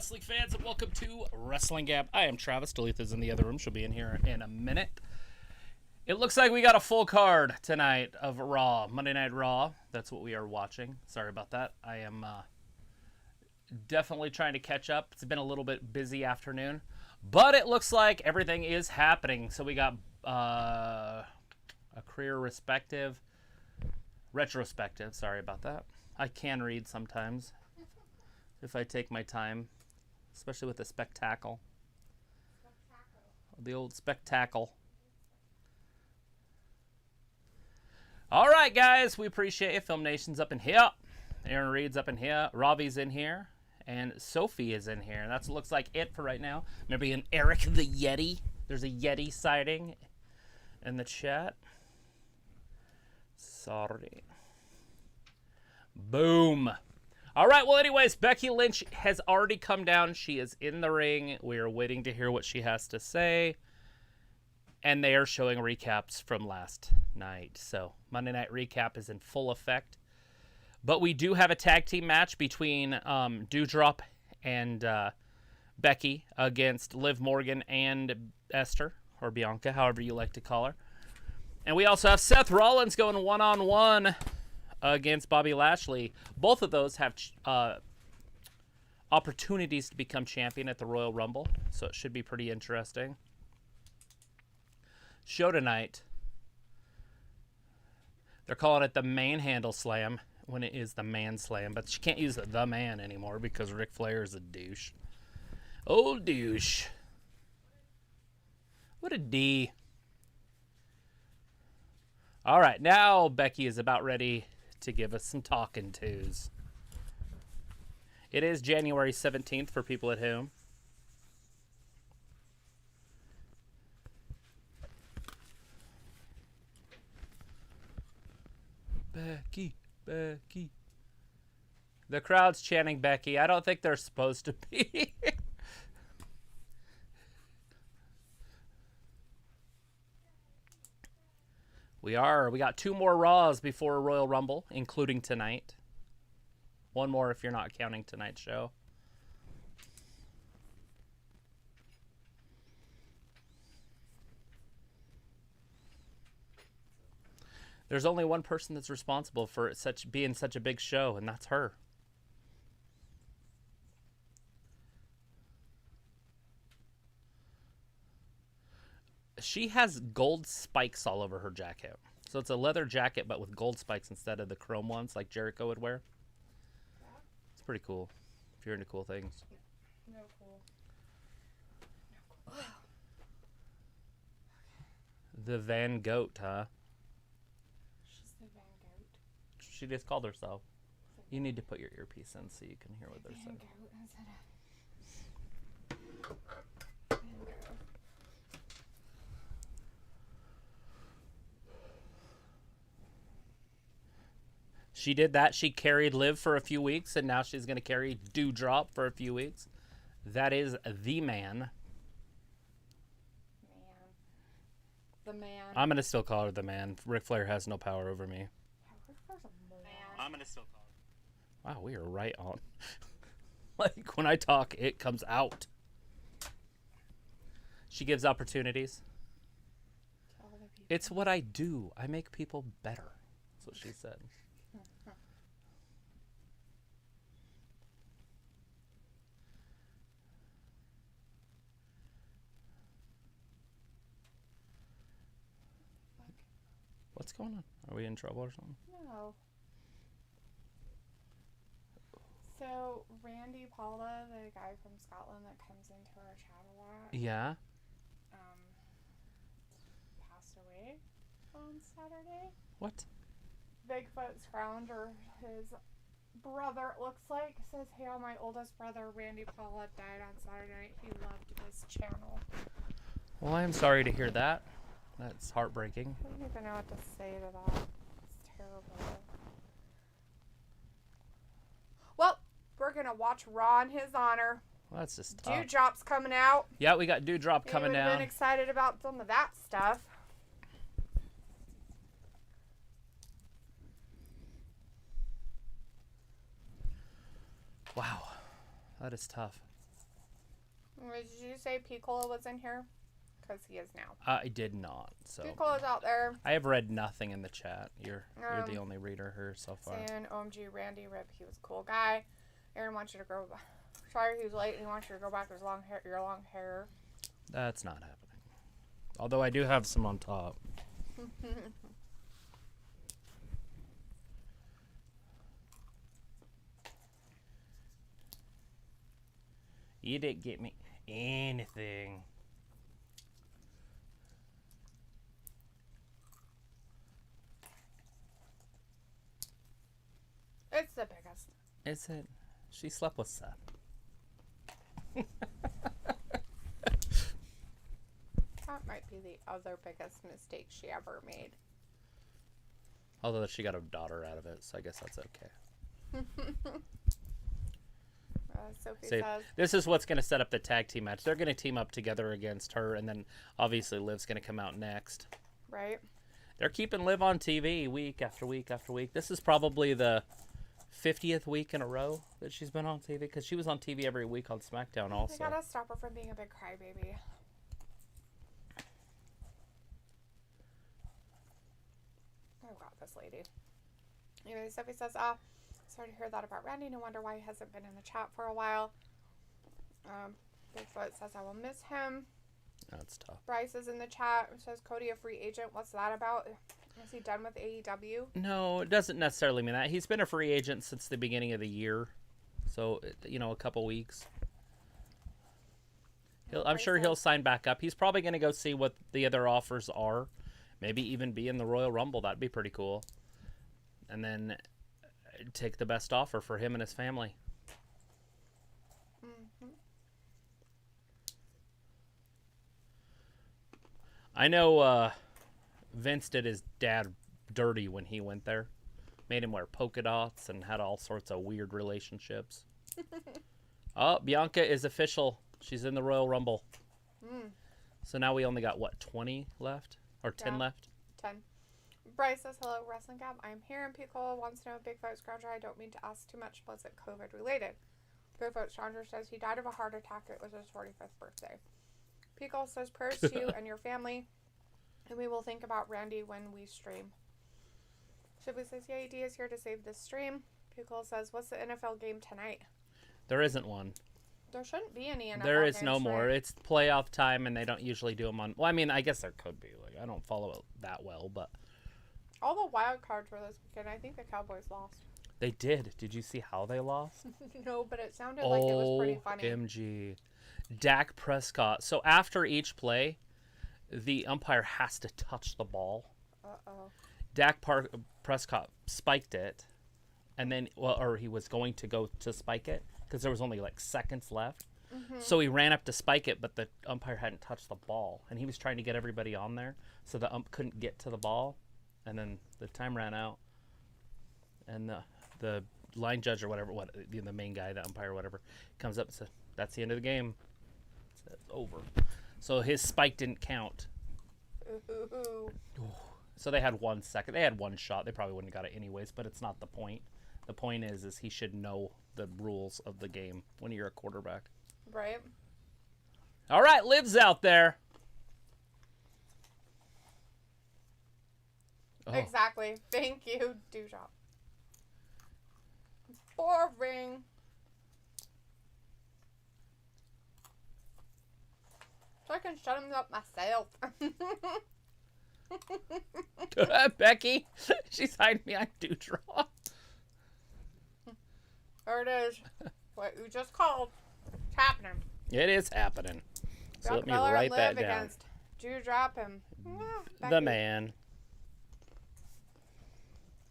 wrestling fans, and welcome to Wrestling Gap. I am Travis. Dalitha's in the other room. She'll be in here in a minute. It looks like we got a full card tonight of Raw, Monday Night Raw. That's what we are watching. Sorry about that. I am definitely trying to catch up. It's been a little bit busy afternoon, but it looks like everything is happening. So we got a career retrospective. Sorry about that. I can read sometimes if I take my time, especially with the spectacle. The old spectacle. All right, guys, we appreciate it. Film Nation's up in here. Aaron Reed's up in here. Ravi's in here. And Sophie is in here. That looks like it for right now. Maybe an Eric the Yeti. There's a Yeti sighting in the chat. Sorry. Boom. All right, well, anyways, Becky Lynch has already come down. She is in the ring. We are waiting to hear what she has to say. And they are showing recaps from last night. So Monday Night Recap is in full effect. But we do have a tag team match between Doudrop and Becky against Liv Morgan and Esther, or Bianca, however you like to call her. And we also have Seth Rollins going one-on-one against Bobby Lashley. Both of those have opportunities to become champion at the Royal Rumble, so it should be pretty interesting. Show tonight, they're calling it the Manhandle Slam when it is the Man Slam, but you can't use the man anymore because Ric Flair is a douche. Old douche. What a D. All right, now Becky is about ready to give us some talking tos. It is January 17th for people at home. Becky, Becky. The crowd's chanting Becky. I don't think they're supposed to be. We got 2 more Raws before Royal Rumble, including tonight. 1 more if you're not counting tonight's show. There's only one person that's responsible for it being such a big show, and that's her. She has gold spikes all over her jacket. So it's a leather jacket, but with gold spikes instead of the chrome ones like Jericho would wear. It's pretty cool, if you're into cool things. No cool. No cool. The Van Goat, huh? She's the Van Goat. She just called herself. You need to put your earpiece in so you can hear what they're saying. Van Goat instead of... She did that. She carried Liv for a few weeks, and now she's going to carry Doudrop for a few weeks. That is the man. The man. I'm going to still call her the man. Ric Flair has no power over me. Yeah, Ric Flair's a man. I'm going to still call her. Wow, we are right on. Like, when I talk, it comes out. She gives opportunities. It's what I do. I make people better. That's what she said. What's going on? Are we in trouble or something? No. So, Randy Paula, the guy from Scotland that comes into our chat a lot, Yeah. passed away on Saturday. What? Bigfoot Scrounger, his brother, it looks like, says, "Hey, my oldest brother, Randy Paula, died on Saturday night. He loved this channel." Well, I am sorry to hear that. That's heartbreaking. I don't even know what to say to that. It's terrible. Well, we're going to watch Raw in his honor. Well, that's just tough. Doudrop's coming out. Yeah, we got Doudrop coming down. Been excited about some of that stuff. Wow, that is tough. Did you say Piccolo was in here? Because he is now. I did not. So Piccolo's out there. I have read nothing in the chat. You're the only reader here so far. Saying, OMG, Randy Rip, he was a cool guy. Aaron wants you to grow back. Sorry he was late and he wants you to go back with your long hair. That's not happening. Although I do have some on top. You didn't get me anything. It's the biggest. Is it? She slept with Seth. That might be the other biggest mistake she ever made. Although she got a daughter out of it, so I guess that's okay. Sophie See, says, this is what's going to set up the tag team match. They're going to team up together against her, and then obviously Liv's going to come out next. right? They're keeping Liv on TV week after week after week. This is probably the 50th week in a row that she's been on TV, because she was on TV every week on SmackDown also. We gotta stop her from being a big crybaby. Oh god, this lady. Anyway, Sophie says, sorry to hear that about Randy. No wonder why he hasn't been in the chat for a while. Bigfoot says, I will miss him. That's tough. Bryce is in the chat. Says, Cody a free agent. What's that about? Is he done with AEW? No, it doesn't necessarily mean that. He's been a free agent since the beginning of the year. So, a couple weeks. I'm sure he'll sign back up. He's probably going to go see what the other offers are. Maybe even be in the Royal Rumble. That'd be pretty cool. And then take the best offer for him and his family. Mm-hmm. I know Vince did his dad dirty when he went there. Made him wear polka dots and had all sorts of weird relationships. Oh, Bianca is official. She's in the Royal Rumble. So now we only got, 20 left? Or 10 left? 10. Bryce says, hello, Wrestling Gab. I'm here, and Pico wants to know, Bigfoot Scrounger, I don't mean to ask too much. Was it COVID related? Bigfoot Scrounger says he died of a heart attack. It was his 45th birthday. Pico says, prayers to you and your family, and we will think about Randy when we stream. Shibu says, yeah, ED is here to save this stream. Pico says, what's the NFL game tonight? There isn't one. There shouldn't be any NFL There is games, no more. right? It's playoff time, and they don't usually do them on... Well, I mean, I guess there could be. I don't follow it that well, but... All the wild cards were this weekend. I think the Cowboys lost. They did. Did you see how they lost? No, but it sounded like it was pretty funny. OMG. Dak Prescott. So after each play, the umpire has to touch the ball. Uh-oh. Dak Prescott spiked it, and then... or he was going to go to spike it, because there was only, seconds left. Mm-hmm. So he ran up to spike it, but the umpire hadn't touched the ball. And he was trying to get everybody on there, so the ump couldn't get to the ball. And then the time ran out. And the line judge or whatever, the main guy, the umpire or whatever, comes up and says, that's the end of the game. It's over. So his spike didn't count. Ooh. So they had 1 second. They had one shot. They probably wouldn't have got it anyways, but it's not the point. The point is he should know the rules of the game when you're a quarterback. Right. All right, Liv's out there. Oh. Exactly. Thank you, Doudrop. Boring. So I can shut him up myself. Becky, she's hiding behind Doudrop. There it is. What you just called. It's happening. It is happening. So let me Belair write that Liv down. Against Doudrop and The Becky. man.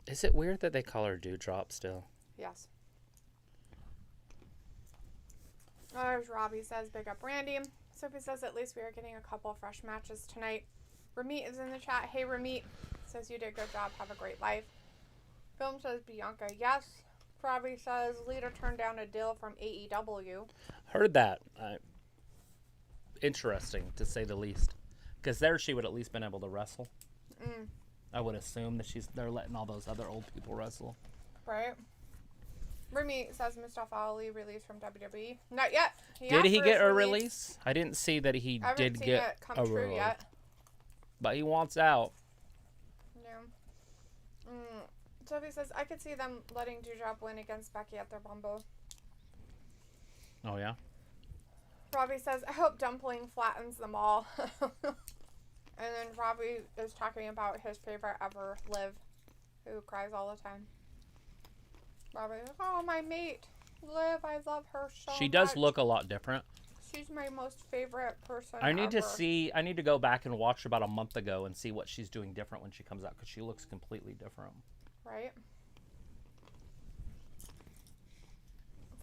Is it weird that they call her Doudrop still? Yes. There's Robbie says, big up Randy. Sophie says, at least we are getting a couple fresh matches tonight. Ramit is in the chat. Hey, Ramit. Says, you did a good job. Have a great life. Film says, Bianca, yes. Robbie says, Lita turned down a deal from AEW. Heard that. Interesting, to say the least. Because there she would at least been able to wrestle. I would assume that they're letting all those other old people wrestle. Right. Remy says Mustafa Ali released from WWE. Not yet. Did he get a release? I didn't see that he did get it come a true release. yet. But he wants out. Yeah. Sophie says, I could see them letting Doudrop win against Becky at their Rumble. Oh, yeah? Robbie says, I hope Dumpling flattens them all. And then Robbie is talking about his favorite ever, Liv, who cries all the time. Robbie goes, oh, my mate, Liv, I love her so much. She does look a lot different. She's my most favorite person I need ever. I need to go back and watch about a month ago and see what she's doing different when she comes out, because she looks completely different. Right?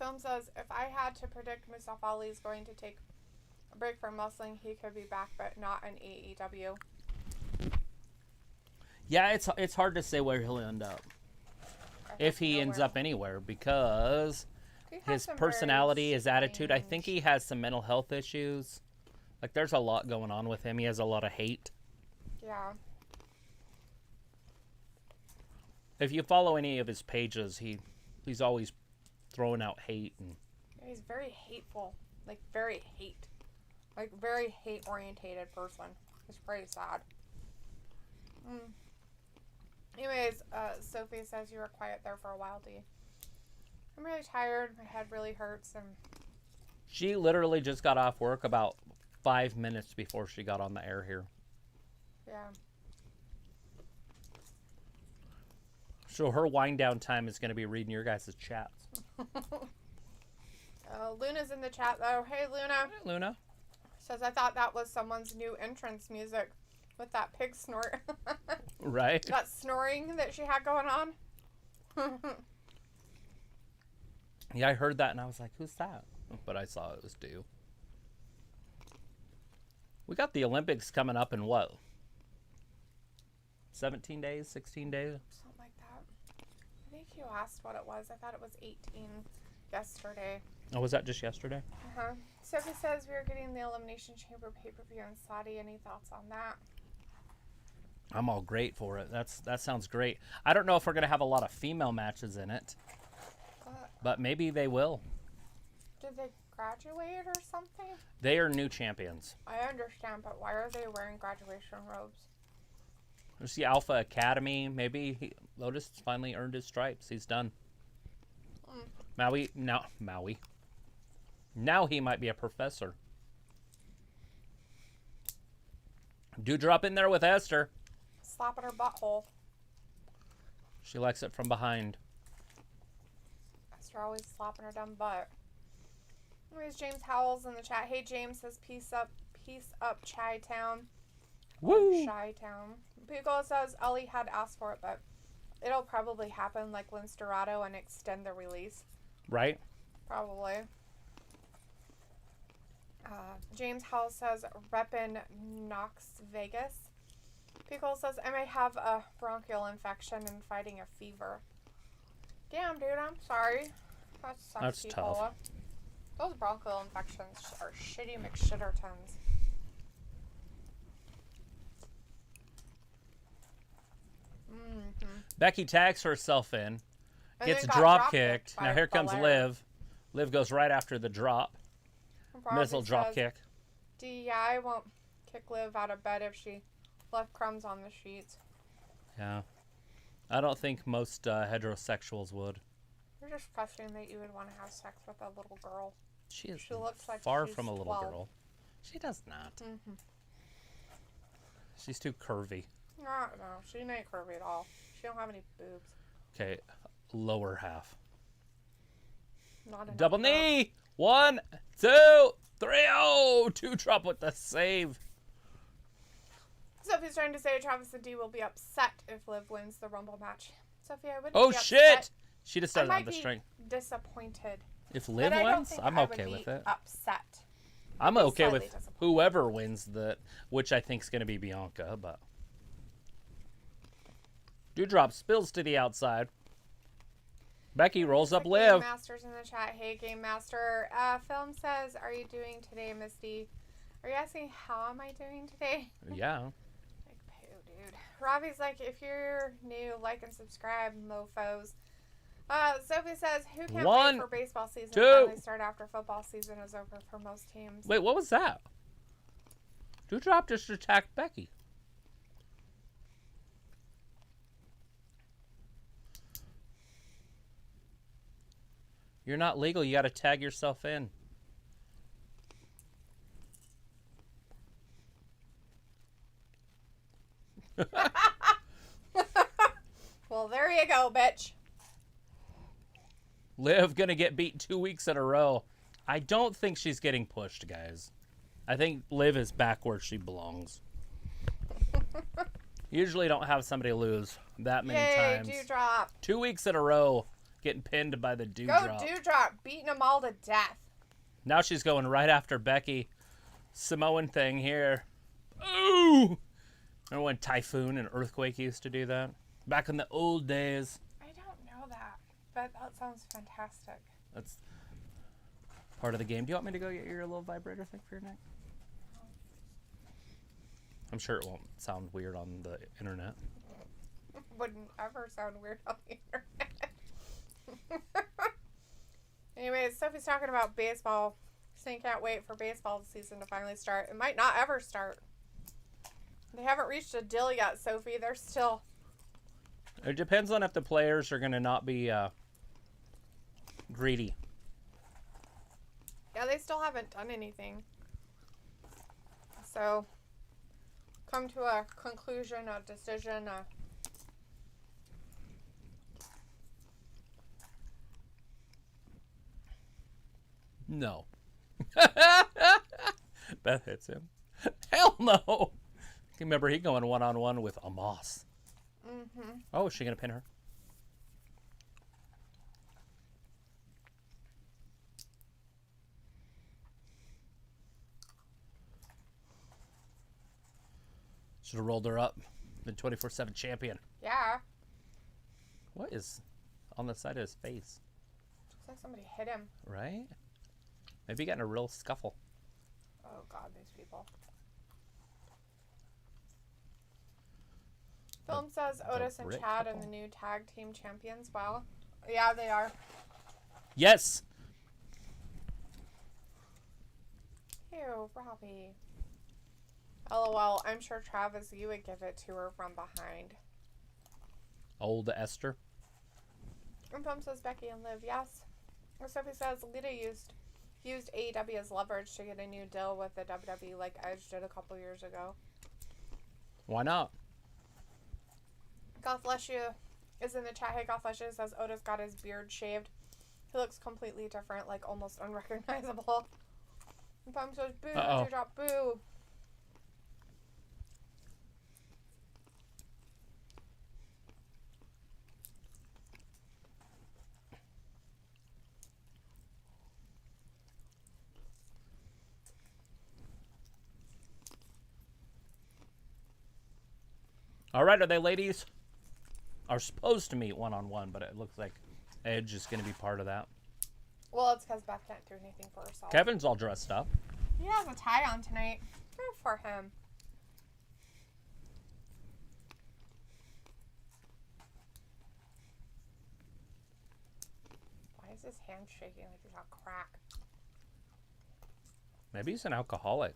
Film says, if I had to predict Mustafa Ali is going to take a break from wrestling, he could be back, but not in AEW. Yeah, it's hard to say where he'll end up. If he ends up anywhere, because his personality, his attitude, I think he has some mental health issues. Like, there's a lot going on with him. He has a lot of hate. Yeah. If you follow any of his pages, he's always throwing out hate. And he's very hateful. Like, very hate-orientated person. It's pretty sad. Anyways, Sophie says you were quiet there for a while, Dee. I'm really tired. My head really hurts. And she literally just got off work about 5 minutes before she got on the air here. Yeah. So her wind down time is going to be reading your guys' chats. Luna's in the chat, though. Hey, Luna. Hey, Luna. Says, I thought that was someone's new entrance music with that pig snort. Right. That snoring that she had going on. Yeah, I heard that and I was like, who's that? But I saw it was due. We got the Olympics coming up in what? 17 days? 16 days? Something like that. I think you asked what it was. I thought it was 18 yesterday. Oh, was that just yesterday? Uh-huh. Sophie says we are getting the Elimination Chamber pay-per-view in Saudi. Any thoughts on that? I'm all great for it. That sounds great. I don't know if we're going to have a lot of female matches in it. But maybe they will. Did they graduate or something? They are new champions. I understand, but why are they wearing graduation robes? There's the Alpha Academy. Maybe Otis finally earned his stripes. He's done. Maui. Now he might be a professor. Doudrop in there with Esther. Slapping her butthole. She likes it from behind. Esther always slapping her dumb butt. Anyways, James Howell's in the chat. Hey, James says, peace up, Chi-Town. Woo! Chi-Town. Pico says Ali had asked for it, but it'll probably happen like Lince Dorado and extend the release. Right? Probably. James Howell says, reppin' Knox Vegas. Pickle says, I may have a bronchial infection and fighting a fever. Damn, dude, I'm sorry. That sucks. That's tough. Those bronchial infections are shitty McShittertons. Becky tags herself in, And gets then got drop kicked. by Now here comes Belair. Liv. Liv goes right after the drop. Missile drop kick. I won't kick Liv out of bed if she left crumbs on the sheets. Yeah. I don't think most heterosexuals would. You're just frustrating that you would want to have sex with a little girl. She looks like far she's from a little 12. girl. She does not. She's too curvy. No, she ain't curvy at all. She don't have any boobs. Okay, lower half. Not enough Double curve. knee! 1, 2, 3. Oh, Doudrop with the save. Sophie's trying to say Travis and D will be upset if Liv wins the Rumble match. Sophie, I wouldn't Oh, be shit! upset. She just I started on might the be string. disappointed. If Liv But I don't wins, think I'm I okay would with be it. upset. I'm I'd be okay with slightly disappointed. whoever wins that, which I think is going to be Bianca, but Doudrop spills to the outside. Becky rolls up Game Liv. Master's in the chat. Hey, Game Master. Film says, "Are you doing today, Misty?" Are you asking how am I doing today? Yeah. Like poo, dude. Robbie's like, if you're new, like and subscribe, mofos. Sophie says, who can't One, wait for baseball season two. to finally start after football season is over for most teams? Wait, what was that? Doudrop just attacked Becky. You're not legal. You got to tag yourself in. Well, there you go, bitch. Liv gonna get beat 2 weeks in a row. I don't think she's getting pushed, guys. I think Liv is back where she belongs. Usually don't have somebody lose that many times. Yay, Doudrop. 2 weeks in a row getting pinned by the Go Doudrop. Doudrop, beating them all to death. Now she's going right after Becky. Samoan thing here. Ooh! Remember when Typhoon and Earthquake used to do that? Back in the old days. I don't know that, but that sounds fantastic. That's part of the game. Do you want me to go get your little vibrator thing for your neck? I'm sure it won't sound weird on the internet. Wouldn't ever sound weird on the internet. Anyways, Sophie's talking about baseball. Saying can't wait for baseball season to finally start. It might not ever start. They haven't reached a deal yet, Sophie. They're still... It depends on if the players are going to not be greedy. Yeah, they still haven't done anything. So, come to a conclusion, a decision. No. Beth hits him. Hell no. Remember, he going one-on-one with Amos. Mm-hmm. Oh, is she going to pin her? Should have rolled her up. The 24/7 champion. Yeah. What is on the side of his face? Looks like somebody hit him. Right? Maybe he got in a real scuffle. Oh, God, these people. Film says Otis and brick Chad are couple. the new tag team champions. Well, yeah, they are. Yes! Ew, Robbie. LOL, I'm sure Travis, you would give it to her from behind. Old Esther. And Film says Becky and Liv, yes. And Sophie says Lita used AEW as leverage to get a new deal with the WWE like Edge did a couple years ago. Why not? Gothlesia is in the chat. Hey, Gothlesia says Otis got his beard shaved. He looks completely different, like almost unrecognizable. And Pum says, boo, Doudrop, boo. All right, are they ladies? Are supposed to meet one-on-one, but it looks like Edge is going to be part of that. Well, it's because Beth can't do anything for herself. Kevin's all dressed up. He has a tie on tonight. Good for him. Why is his hand shaking like he's on crack? Maybe he's an alcoholic.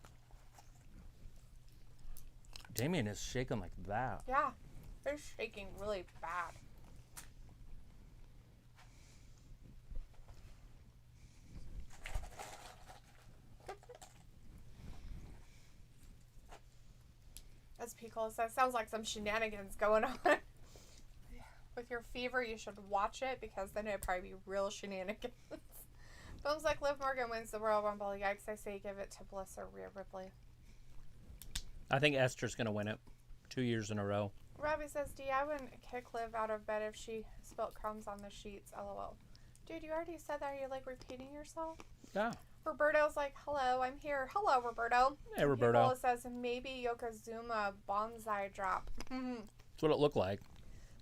Damian is shaking like that. Yeah, they're shaking really bad. As Pickle says, sounds like some shenanigans going on. With your fever, you should watch it because then it'd probably be real shenanigans. Films like Liv Morgan wins the Royal Rumble. Yikes, I say give it to Bliss or Rhea Ripley. I think Esther's going to win it 2 years in a row. Robbie says, D, I wouldn't kick Liv out of bed if she spilt crumbs on the sheets. LOL. Dude, you already said that. Are you, like, repeating yourself? Yeah. Roberto's like, hello, I'm here. Hello, Roberto. Hey, Roberto. People says, maybe Yokozuna bonsai drop. That's what it looked like.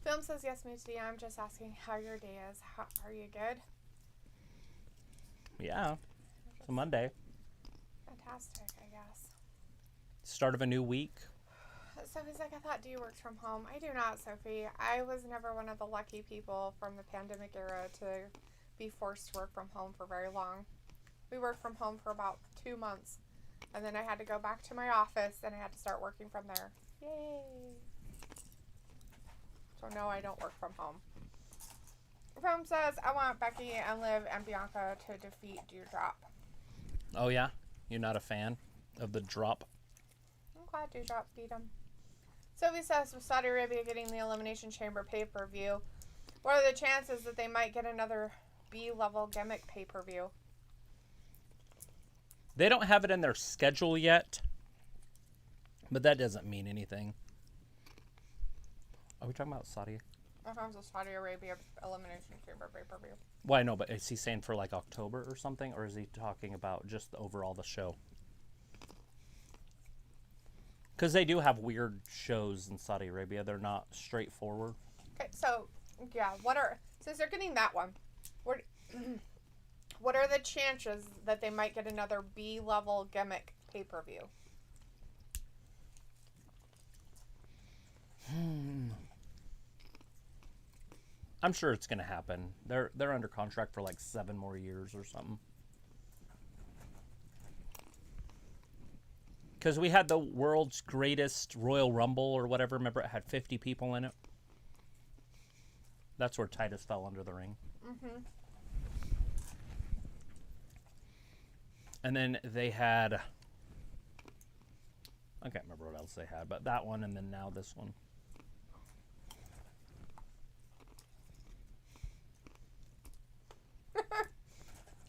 Film says, yes, me too. I'm just asking how your day is. Are you good? Yeah. It's a Monday. Fantastic, I guess. Start of a new week. Sophie's like, I thought Dee works from home. I do not, Sophie. I was never one of the lucky people from the pandemic era to be forced to work from home for very long. We worked from home for about 2 months. And then I had to go back to my office and I had to start working from there. Yay! So no, I don't work from home. Rome says, I want Becky and Liv and Bianca to defeat Doudrop. Oh, yeah? You're not a fan of the drop? I'm glad Doudrop beat him. Sylvie says, with Saudi Arabia getting the Elimination Chamber pay-per-view, what are the chances that they might get another B-level gimmick pay-per-view? They don't have it in their schedule yet, but that doesn't mean anything. Are we talking about Saudi? It's a Saudi Arabia Elimination Chamber pay-per-view. Well, I know, but is he saying for like October or something, or is he talking about just overall the show? Because they do have weird shows in Saudi Arabia. They're not straightforward. Okay, so, yeah, since they're getting that one, what are the chances that they might get another B-level gimmick pay-per-view? I'm sure it's going to happen. They're under contract for like 7 more years or something. Because we had the world's greatest Royal Rumble or whatever. Remember, it had 50 people in it. That's where Titus fell under the ring. Mm-hmm. And then they had... I can't remember what else they had, but that one and then now this one.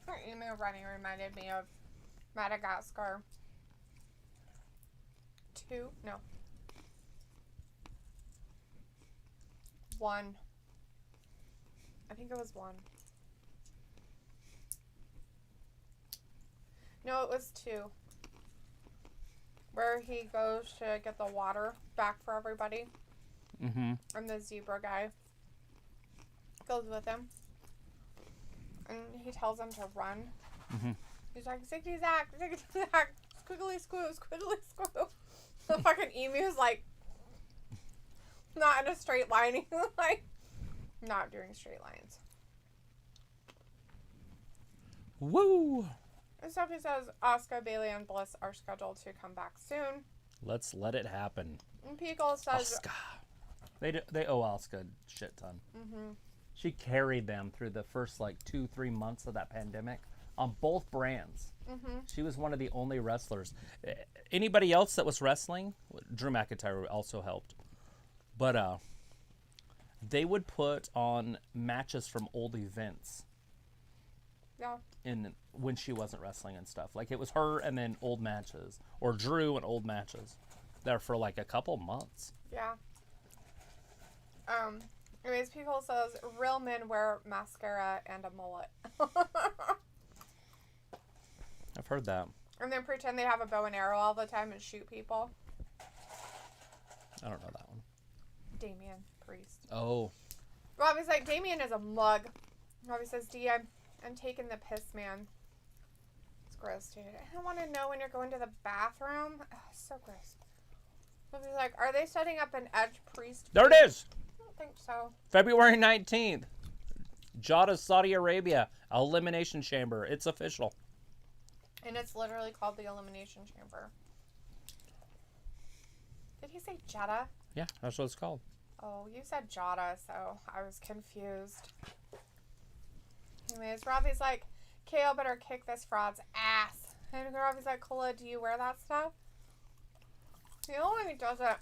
Her email running reminded me of Madagascar 2? No. 1. I think it was 1. No, it was 2. Where he goes to get the water back for everybody. Mm-hmm. And the zebra guy goes with him. And he tells him to run. Mm-hmm. He's like, ziggity-zack, ziggity-zack, squiggly-squoo, squiggly-squoo. The fucking emu's like, not in a straight line. He's like, not doing straight lines. Woo! And Sophie says, Asuka, Bayley, and Bliss are scheduled to come back soon. Let's let it happen. And Pickle says... Asuka. They owe Asuka a shit ton. Mm-hmm. She carried them through the first, 2-3 months of that pandemic on both brands. Mm-hmm. She was one of the only wrestlers. Anybody else that was wrestling, Drew McIntyre also helped. But they would put on matches from old events. Yeah. When she wasn't wrestling and stuff. Like, it was her and then old matches. Or Drew and old matches. There for, a couple months. Yeah. Anyways, Pickle says, real men wear mascara and a mullet. I've heard that. And then pretend they have a bow and arrow all the time and shoot people. I don't know that one. Damian Priest. Oh. Robbie's like, Damian is a mug. Robbie says, D, I'm taking the piss, man. It's gross, dude. I don't want to know when you're going to the bathroom. Ugh, so gross. Robbie's like, are they setting up an Edge Priest? There it is! I don't think so. February 19th. Jeddah, Saudi Arabia. Elimination Chamber. It's official. And it's literally called the Elimination Chamber. Did he say Jeddah? Yeah, that's what it's called. Oh, you said Jeddah, so I was confused. Anyways, Robbie's like, KO better kick this fraud's ass. And Robbie's like, Cola, do you wear that stuff? He only does it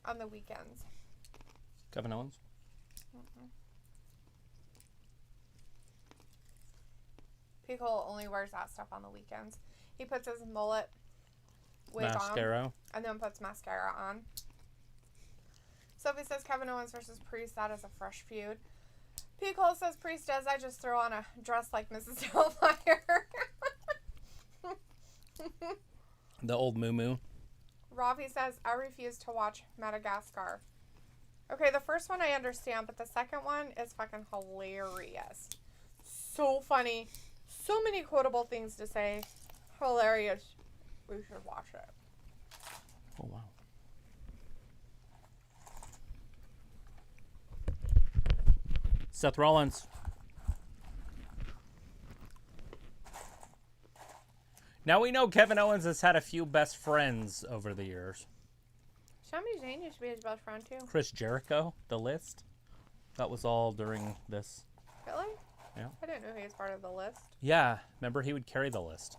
on the weekends. Kevin Owens? Mm-mm. Pickle only wears that stuff on the weekends. He puts his mullet wig Mascara. on and then puts mascara on. Sophie says Kevin Owens versus Priest, that is a fresh feud. Pickle says Priest does, I just throw on a dress like Mrs. Doubtfire. The old moo-moo. Ravi says, I refuse to watch Madagascar. Okay, the first one I understand, but the second one is fucking hilarious. So funny. So many quotable things to say. Hilarious. We should watch it. Oh, wow. Seth Rollins. Now we know Kevin Owens has had a few best friends over the years. Sami Zayn used to be his best friend, too. Chris Jericho, The List. That was all during this. Really? Yeah. I didn't know he was part of the list. Yeah, remember he would carry the list.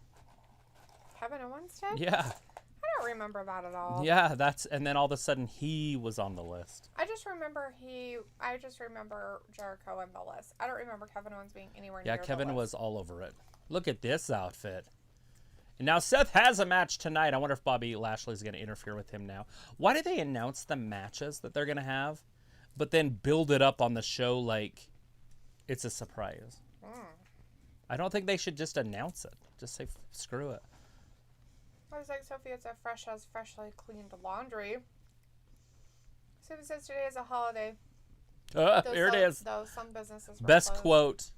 Kevin Owens did? Yeah. I don't remember that at all. Yeah, and then all of a sudden he was on the list. I just remember Jericho on the list. I don't remember Kevin Owens being anywhere near Yeah, the Kevin list. was all over it. Look at this outfit. And now Seth has a match tonight. I wonder if Bobby Lashley's going to interfere with him now. Why do they announce the matches that they're going to have, but then build it up on the show like it's a surprise? I don't think they should just announce it. Just say, screw it. I was like, Sophie, it's as freshly cleaned laundry. Sophie says today is a holiday. Here it is. Though some businesses were Best closed. quote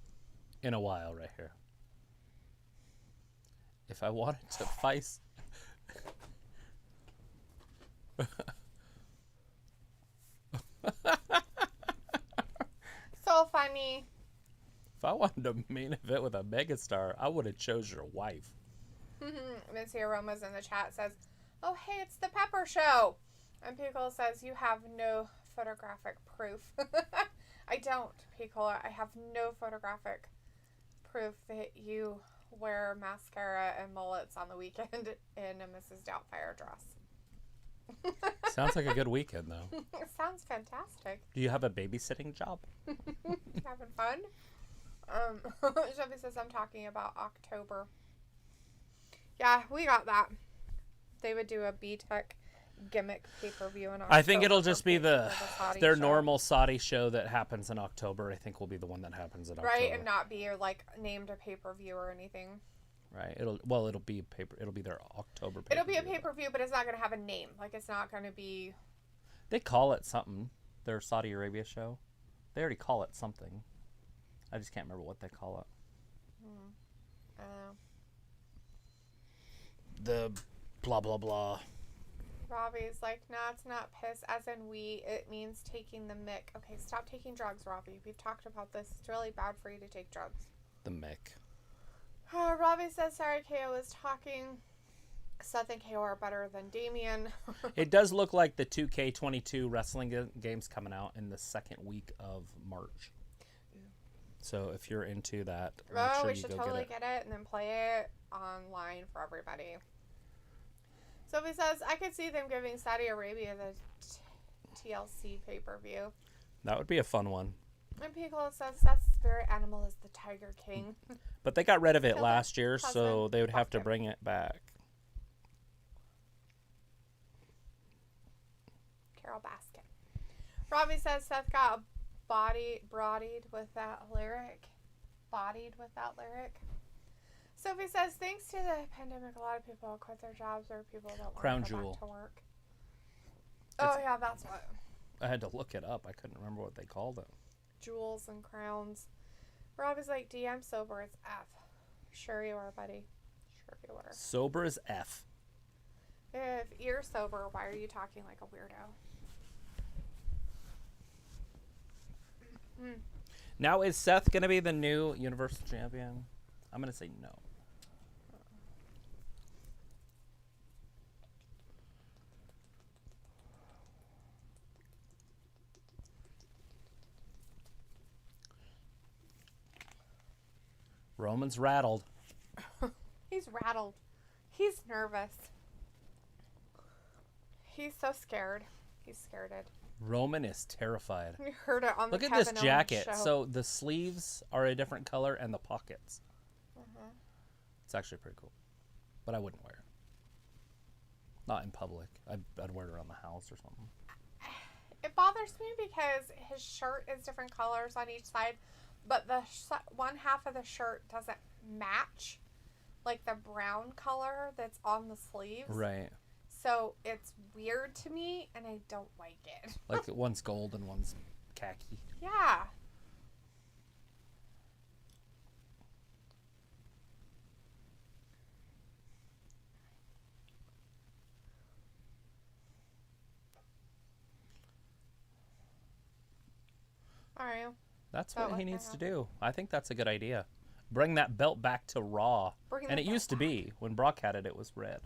in a while right here. If I wanted to fight... So funny. If I wanted to main event with a megastar, I would have chose your wife. Missy Aromas in the chat says, oh, hey, it's the Pepper Show. And Pickle says, you have no photographic proof. I don't, Pickle. I have no photographic proof that you wear mascara and mullets on the weekend in a Mrs. Doubtfire dress. Sounds like a good weekend, though. It sounds fantastic. Do you have a babysitting job? Having fun? Shelby says, I'm talking about October. Yeah, we got that. They would do a B-Tech gimmick pay-per-view in October. I think it'll just be their their normal Saudi show that happens in October. I think will be the one that happens in October. Right, and not be like named a pay-per-view or anything. Right. It'll be their October pay-per-view. It'll be a pay-per-view, but it's not going to have a name. Like, it's not going to be... They call it something. Their Saudi Arabia show. They already call it something. I just can't remember what they call it. I don't know. The blah, blah, blah. Robbie's like, no, it's not piss, as in we. It means taking the mick. Okay, stop taking drugs, Robbie. We've talked about this. It's really bad for you to take drugs. The Mick. Robbie says, sorry, KO is talking. Seth and KO are better than Damian. It does look like the 2K22 wrestling game's coming out in the second week of March. So if you're into that, We should totally get it and then play it online for everybody. Sophie says, I could see them giving Saudi Arabia the TLC pay-per-view. That would be a fun one. And Piccolo says, Seth's spirit animal is the Tiger King. But they got rid of it Kill last it. year, so Husband. they would have to Fuck him. bring it back. Carol Baskin. Robbie says, Seth got bodied with that lyric. Bodied with that lyric. Sophie says, thanks to the pandemic, a lot of people quit their jobs or people don't Crown want to go Jewel. back to work. Oh, yeah, that's what. I had to look it up. I couldn't remember what they called it. Jewels and crowns. Rob is like, D, I'm sober. It's F. Sure you are, buddy. Sure you are. Sober as F. If you're sober, why are you talking like a weirdo? Now, is Seth going to be the new Universal Champion? I'm going to say no. Roman's rattled. He's rattled. He's nervous. He's so scared. He's scareded. Roman is terrified. We heard it on Look the at Kevin this Owens jacket. show. So the sleeves are a different color and the pockets. It's actually pretty cool. But I wouldn't wear it. Not in public. I'd wear it around the house or something. It bothers me because his shirt is different colors on each side, but the one half of the shirt doesn't match, like the brown color that's on the sleeves. Right. So it's weird to me, and I don't like it. Like one's gold and one's khaki. Yeah. All right. That's what he needs to do. I think that's a good idea. Bring that belt back to Raw. And it used to be. When Brock had it, it was red.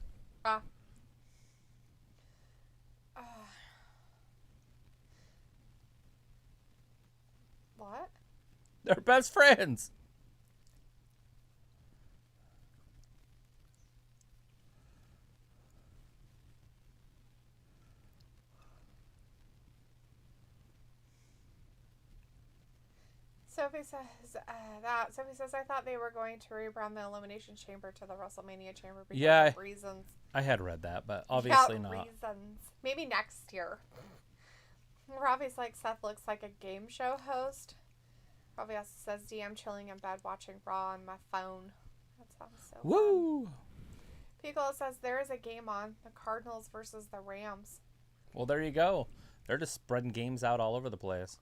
What? They're best friends. Sophie says Sophie says, I thought they were going to rebrand the Elimination Chamber to the WrestleMania Chamber because of reasons. I had read that, but obviously not. Reasons. Maybe next year. Robbie's like, Seth looks like a game show host. Robbie also says, DM chilling in bed watching Raw on my phone. That sounds so Woo! fun. Piccolo says, there is a game on. The Cardinals versus the Rams. Well, there you go. They're just spreading games out all over the place.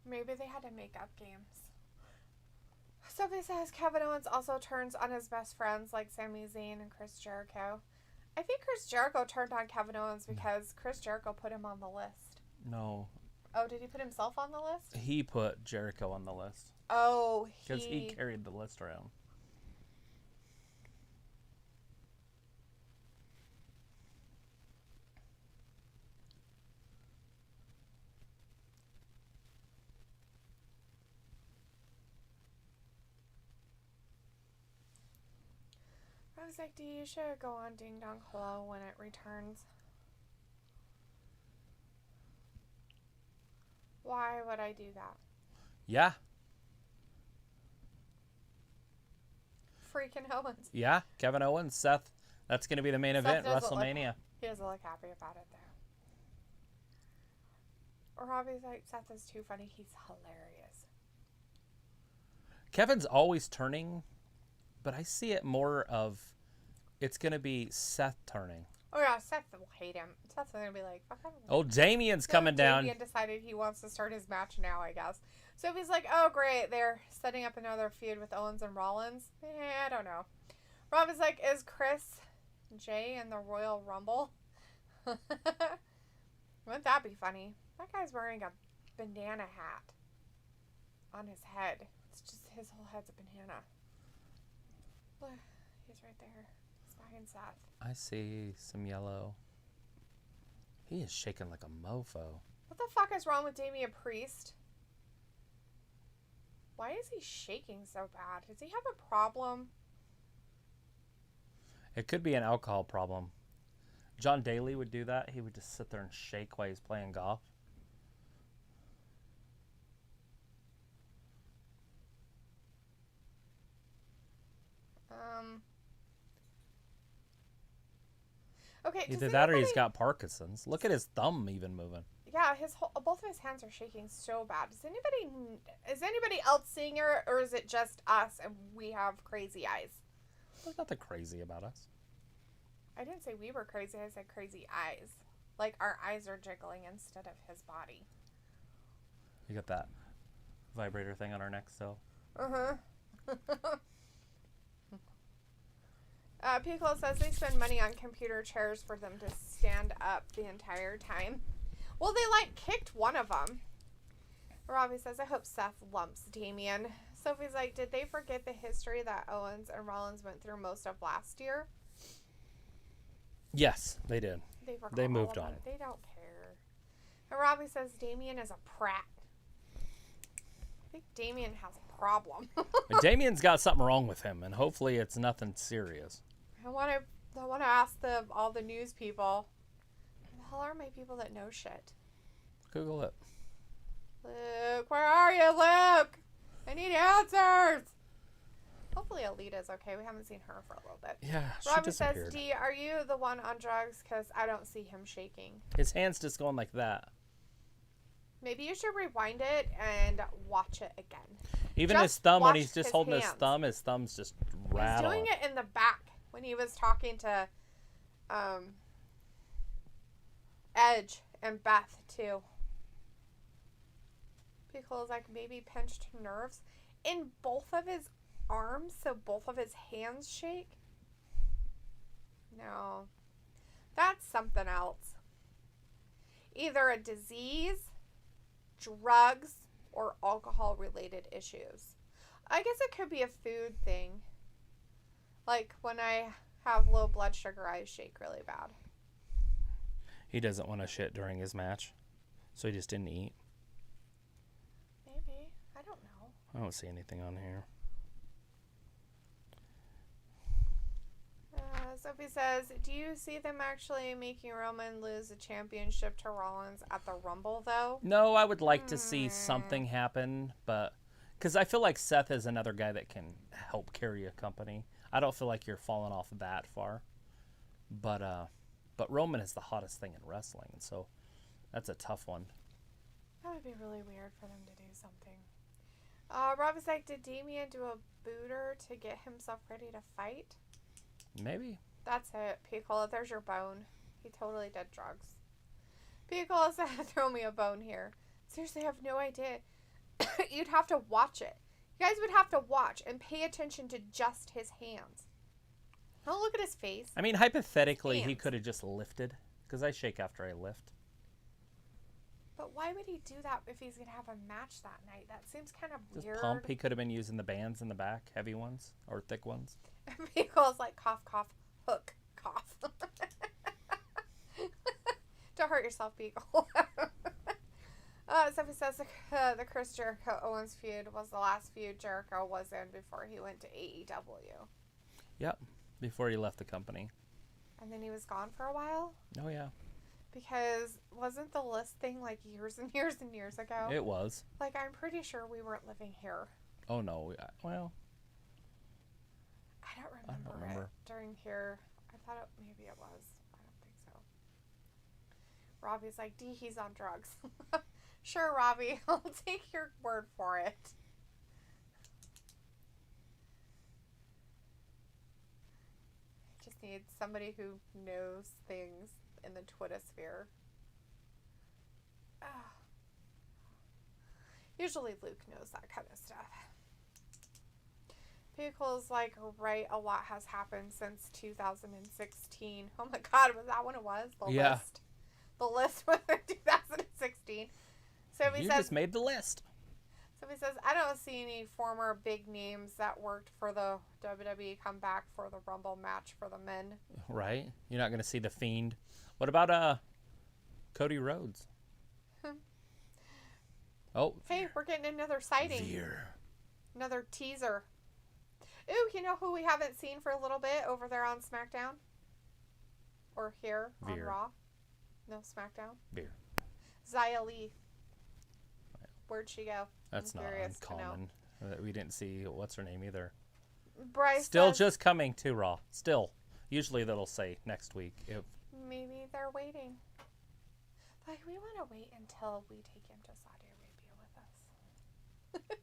Maybe they had to make up games. Sophie says Kevin Owens also turns on his best friends like Sami Zayn and Chris Jericho. I think Chris Jericho turned on Kevin Owens because Chris Jericho put him on the list. No. Oh, did he put himself on the list? He put Jericho on the list. Oh, because he carried the list around. I was like, you should go on Ding Dong Hello when it returns. Why would I do that? Yeah. Freaking Owens. Yeah, Kevin Owens, Seth. That's going to be the main event, WrestleMania. He doesn't look happy about it, though. Or Robbie's like, Seth is too funny. He's hilarious. Kevin's always turning, but I see it more of it's going to be Seth turning. Oh, yeah, Seth will hate him. Seth's going to be like, fuck him. Oh, Damian's coming down. Damian decided he wants to start his match now, I guess. So he's like, oh, great. They're setting up another feud with Owens and Rollins. I don't know. Rob is like, is Chris Jay in the Royal Rumble? Wouldn't that be funny? That guy's wearing a banana hat on his head. It's just his whole head's a banana. Look, he's right there. He's behind Seth. I see some yellow. He is shaking like a mofo. What the fuck is wrong with Damian Priest? Why is he shaking so bad? Does he have a problem? It could be an alcohol problem. John Daly would do that. He would just sit there and shake while he's playing golf. Okay. Either that or he's got Parkinson's. Look at his thumb even moving. Yeah, both of his hands are shaking so bad. Is anybody else seeing it, or is it just us and we have crazy eyes? There's nothing crazy about us. I didn't say we were crazy. I said crazy eyes. Like our eyes are jiggling instead of his body. You got that vibrator thing on our neck still? Uh-huh. Piccolo says they spend money on computer chairs for them to stand up the entire time. Well, they kicked one of them. Robbie says, I hope Seth lumps Damian. Sophie's like, did they forget the history that Owens and Rollins went through most of last year? Yes, they did. They moved on. They don't care. And Robbie says Damian is a prat. I think Damian has a problem. Damian's got something wrong with him, and hopefully it's nothing serious. I want to ask all the news people. Who the hell are my people that know shit? Google it. Luke, where are you, Luke? I need answers. Hopefully Alita's okay. We haven't seen her for a little bit. Yeah, she Robbie disappeared. says, D, are you the one on drugs? Because I don't see him shaking. His hand's just going like that. Maybe you should rewind it and watch it again. Even his thumb, when he's just holding his thumb's just rattling. He's doing it in the back when he was talking to Edge and Beth, too. Piccolo's like, maybe pinched nerves in both of his arms, so both of his hands shake. No. That's something else. Either a disease, drugs, or alcohol-related issues. I guess it could be a food thing. Like, when I have low blood sugar, I shake really bad. He doesn't want to shit during his match, so he just didn't eat. Maybe. I don't know. I don't see anything on here. Sophie says, do you see them actually making Roman lose the championship to Rollins at the Rumble, though? No, I would like to see something happen, but because I feel like Seth is another guy that can help carry a company. I don't feel like you're falling off that far, but Roman is the hottest thing in wrestling, and so that's a tough one. That would be really weird for them to do something. Rob is like, did Damian do a booter to get himself ready to fight? Maybe. That's it. Piccolo, there's your bone. He totally did drugs. Piccolo said, throw me a bone here. Seriously, I have no idea. You'd have to watch it. You guys would have to watch and pay attention to just his hands. Don't look at his face. I mean, hypothetically, he could have just lifted, because I shake after I lift. But why would he do that if he's going to have a match that night? That seems kind of Just weird. pump. He could have been using the bands in the back, heavy ones, or thick ones. Piccolo's like, cough, cough, hook, cough. Don't hurt yourself, Piccolo. Sophie says the Chris Jericho-Owens feud was the last feud Jericho was in before he went to AEW. Yep, before he left the company. And then he was gone for a while? Oh, yeah. Because wasn't the list thing like years and years and years ago? It was. Like, I'm pretty sure we weren't living here. Oh, no. Well, I don't remember it during here. I thought maybe it was. I don't think so. Robbie's like, D, he's on drugs. Sure, Robbie. I'll take your word for it. Just need somebody who knows things in the Twitter sphere. Usually Luke knows that kind of stuff. Pickle's like, right, a lot has happened since 2016. Oh my god, was that when it was? The list. The list was in 2016. So he says, just made the list. So he says, I don't see any former big names that worked for the WWE come back for the Rumble match for the men. Right. You're not going to see The Fiend. What about Cody Rhodes? Oh. Hey, we're getting another sighting. Veer. Another teaser. Ooh, you know who we haven't seen for a little bit over there on SmackDown? Or here on Raw? No, SmackDown? Veer. Xia Li. Where'd she go? That's not uncommon. We didn't see what's her name either. Bryce Still says, just coming to Raw. Still. Usually that'll say next week. Maybe they're waiting. Like, we want to wait until we take him to Saudi Arabia with us.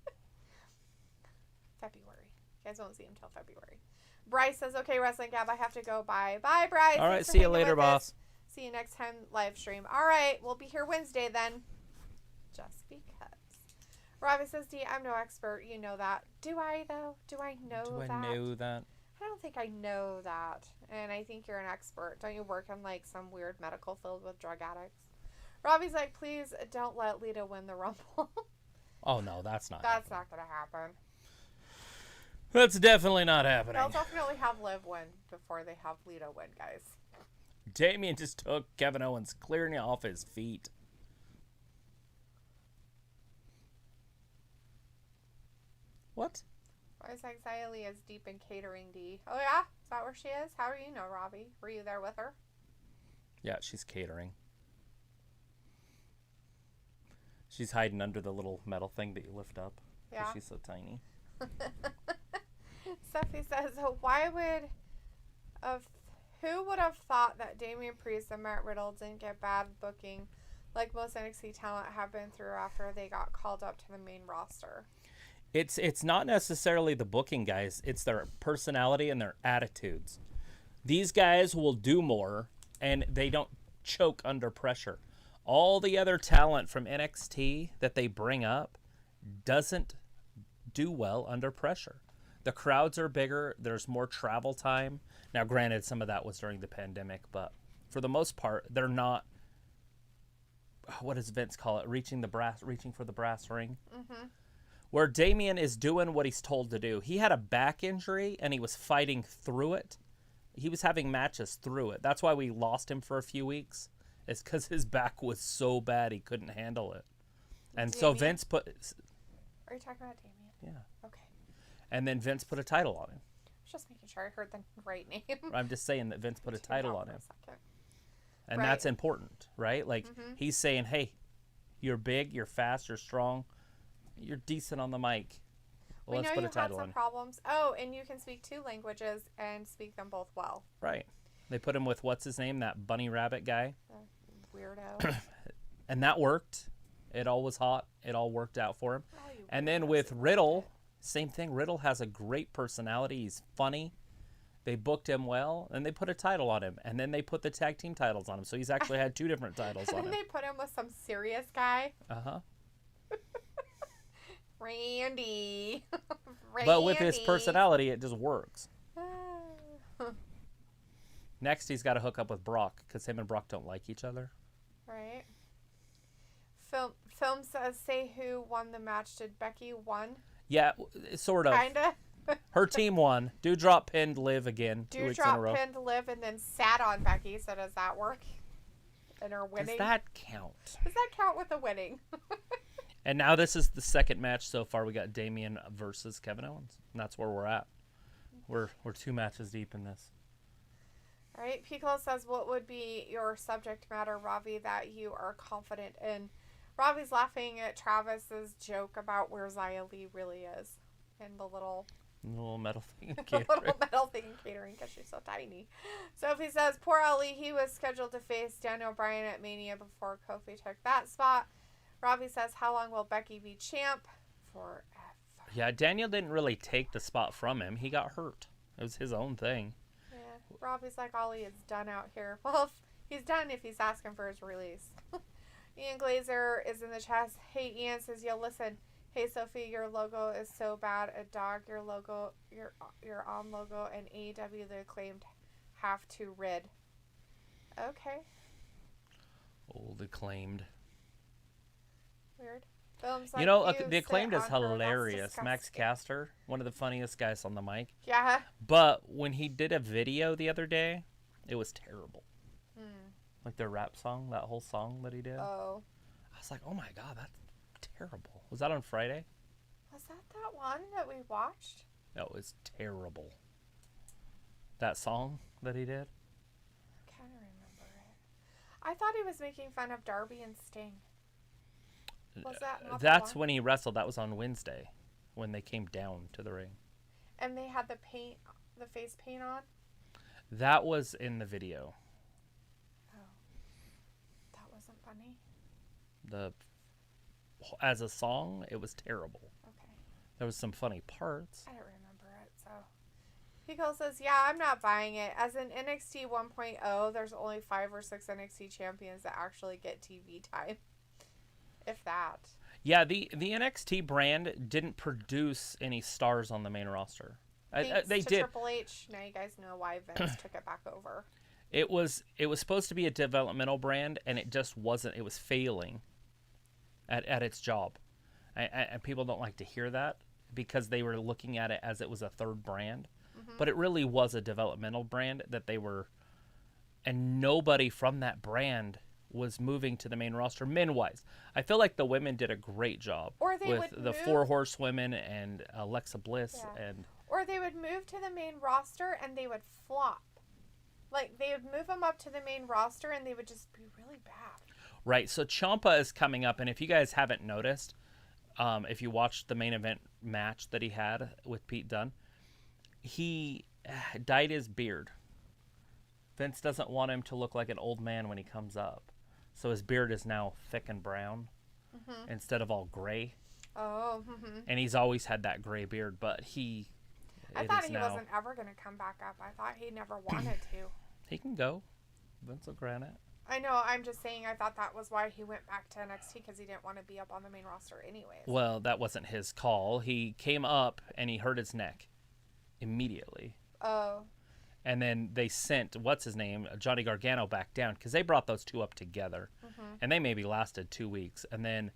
February. You guys won't see him till February. Bryce says, okay, Wrestling Gab, I have to go. Bye. Bye, Bryce. All right, see you later, boss. See you next time live stream. All right, we'll be here Wednesday then. Just because. Robbie says, D, I'm no expert. You know that. Do I, though? Do I know that? Do I know that? I don't think I know that. And I think you're an expert. Don't you work in, like, some weird medical field with drug addicts? Robbie's like, please don't let Lita win the Rumble. Oh, no, that's not That's not going to happen. That's definitely not happening. They'll definitely have Liv win before they have Lita win, guys. Damian just took Kevin Owens clearing it off his feet. What? I was like, Xia Li is deep in catering, D. Oh, yeah? Is that where she is? How do you know, Robbie? Were you there with her? Yeah, she's catering. She's hiding under the little metal thing that you lift up. Yeah. She's so tiny. Stephanie says, who would have thought that Damian Priest and Matt Riddle didn't get bad booking like most NXT talent have been through after they got called up to the main roster? It's not necessarily the booking guys. It's their personality and their attitudes. These guys will do more, and they don't choke under pressure. All the other talent from NXT that they bring up doesn't do well under pressure. The crowds are bigger. There's more travel time. Now, granted, some of that was during the pandemic, but for the most part, they're not what does Vince call it? Reaching for the brass ring. Mm-hmm. Where Damian is doing what he's told to do. He had a back injury and he was fighting through it. He was having matches through it. That's why we lost him for a few weeks. It's because his back was so bad he couldn't handle it. And Damian? so Vince put... Are you talking about Damian? Yeah. Okay. And then Vince put a title on him. I was just making sure I heard the right name. I'm just saying that Vince put a title on him. And Right. that's important, right? Like, he's saying, hey, you're big, you're fast, you're strong, you're decent on the mic. Well, let's put a title on him. Problems. Oh, and you can speak 2 languages and speak them both well. Right. They put him with, what's his name, that bunny rabbit guy. Weirdo. And that worked. It all was hot. It all worked out for him. Oh, And then with Riddle, same thing. Riddle has a great personality. He's funny. They booked him well, and they put a title on him. And then they put the tag team titles on him. So he's actually had 2 different titles on him. And then they put him with some serious guy. Uh-huh. Randy. But with his personality, it just works. Next, he's got to hook up with Brock, because him and Brock don't like each other. Right. Film says, say who won the match. Did Becky won? Yeah, sort of. Kinda. Her team won. Doudrop pinned Liv again 2 weeks in a row. Doudrop pinned Liv and then sat on Becky, so does that work? And her winning? Does that count? Does that count with the winning? And now this is the second match so far. We got Damian versus Kevin Owens. And that's where we're at. We're 2 matches deep in this. All right. Piccolo says, what would be your subject matter, Ravi, that you are confident in? Ravi's laughing at Travis's joke about where Xia Li really is. And the little metal thing in catering. little metal thing in catering because she's so tiny. Sophie says, poor Ali, he was scheduled to face Daniel Bryan at Mania before Kofi took that spot. Ravi says, how long will Becky be champ? Forever. Yeah, Daniel didn't really take the spot from him. He got hurt. It was his own thing. Yeah, Ravi's like, Ali is done out here. Well, he's done if he's asking for his release. Ian Glazer is in the chat. Hey, Ian says, yo, listen. Hey, Sophie, your logo is so bad. A dog, your logo, your on logo, and AEW, they claimed, have to rid. Okay. Old acclaimed. Weird. Films You like know, you the acclaimed sit is on her, that's hilarious. Max disgusting. Caster, one of the funniest guys on the mic. Yeah. But when he did a video the other day, it was terrible. Hmm. Like their rap song, that whole song that he did. Oh. I was like, oh my God, that's terrible. Was that on Friday? Was that one that we watched? No, it was terrible. That song that he did? I can't remember it. I thought he was making fun of Darby and Sting. Was that not That's the one? when he wrestled. That was on Wednesday when they came down to the ring. And they had the face paint on? That was in the video. Oh. That wasn't funny? As a song, it was terrible. Okay. There was some funny parts. I don't remember it, so. Pico says, yeah, I'm not buying it. As in NXT 1.0, there's only 5 or 6 NXT champions that actually get TV time. If that. Yeah, the NXT brand didn't produce any stars on the main roster. They did. Triple H. Now you guys know why Vince took it back over. It was supposed to be a developmental brand, and it just wasn't. It was failing at its job. And people don't like to hear that because they were looking at it as it was a third brand. Mm-hmm. But it really was a developmental brand that they were, and nobody from that brand was moving to the main roster men-wise. I feel like the women did a great job with the 4 horsewomen and Alexa Bliss. Yeah. And or they would move to the main roster and they would flop. Like, they would move them up to the main roster and they would just be really bad. Right, so Ciampa is coming up, and if you guys haven't noticed, if you watched the main event match that he had with Pete Dunne, he dyed his beard. Vince doesn't want him to look like an old man when he comes up. So his beard is now thick and brown instead of all gray. Oh. And he's always had that gray beard, but I thought he wasn't ever going to come back up. I thought he never wanted to. He can go. Vince will grant it. I know. I'm just saying I thought that was why he went back to NXT, because he didn't want to be up on the main roster anyways. Well, that wasn't his call. He came up and he hurt his neck immediately. Oh. And then they sent, what's his name, Johnny Gargano back down because they brought those two up together. And they maybe lasted 2 weeks. And then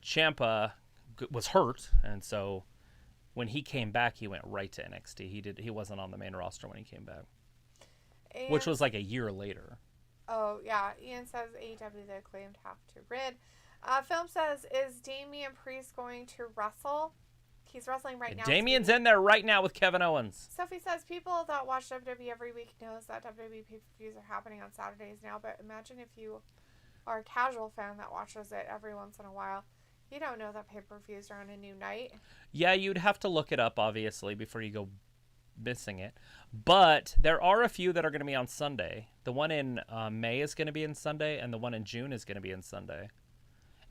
Ciampa was hurt. And so when he came back, he went right to NXT. He wasn't on the main roster when he came back, which was like a year later. Oh, yeah. Ian says AEW, the Acclaimed have to rid. Film says, is Damian Priest going to wrestle? He's wrestling right now. Damian's in there right now with Kevin Owens. Sophie says, people that watch WWE every week knows that WWE pay-per-views are happening on Saturdays now, but imagine if you are a casual fan that watches it every once in a while. You don't know that pay-per-views are on a new night. Yeah, you'd have to look it up, obviously, before you go missing it. But there are a few that are going to be on Sunday. The one in May is going to be in Sunday, and the one in June is going to be in Sunday.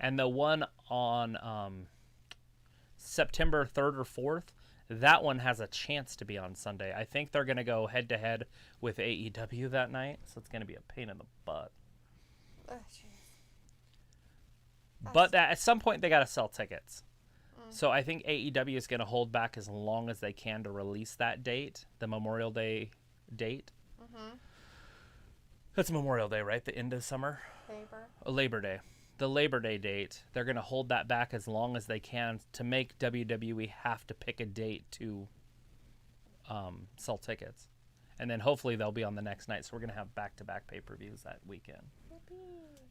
And the one on September 3rd or 4th, that one has a chance to be on Sunday. I think they're going to go head-to-head with AEW that night, so it's going to be a pain in the butt. Oh, jeez. But at some point, they got to sell tickets. So I think AEW is going to hold back as long as they can to release that date, the Memorial Day date. That's Memorial Day, right? The end of summer? Labor Day. The Labor Day date. They're going to hold that back as long as they can to make WWE have to pick a date to sell tickets. And then hopefully they'll be on the next night. So we're going to have back-to-back pay-per-views that weekend.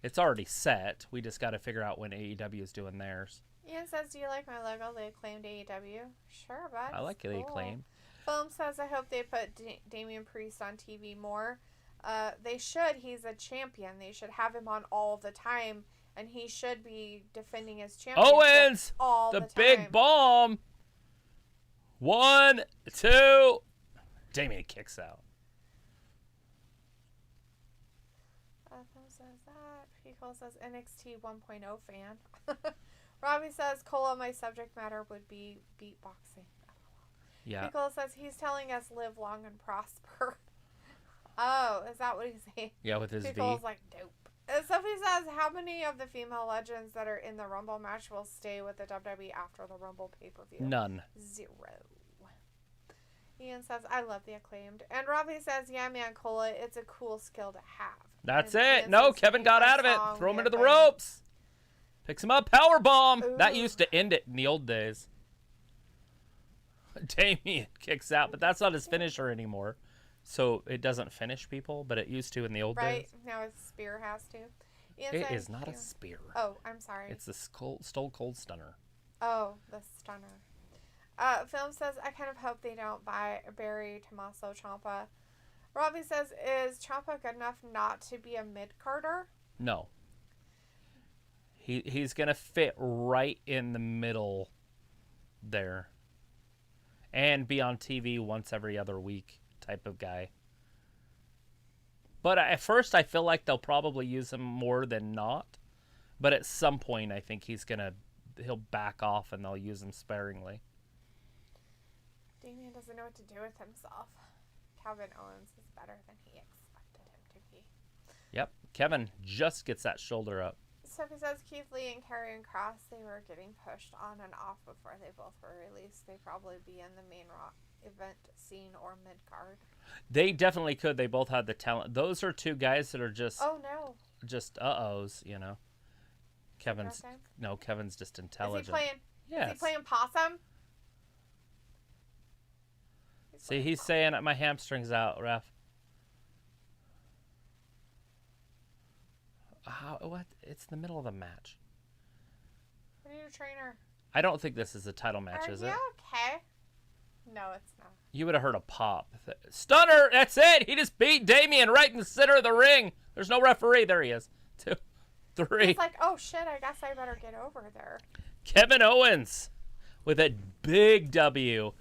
It's already set. We just got to figure out when AEW is doing theirs. Ian says, do you like my logo? The Acclaimed AEW. Sure, bud. I like the Acclaimed. Film says, I hope they put Damian Priest on TV more. They should. He's a champion. They should have him on all the time. And he should be defending his championship Owens! all the time. Big bomb! 1, 2. Damian kicks out. Film says that. Pico says NXT 1.0 fan. Robbie says, Cola, my subject matter would be beatboxing. Yeah. Pico says, he's telling us live long and prosper. Oh, is that what he's saying? Yeah, with his Pico's V. like, dope. Sophie says, how many of the female legends that are in the Rumble match will stay with the WWE after the Rumble pay-per-view? None. 0. Ian says, I love the Acclaimed. And Robbie says, yeah, man, Cola, it's a cool skill to have. That's and it. Ian No, says, Kevin got out of it. Throw him into the ropes. Picks him up. Power bomb. That used to end it in the old days. Damian kicks out, but that's not his finisher anymore. So it doesn't finish people, but it used to in the old days. Right. Now his spear has to. It is not a spear. Oh, I'm sorry. It's the Stone Cold Stunner. Oh, the stunner. Film says, I kind of hope they don't bury Tommaso Ciampa. Robbie says, is Ciampa good enough not to be a mid-carder? No. He's going to fit right in the middle there. And be on TV once every other week type of guy. But at first, I feel like they'll probably use him more than not. But at some point, I think he'll back off and they'll use him sparingly. Damian doesn't know what to do with himself. Kevin Owens is better than he expected him to be. Yep. Kevin just gets that shoulder up. Sophie says Keith Lee and Karrion Kross, they were getting pushed on and off before they both were released. They'd probably be in the main Raw event scene or mid-card. They definitely could. They both had the talent. Those are two guys that are just... Oh, no. Just uh-ohs, you know. Kevin's just intelligent. Is he playing... Yes. Is he playing possum? See, he's saying my hamstring's out, ref. What? It's the middle of the match. I need a trainer. I don't think this is a title match, is it? Are you okay? No, it's not. You would have heard a pop. Stunner! That's it! He just beat Damian right in the center of the ring. There's no referee. There he is. 2, 3. He's like, oh, shit, I guess I better get over there. Kevin Owens with a big W.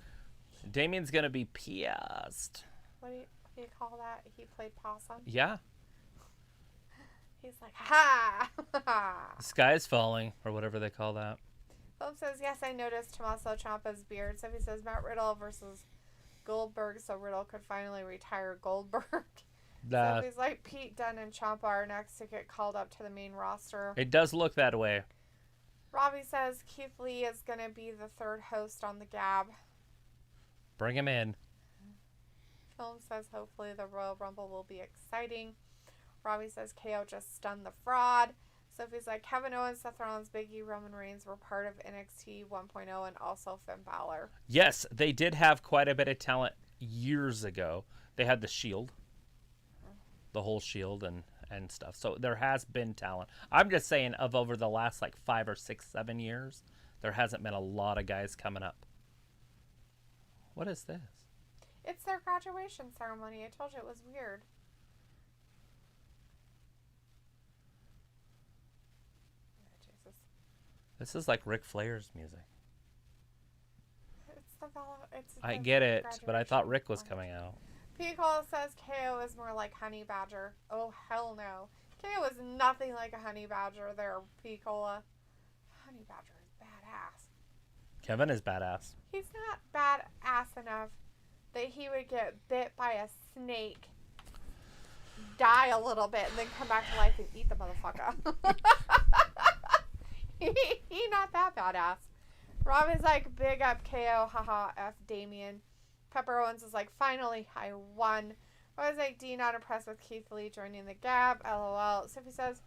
Damian's going to be pissed. What do you call that? He played possum? Yeah. He's like, ha! The sky's falling, or whatever they call that. Philip says, yes, I noticed Tommaso Ciampa's beard. Sophie says, Matt Riddle versus Goldberg, so Riddle could finally retire Goldberg. Sophie's like, Pete Dunne and Ciampa are next to get called up to the main roster. It does look that way. Robbie says Keith Lee is going to be the third host on the Gab. Bring him in. Film says hopefully the Royal Rumble will be exciting. Robbie says KO just stunned the fraud. Sophie's like, Kevin Owens, Seth Rollins, Big E, Roman Reigns were part of NXT 1.0 and also Finn Balor. Yes, they did have quite a bit of talent years ago. They had the Shield, the whole Shield and stuff. So there has been talent. I'm just saying of over the last like 5 or 6, 7 years, there hasn't been a lot of guys coming up. What is this? It's their graduation ceremony. I told you it was weird. Jesus. This is like Ric Flair's music. It's I get it, but I thought graduation Rick was one. coming out. Pico says KO is more like Honey Badger. Oh, hell no. KO is nothing like a Honey Badger there, Picola. Honey Badger is badass. Kevin is badass. He's not badass enough that he would get bit by a snake, die a little bit, and then come back to life and eat the motherfucker. He not that badass. Rob is like, big up KO, haha, F Damian. Pepper Owens is like, finally, I won. I was like, D not impressed with Keith Lee joining the Gap, lol. Sophie says,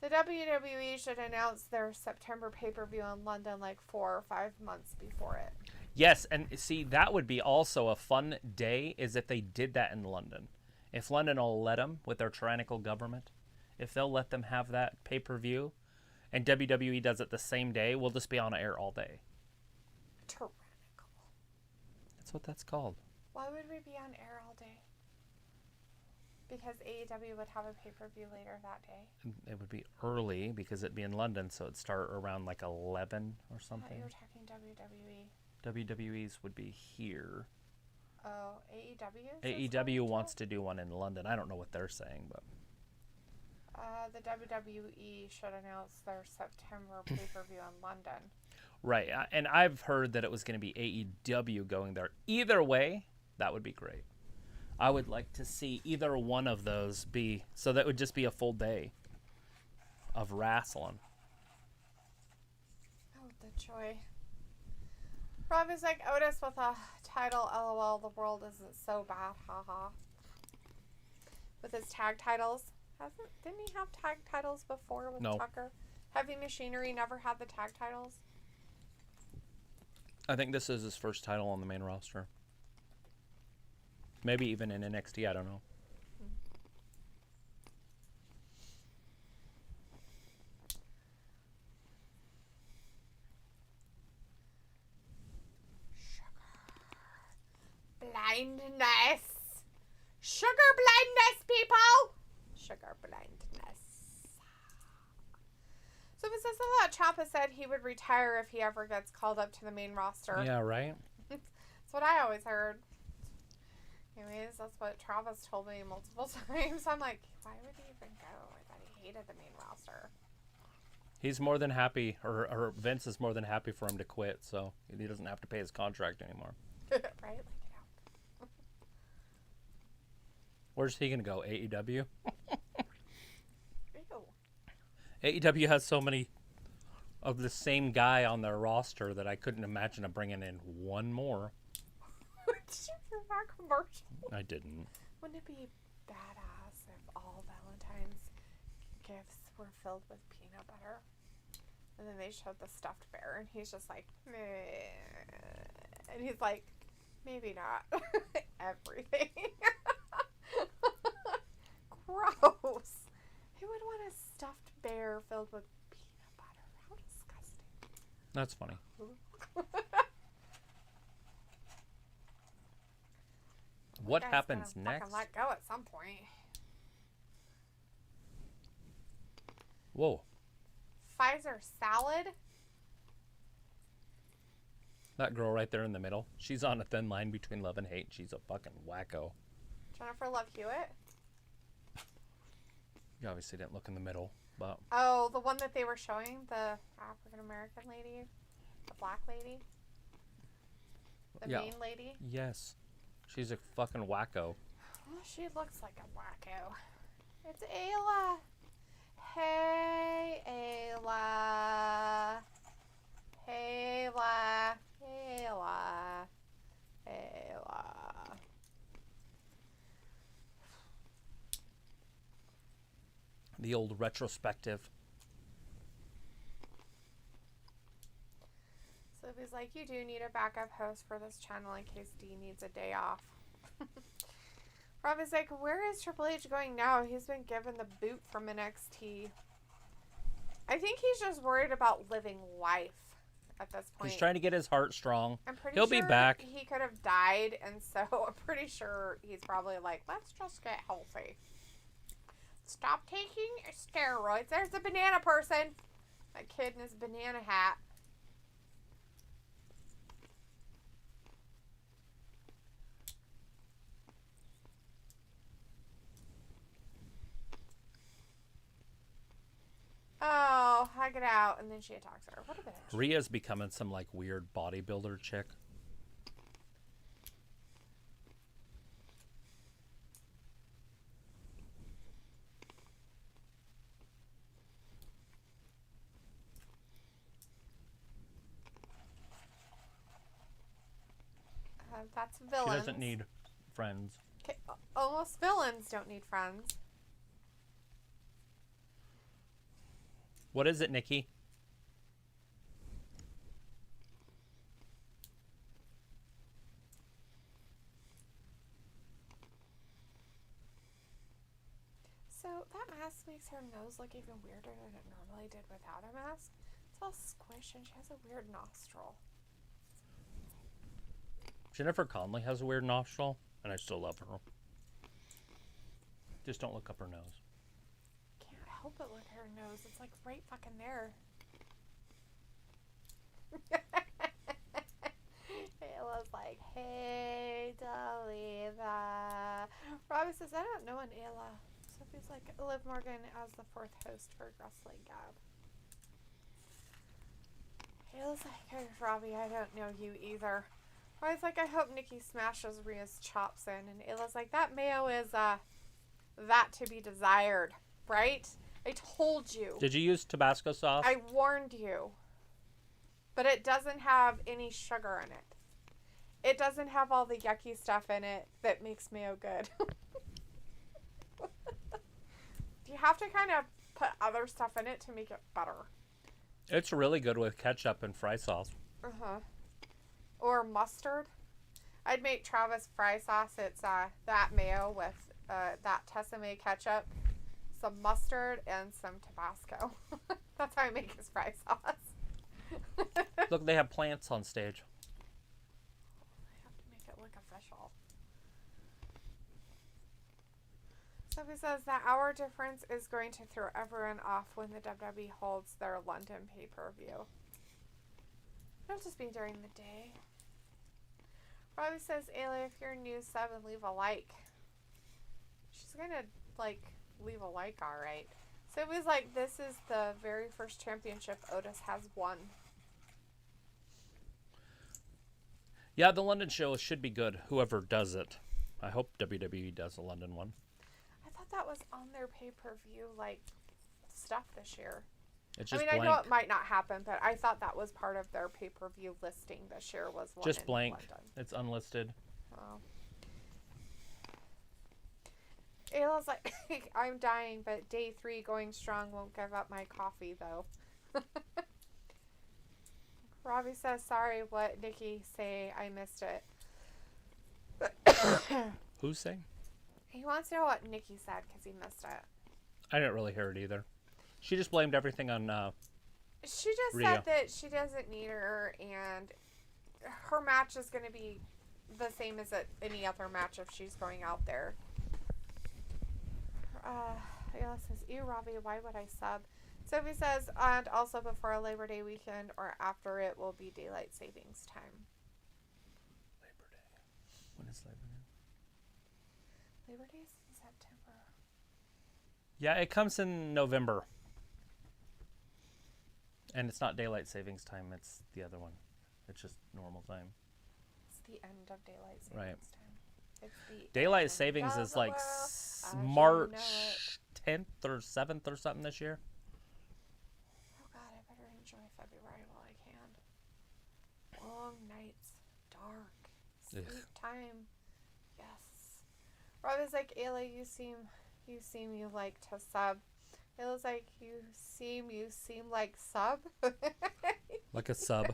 the WWE should announce their September pay-per-view in London like 4 or 5 months before it. Yes, and see, that would be also a fun day is if they did that in London. If London will let them with their tyrannical government, if they'll let them have that pay-per-view, and WWE does it the same day, we'll just be on air all day. Tyrannical. That's what that's called. Why would we be on air all day? Because AEW would have a pay-per-view later that day. It would be early because it'd be in London, so it'd start around like 11 or I thought something. you were talking WWE. WWE's would be here. Oh, AEW? AEW wants to do one in London. I don't know what they're saying, but the WWE should announce their September pay-per-view in London. right. And I've heard that it was going to be AEW going there. Either way, that would be great. I would like to see either one of those be, so that would just be a full day of wrestling. Oh, the joy. Rob is like, Otis with a title, lol, the world isn't so bad, haha. With his tag titles. Didn't he have tag titles before with No. Tucker? Heavy Machinery never had the tag titles? I think this is his first title on the main roster. Maybe even in NXT, I don't know. Blindness. Sugar blindness, people. Sugar blindness. So it says that Ciampa said he would retire if he ever gets called up to the main roster. Yeah, right? That's what I always heard. Anyways, that's what Travis told me multiple times. I'm like, why would he even go? I thought he hated the main roster. He's more than happy, or Vince is more than happy for him to quit, so he doesn't have to pay his contract anymore. Right? Like it out. Where's he going to go? AEW? Ew. AEW has so many of the same guy on their roster that I couldn't imagine them bringing in one more. Did you hear that commercial? I didn't. Wouldn't it be badass if all Valentine's gifts were filled with peanut butter? And then they showed the stuffed bear, and he's just like, meh. And he's like, maybe not. Everything. Gross. Who would want a stuffed bear filled with peanut butter? How disgusting. That's funny. What Guy's happens gonna fucking next? let go at some point. Whoa. Pfizer salad? That girl right there in the middle. She's on a thin line between love and hate. She's a fucking wacko. Jennifer Love Hewitt? You obviously didn't look in the middle, but Oh, the one that they were showing? The African American lady? The black lady? The Yeah. main lady? yes. She's a fucking wacko. Oh, she looks like a wacko. It's Ayla. Hey, Ayla. Ayla. Ayla. Ayla. The old retrospective. So he's like, you do need a backup host for this channel in case D needs a day off. Rob is like, where is Triple H going now? He's been given the boot from NXT. I think he's just worried about living life at this point. He's trying to get his heart strong. I'm pretty He'll sure be back. He could have died, and so I'm pretty sure he's probably like, let's just get healthy. Stop taking steroids. There's the banana person. That kid in his banana hat. Oh, hug it out, and then she attacks her. What a bitch. Rhea's becoming some like weird bodybuilder chick. That's villains. She doesn't need friends. Okay, almost villains don't need friends. What is it, Nikki? So that mask makes her nose look even weirder than it normally did without a mask. It's all squish and she has a weird nostril. Jennifer Connelly has a weird nostril, and I still love her. Just don't look up her nose. Can't help but look at her nose. It's like right fucking there. Ayla's like, hey, Daliva. Robbie says, I don't know an Ayla. Sophie's like, Liv Morgan as the fourth host for Wrestling Gab. Ayla's like, hey, Robbie, I don't know you either. Robbie's like, I hope Nikki smashes Rhea's chops in. And Ayla's like, that mayo is, that to be desired, right? I told you. Did you use Tabasco sauce? I warned you. But it doesn't have any sugar in it. It doesn't have all the yucky stuff in it that makes mayo good. You have to kind of put other stuff in it to make it better. It's really good with ketchup and fry sauce. Uh-huh. Or mustard. I'd make Travis fry sauce. It's that mayo with that Tessemae ketchup, some mustard, and some Tabasco. That's how I make his fry sauce. Look, they have plants on stage. I have to make it look official. Sophie says that hour difference is going to throw everyone off when the WWE holds their London pay-per-view. It'll just be during the day. Robbie says, Ayla, if you're new, sub and leave a like. She's gonna, like, leave a like, alright. So it was like, this is the very first championship Otis has won. Yeah, the London show should be good, whoever does it. I hope WWE does a London one. I thought that was on their pay-per-view, like, stuff this year. It's just I blank. know it might not happen, but I thought that was part of their pay-per-view listing this year was London. Just blank. It's unlisted. Oh. Ayla's like, I'm dying, but day 3 going strong won't give up my coffee, though. Robbie says, sorry, what Nikki say? I missed it. Who's saying? He wants to know what Nikki said because he missed it. I didn't really hear it either. She just blamed everything on She just Rhea. said that she doesn't need her, and her match is going to be the same as any other match if she's going out there. Ayla says, ew, Robbie, why would I sub? Sophie says, and also before Labor Day weekend or after it will be daylight savings time. Labor Day. When is Labor Day? Labor Day's in September. Yeah, it comes in November. And it's not daylight savings time, it's the other one. It's just normal time. It's the end of daylight savings Right. time. It's the Daylight end savings of is the like world as you March know it. 10th or 7th or something this year. Oh God, I better enjoy February while I can. Long nights, dark, sleep Ugh. time. Yes. Rob is like, Ayla, you seem you like to sub. It was like, you seem like sub. Like a sub.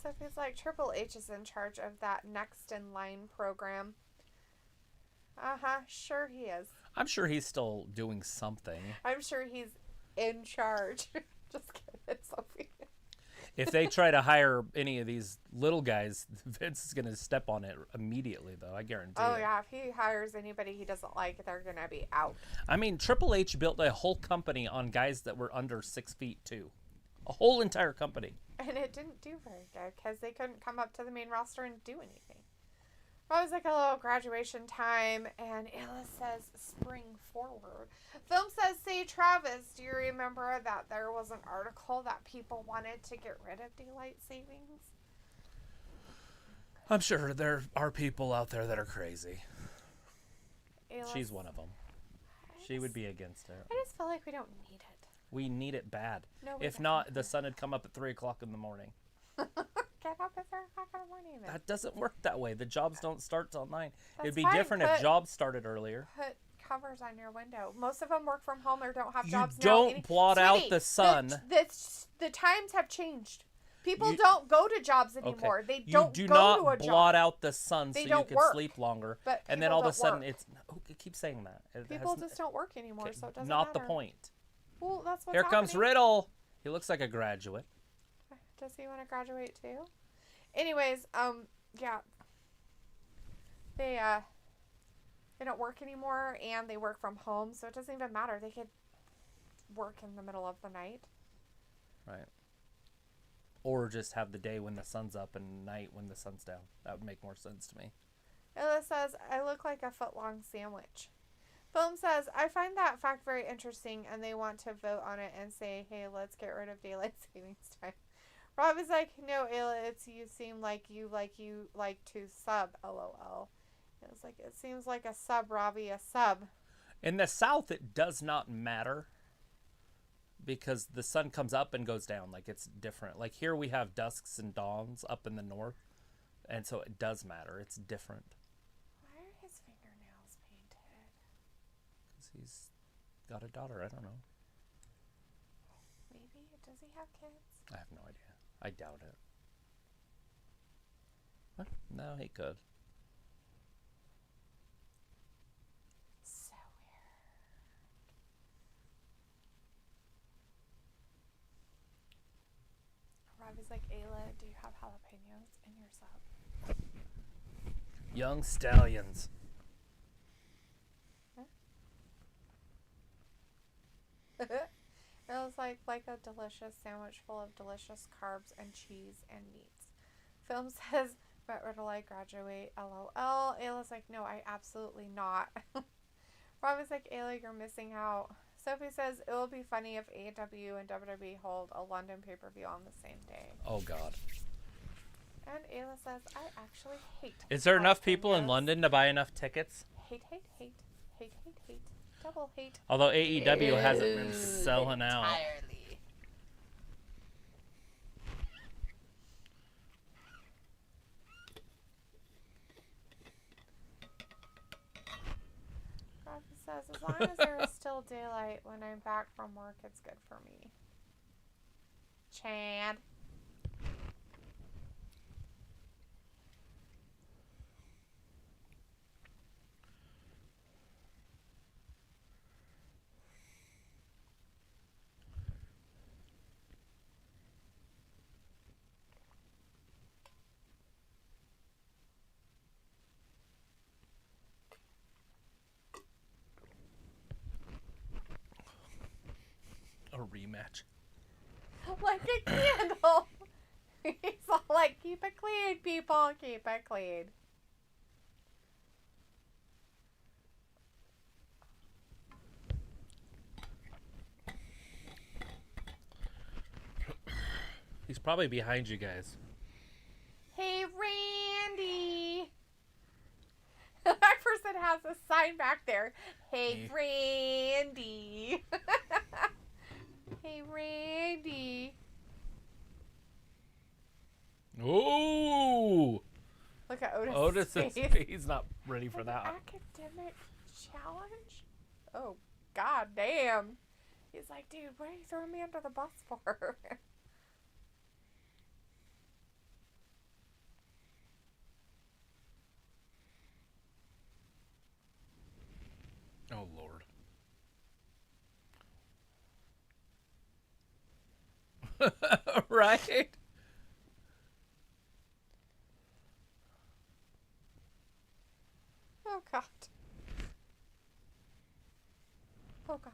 Sophie's like, Triple H is in charge of that next in line program. Sure he is. I'm sure he's still doing something. I'm sure he's in charge. Just kidding, Sophie. If they try to hire any of these little guys, Vince is going to step on it immediately, though. I guarantee Oh, it. yeah. If he hires anybody he doesn't like, they're going to be out. I mean, Triple H built a whole company on guys that were under 6 feet, too. A whole entire company. And it didn't do very good because they couldn't come up to the main roster and do anything. Well, it was like a little graduation time, and Ayla says, spring forward. Film says, say, Travis, do you remember that there was an article that people wanted to get rid of daylight savings? I'm sure there are people out there that are crazy. Ayla, She's one of them. She would be against it. I just feel like we don't need it. We need it bad. No, we If don't. not, the sun had come up at 3 o'clock in the morning. Get up at 3 o'clock in the morning then. That doesn't work that way. The jobs don't start till 9. That's It'd be fine, different if jobs started earlier. Put covers on your window. Most of them work from home or don't have You jobs now. don't blot out the sun. The times have changed. People don't go to jobs anymore. Okay. They don't do go not to a job. blot out the sun They so you don't can work. sleep longer. But And then people all of a don't sudden work. it's... Oh, keep saying that. People just don't work anymore, so it doesn't Not matter. the point. Well, that's what's Here comes happening. Riddle. He looks like a graduate. Does he want to graduate too? Anyways, yeah. They don't work anymore, and they work from home, so it doesn't even matter. They could work in the middle of the night. Right. Or just have the day when the sun's up and night when the sun's down. That would make more sense to me. Ella says, I look like a foot-long sandwich. Film says, I find that fact very interesting, and they want to vote on it and say, hey, let's get rid of daylight savings time. Rob is like, no, Ayla, it's you seem like you like to sub, LOL. It was like, it seems like a sub, Robbie, a sub. In the South, it does not matter because the sun comes up and goes down. Like, it's different. Like, here we have dusks and dawns up in the north, and so it does matter. It's different. Why are his fingernails painted? Because he's got a daughter. I don't know. Maybe. Does he have kids? I have no idea. I doubt it. What? No, he could. So weird. Rob is like, Ayla, do you have jalapenos in your sub? Young Stallions. It was like a delicious sandwich full of delicious carbs and cheese and meats. Film says, but Riddle, I graduate, LOL. Ayla's like, no, I absolutely not. Rob is like, Ayla, you're missing out. Sophie says, it will be funny if AEW and WWE hold a London pay-per-view on the same day. Oh, God. And Ayla says, I actually hate Is there enough jalapenos. people in London to buy enough tickets? Hate, hate, hate. Hate, hate, hate. Double hate. Although AEW hasn't been selling out. Entirely. Robbie says, as long as there is still daylight when I'm back from work, it's good for me. Chad. A rematch. Like a candle. He's all like, keep it clean, people. Keep it clean. He's probably behind you guys. Hey, Randy. That person has a sign back there. Hey, Randy. Hey, Randy. Ooh! Look at Otis. Otis is face. he's not ready for that. Academic challenge? Oh, god damn. He's like, dude, what are you throwing me under the bus for? Oh, Lord. Right? Oh, God. Oh, God.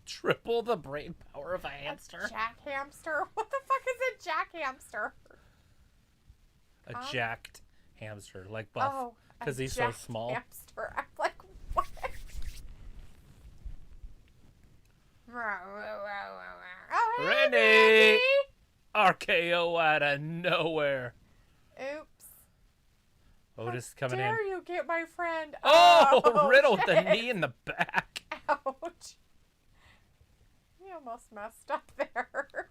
Triple the brain power of a hamster. A jack hamster? What the fuck is a jack hamster? A jacked hamster, like Buff. Oh, because he's so small. Hamster. I'm like, what? Oh, hey, Randy! RKO out of nowhere. Oops. Otis coming How in. dare you get my friend? Oh, Riddle with the shit. knee in the back. Ouch. He almost messed up there.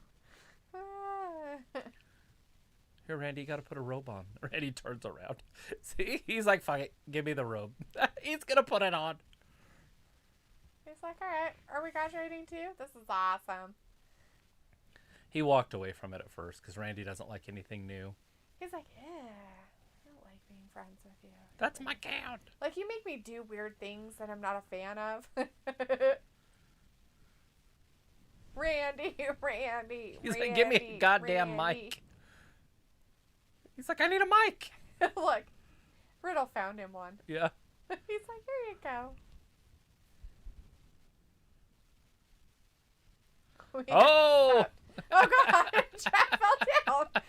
Here, Randy, you got to put a robe on. Randy turns around. See? He's like, fuck it. Give me the robe. He's going to put it on. He's like, all right, are we graduating too? This is awesome. He walked away from it at first because Randy doesn't like anything new. He's like, yeah, I don't like being friends with you. That's my count. Like, you make me do weird things that I'm not a fan of. Randy. He's like, give me a goddamn Randy. mic. He's like, I need a mic. Look, Riddle found him one. Yeah. He's like, here you go. Oh! Oh, God. Jack fell down.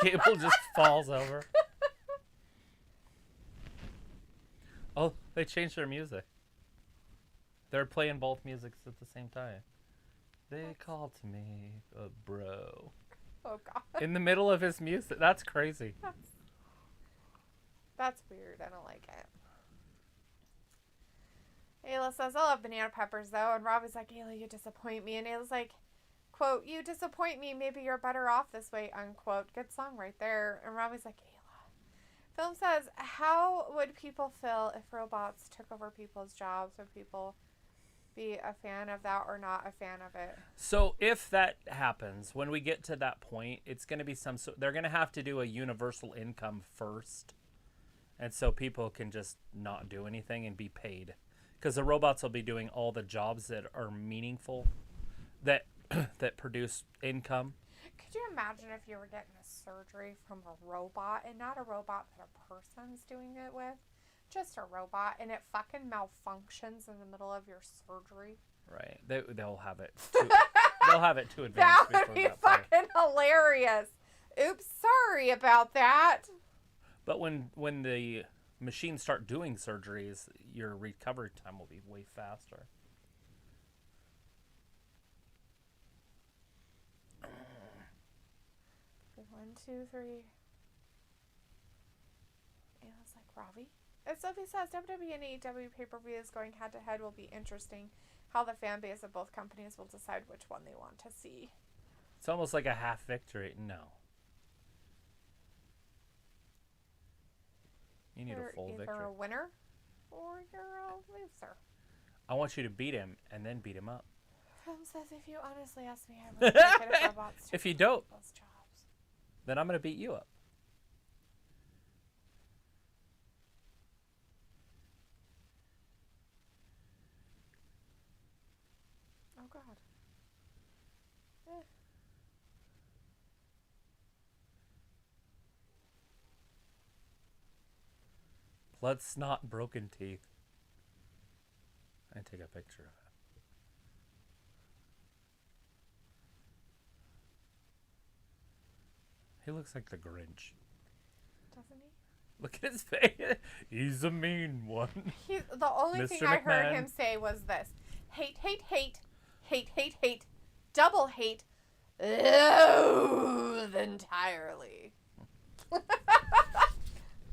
Gable just falls over. Oh, they changed their music. They're playing both musics at the same time. They called to me a bro. Oh, God. In the middle of his music. That's crazy. That's weird. I don't like it. Ayla says, I love banana peppers, though. And Robbie's like, Ayla, you disappoint me. And Ayla's like, quote, you disappoint me. Maybe you're better off this way, unquote. Good song right there. And Robbie's like, Ayla. Film says, how would people feel if robots took over people's jobs? Would people be a fan of that or not a fan of it? So if that happens, when we get to that point, it's going to be they're going to have to do a universal income first. And so people can just not do anything and be paid. Because the robots will be doing all the jobs that are meaningful, that that produce income. Could you imagine if you were getting a surgery from a robot, and not a robot that a person's doing it with, just a robot, and it fucking malfunctions in the middle of your surgery? Right. They'll have it. They'll have it too advanced. That would be fucking hilarious. Oops, sorry about that. But when the machines start doing surgeries, your recovery time will be way faster. One, two, three. Ayla's like, Robbie? And Sophie says, WWE and AEW pay-per-views going head-to-head will be interesting. How the fan base of both companies will decide which one they want to see. It's almost like a half victory. No. You need a full victory. You're either a winner or you're a loser. I want you to beat him and then beat him up. Film says, if you honestly ask me, I would like it if robots took If you don't, people's jobs. then I'm going to beat you up. Oh, God. Blood, snot, and broken teeth. I take a picture of it. He looks like the Grinch. Doesn't he? Look at his face. He's a mean one. The only thing Mr. I heard McMahon. him say was this. Hate, hate, hate. Hate, hate, hate. Double hate. Loathe entirely.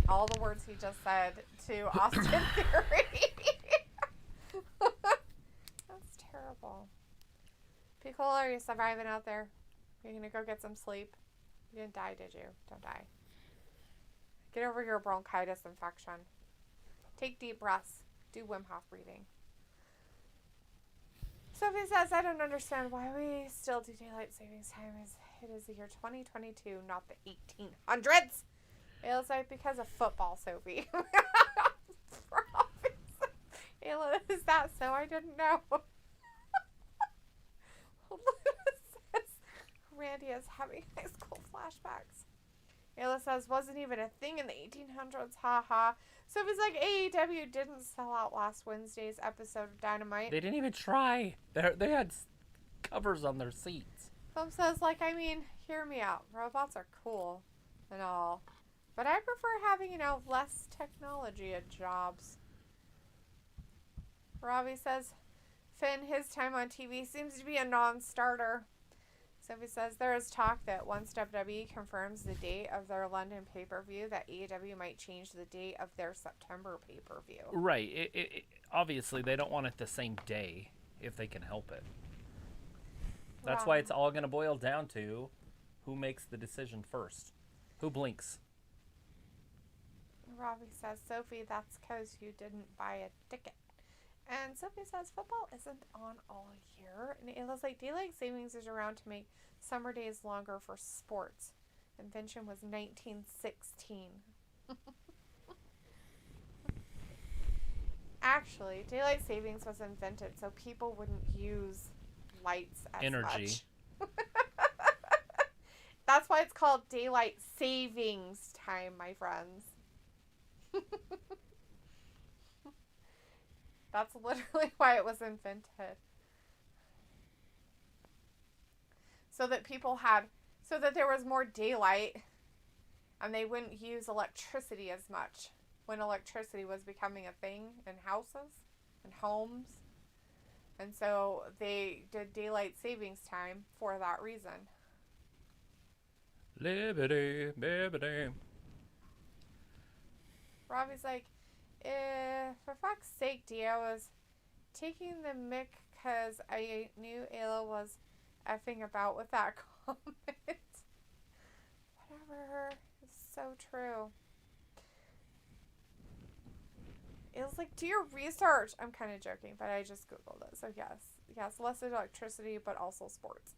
All the words he just said to Austin Theory. That's terrible. Piccolo, are you surviving out there? You're going to go get some sleep? You didn't die, did you? Don't die. Get over your bronchitis infection. Take deep breaths. Do Wim Hof breathing. Sophie says, I don't understand why we still do daylight savings time. It is the year 2022, not the 1800s. Ayla's like, because of football, Sophie. Ayla, is that so? I didn't know. Says, Randy is having high school flashbacks. Ayla says, wasn't even a thing in the 1800s, haha. Sophie's like, AEW didn't sell out last Wednesday's episode of Dynamite. They didn't even try. They had covers on their seats. Film says, like, I mean, hear me out. Robots are cool and all. But I prefer having, less technology at jobs. Robbie says, Finn, his time on TV seems to be a non-starter. Sophie says, there is talk that once WWE confirms the date of their London pay-per-view, that AEW might change the date of their September pay-per-view. Right. Obviously, they don't want it the same day if they can help it. That's why it's all going to boil down to who makes the decision first. Who blinks? Robbie says, Sophie, that's because you didn't buy a ticket. And Sophie says, football isn't on all year. And Ayla's like, daylight savings is around to make summer days longer for sports. Invention was 1916. Actually, daylight savings was invented so people wouldn't use lights as much. That's why it's called daylight savings time, my friends. That's literally why it was invented. So that there was more daylight and they wouldn't use electricity as much when electricity was becoming a thing in houses and homes. And so they did daylight savings time for that reason. Liberty, liberty. Robbie's like, for fuck's sake, Dio was taking the mic because I knew Ayla was effing about with that comment. Whatever. It's so true. Ayla's like, do your research. I'm kind of joking, but I just Googled it. So yes, less electricity, but also sports.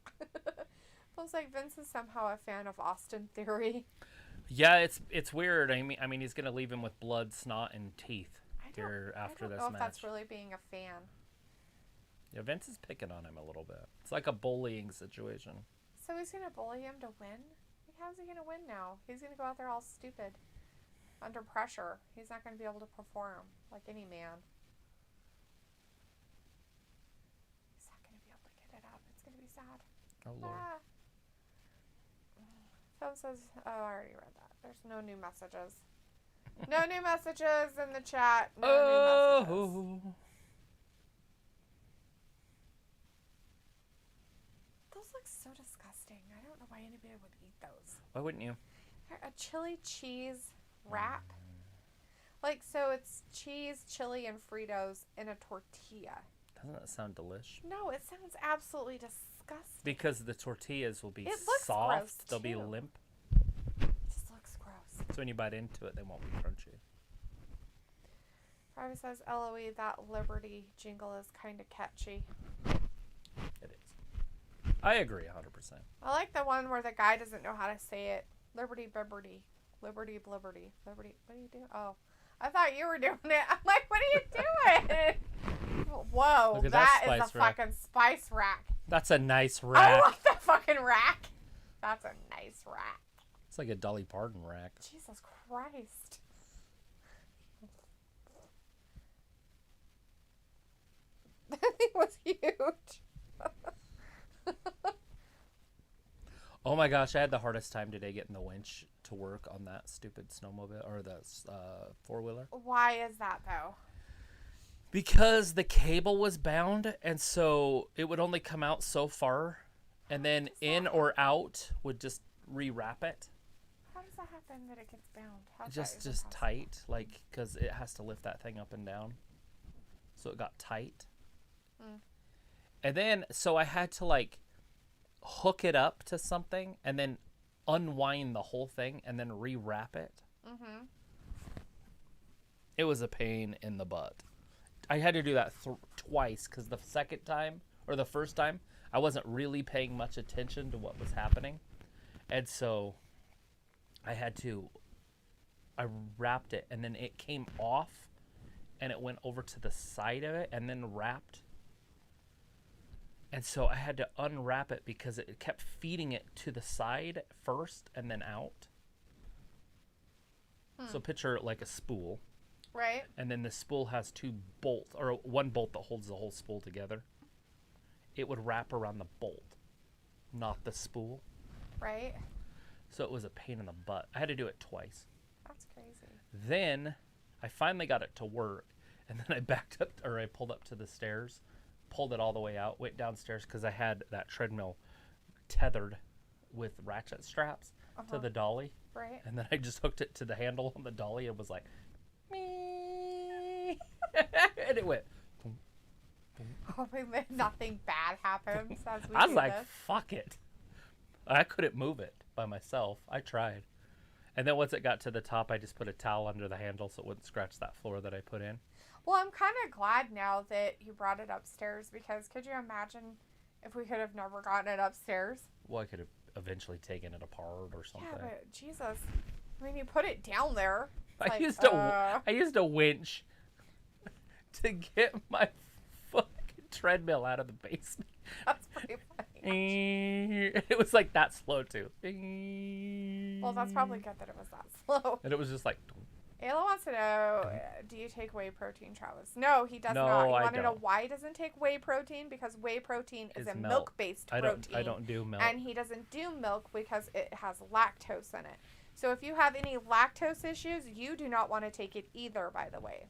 Feels like Vince is somehow a fan of Austin Theory. Yeah, it's weird. I mean, he's gonna leave him with blood, snot, and teeth here after this match. I don't know if that's really being a fan. Yeah, Vince is picking on him a little bit. It's like a bullying situation. So he's gonna bully him to win? Like, how's he gonna win now? He's gonna go out there all stupid, under pressure. He's not gonna be able to perform like any man. He's not gonna be able to get it up. It's gonna be sad. Oh Lord. Phil says, oh, I already read that. There's no new messages. No new messages in the chat. No new messages. Those look so disgusting. I don't know why anybody would eat those. Why wouldn't you? A chili cheese wrap. Like, so it's cheese, chili, and Fritos in a tortilla. Doesn't that sound delish? No, it sounds absolutely disgusting. Because the tortillas will be gross, soft. They'll be limp. It just looks gross. So when you bite into it, they won't be crunchy. Robbie says, LOE, that Liberty jingle is kind of catchy. It is. I agree 100%. I like the one where the guy doesn't know how to say it. Liberty, Bibberty. Liberty, Blibberty. Liberty, what are you doing? Oh, I thought you were doing it. I'm like, what are you doing? Whoa, that is a fucking spice rack. That's a nice rack. I want that fucking rack. That's a nice rack. It's like a Dolly Parton rack. Jesus Christ. That thing was huge. Oh my gosh, I had the hardest time today getting the winch to work on that stupid snowmobile or the four-wheeler. Why is that though? Because the cable was bound, and so it would only come out so far, and then in or out would just rewrap it. How does that happen that it gets bound? Just tight, like, because it has to lift that thing up and down. So it got tight. And then, so I had to, like, hook it up to something and then unwind the whole thing and then rewrap it. Mm-hmm. It was a pain in the butt. I had to do that twice because the first time, I wasn't really paying much attention to what was happening. And so I wrapped it, and then it came off, and it went over to the side of it, and then wrapped. And so I had to unwrap it because it kept feeding it to the side first and then out. So picture it like a spool. Right. And then the spool has two bolts, or one bolt that holds the whole spool together. It would wrap around the bolt, not the spool. Right. So it was a pain in the butt. I had to do it twice. That's crazy. Then I finally got it to work, and then I pulled up to the stairs, pulled it all the way out, went downstairs because I had that treadmill tethered with ratchet straps to the dolly. Right. And then I just hooked it to the handle on the dolly and was like, me. And it went. Hoping that nothing bad happens as we I was do like, this. fuck it. I couldn't move it by myself. I tried. And then once it got to the top, I just put a towel under the handle so it wouldn't scratch that floor that I put in. Well, I'm kind of glad now that you brought it upstairs because could you imagine if we could have never gotten it upstairs? Well, I could have eventually taken it apart or something. Yeah, but Jesus. I mean, you put it down there. I used a winch to get my fucking treadmill out of the basement. That's pretty funny. It was like that slow too. Well, that's probably good that it was that slow. And it was just like. Ayla wants to know, do you take whey protein, Travis? No, he does No, not. You I want to know don't. why he doesn't take whey protein? Because whey protein is a milk. milk-based protein. I don't do milk. And he doesn't do milk because it has lactose in it. So if you have any lactose issues, you do not want to take it either, by the way.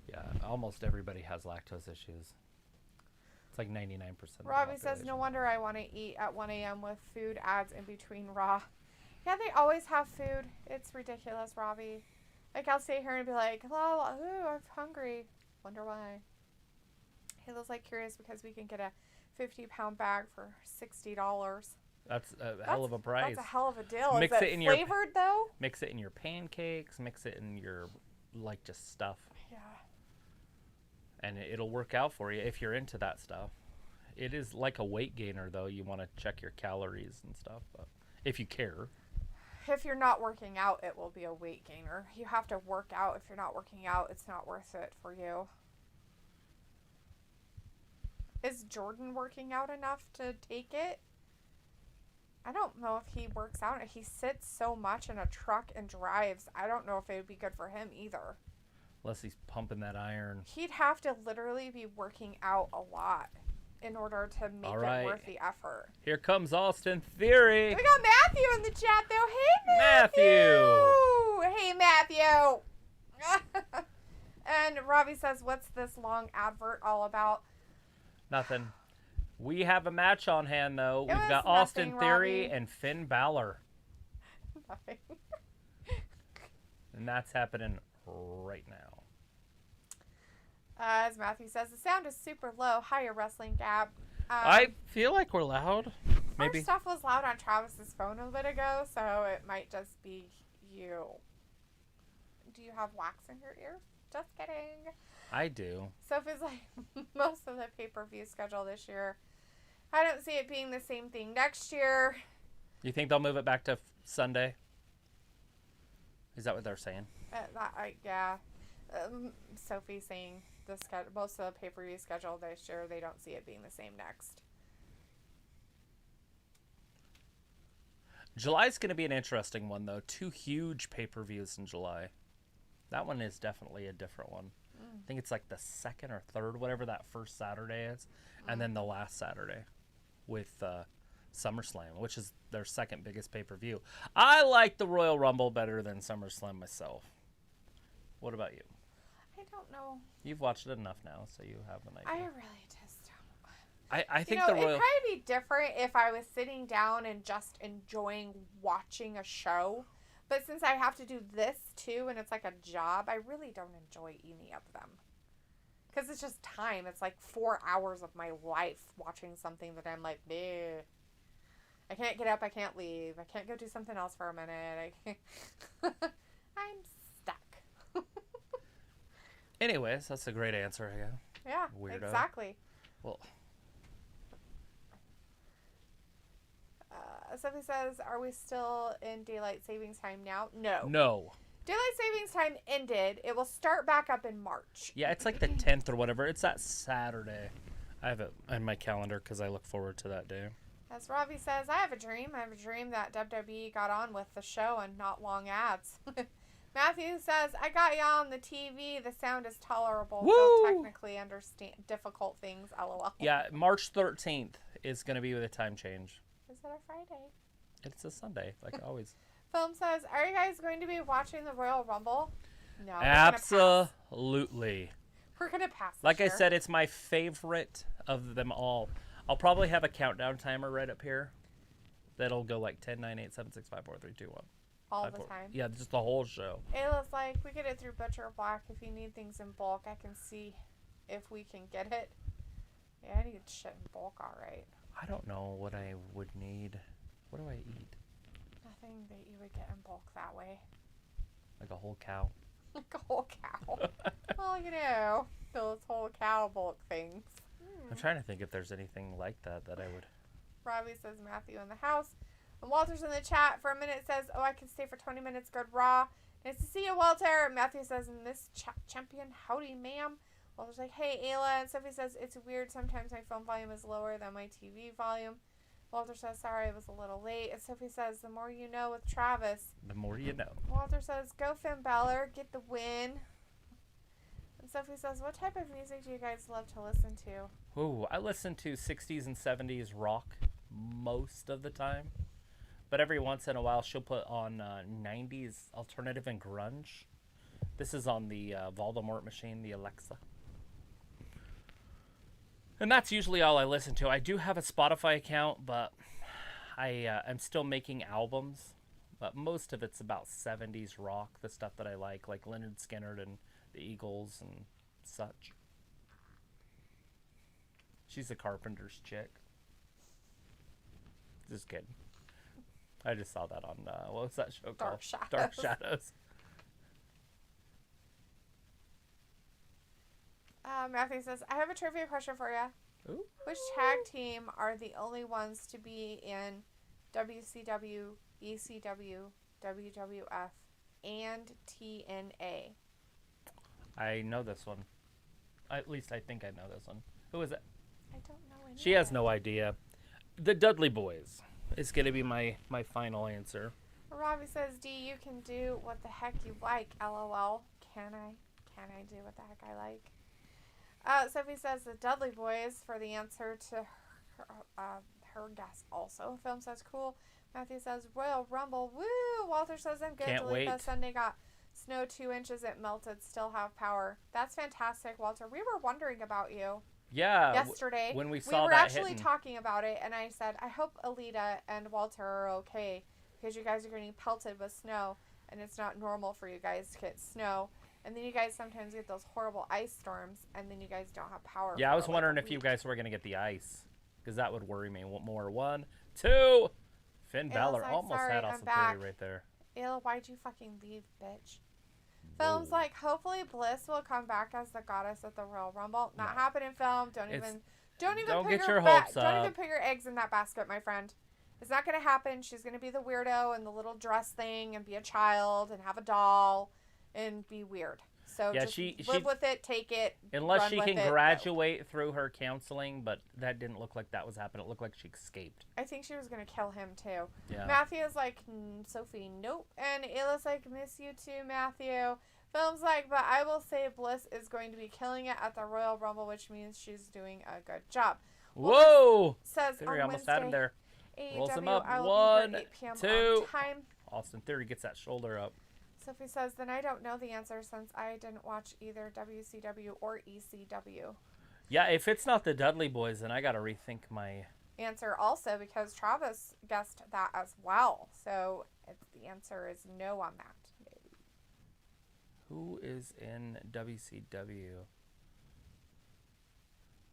Yeah, almost everybody has lactose issues. It's like 99% of the Robbie says, no wonder I want to eat at 1 a.m. with food ads in between Raw. Yeah, they always have food. It's ridiculous, Robbie. Like, I'll stay here and be like, hello, ooh, I'm hungry. Wonder why. Halo's, like, curious because we can get a 50-pound bag for $60. That's a hell of a price. That's a hell of a deal. Mix Is it it in flavored, though? Mix it in your pancakes. Mix it in your, like, just stuff. Yeah. And it'll work out for you if you're into that stuff. It is like a weight gainer, though. You want to check your calories and stuff, but if you care. If you're not working out, it will be a weight gainer. You have to work out. If you're not working out, it's not worth it for you. Is Jordan working out enough to take it? I don't know if he works out. He sits so much in a truck and drives. I don't know if it would be good for him either. Unless he's pumping that iron. He'd have to literally be working out a lot in order to make it worth the effort. Here comes Austin Theory. We got Matthew in the chat, though. Hey, Matthew! Hey, Matthew! And Robbie says, what's this long advert all about? Nothing. We have a match on hand, though. We've got nothing, Austin Theory Robbie. and Finn Balor. Nothing. And that's happening right now. As Matthew says, the sound is super low. Hiya, Wrestling Gab. I feel like we're loud. Maybe. Our stuff was loud on Travis's phone a bit ago, so it might just be you. Do you have wax in your ear? Just kidding. I do. Sophie's like, most of the pay-per-view schedule this year, I don't see it being the same thing next year. You think they'll move it back to Sunday? Is that what they're saying? Yeah. Sophie's saying most of the pay-per-view schedule this year, they don't see it being the same next. July's going to be an interesting one, though. 2 huge pay-per-views in July. That one is definitely a different one. I think it's like the 2nd or 3rd, whatever that first Saturday is. And then the last Saturday with SummerSlam, which is their second biggest pay-per-view. I like the Royal Rumble better than SummerSlam myself. What about you? I don't know. You've watched it enough now, so you have an idea. I really just don't. I think it'd probably be different if I was sitting down and just enjoying watching a show. But since I have to do this too, and it's like a job, I really don't enjoy any of them. Because it's just time. It's like 4 hours of my life watching something that I'm like, bleh. I can't get up. I can't leave. I can't go do something else for a minute. I'm stuck. Anyways, that's a great answer, I guess. Yeah, Weirdo. exactly. Well, Sophie says, are we still in daylight savings time now? No. no. Daylight savings time ended. It will start back up in March. Yeah, it's like the 10th or whatever. It's that Saturday. I have it in my calendar because I look forward to that day. As Robbie says, I have a dream. I have a dream that WWE got on with the show and not long ads. Matthew says, I got you on the TV. The sound is tolerable. Woo! Don't technically understand difficult things. LOL. Yeah, March 13th is going to be with a time change. Is it a Friday? It's a Sunday, like always. Film says, are you guys going to be watching the Royal Rumble? No. Absolutely. We're going to pass. Like I said, it's my favorite of them all. I'll probably have a countdown timer right up here. That'll go like 10, 9, 8, 7, 6, 5, 4, 3, 2, 1. All 5, the 4. time. Yeah, just the whole show. Ayla's like, we get it through Butcher Black. If you need things in bulk, I can see if we can get it. Yeah, I need shit in bulk, all right. I don't know what I would need. What do I eat? Nothing that you would get in bulk that way. Like a whole cow? Like a whole cow. Well, you know, those whole cow bulk things. I'm trying to think if there's anything like that I would... Robbie says Matthew in the house. And Walter's in the chat for a minute says, oh, I can stay for 20 minutes. Good Raw. Nice to see you, Walter. Matthew says, Miss Champion, howdy, ma'am. Walter's like, hey, Ayla. And Sophie says, it's weird. Sometimes my phone volume is lower than my TV volume. Walter says, sorry, I was a little late. And Sophie says, the more you know with Travis. The more you know. Walter says, go Finn Balor, get the win. And Sophie says, what type of music do you guys love to listen to? Ooh, I listen to 60s and 70s rock most of the time. But every once in a while, she'll put on 90s alternative and grunge. This is on the Voldemort machine, the Alexa. And that's usually all I listen to. I do have a Spotify account, but I'm still making albums. But most of it's about 70s rock, the stuff that I like Lynyrd Skynyrd and the Eagles and such. She's a Carpenter's chick. Just kidding. I just saw that on, what was that show called? Shadows. Dark Shadows. Matthew says, I have a trivia question for you. Ooh. Which tag team are the only ones to be in WCW, ECW, WWF, and TNA? I know this one. At least I think I know this one. Who is it? I don't know any. She has no idea. The Dudley Boys is going to be my final answer. Robbie says, D, you can do what the heck you like, LOL. Can I? Can I do what the heck I like? Sophie says the Dudley Boys for the answer to her guess also. Film says cool. Matthew says Royal Rumble. Woo! Walter says I'm good. Can't wait. Sunday got snow 2 inches. It melted. Still have power. That's fantastic, Walter. We were wondering about you. Yeah. Yesterday. When we saw we were that actually hitting. talking about it, and I said, I hope Alita and Walter are okay because you guys are getting pelted with snow, and it's not normal for you guys to get snow. And then you guys sometimes get those horrible ice storms, and then you guys don't have power. Yeah, I was wondering if you guys were going to get the ice, because that would worry me more. 1, 2. Finn Balor like, almost sorry, had I'm Austin back. Theory right there. Ayla, why'd you fucking leave, bitch? Film's like, hopefully Bliss will come back as the goddess at the Royal Rumble. Not happening, film. Don't even don't put get your your hopes Don't up. even put your eggs in that basket, my friend. It's not gonna happen. She's gonna be the weirdo and the little dress thing and be a child and have a doll and be weird. So Yeah, just she live with it, take it. Unless run she with can it, graduate through her counseling, but that didn't look like that was happening. It looked like she escaped. I think she was gonna kill him too. Yeah. Matthew's like, Sophie, nope. And Ayla's like, miss you too, Matthew. Film's like, but I will say Bliss is going to be killing it at the Royal Rumble, which means she's doing a good job. Whoa! Says Theory on almost Wednesday, had him there. AEW, Rolls him up. I will 1, be here at 8 p.m. 2. on time. Austin Theory gets that shoulder up. Sophie says, then I don't know the answer since I didn't watch either WCW or ECW. Yeah, if it's not the Dudley Boys, then I got to rethink my... Answer also because Travis guessed that as well. So the answer is no on that. Who is in WCW?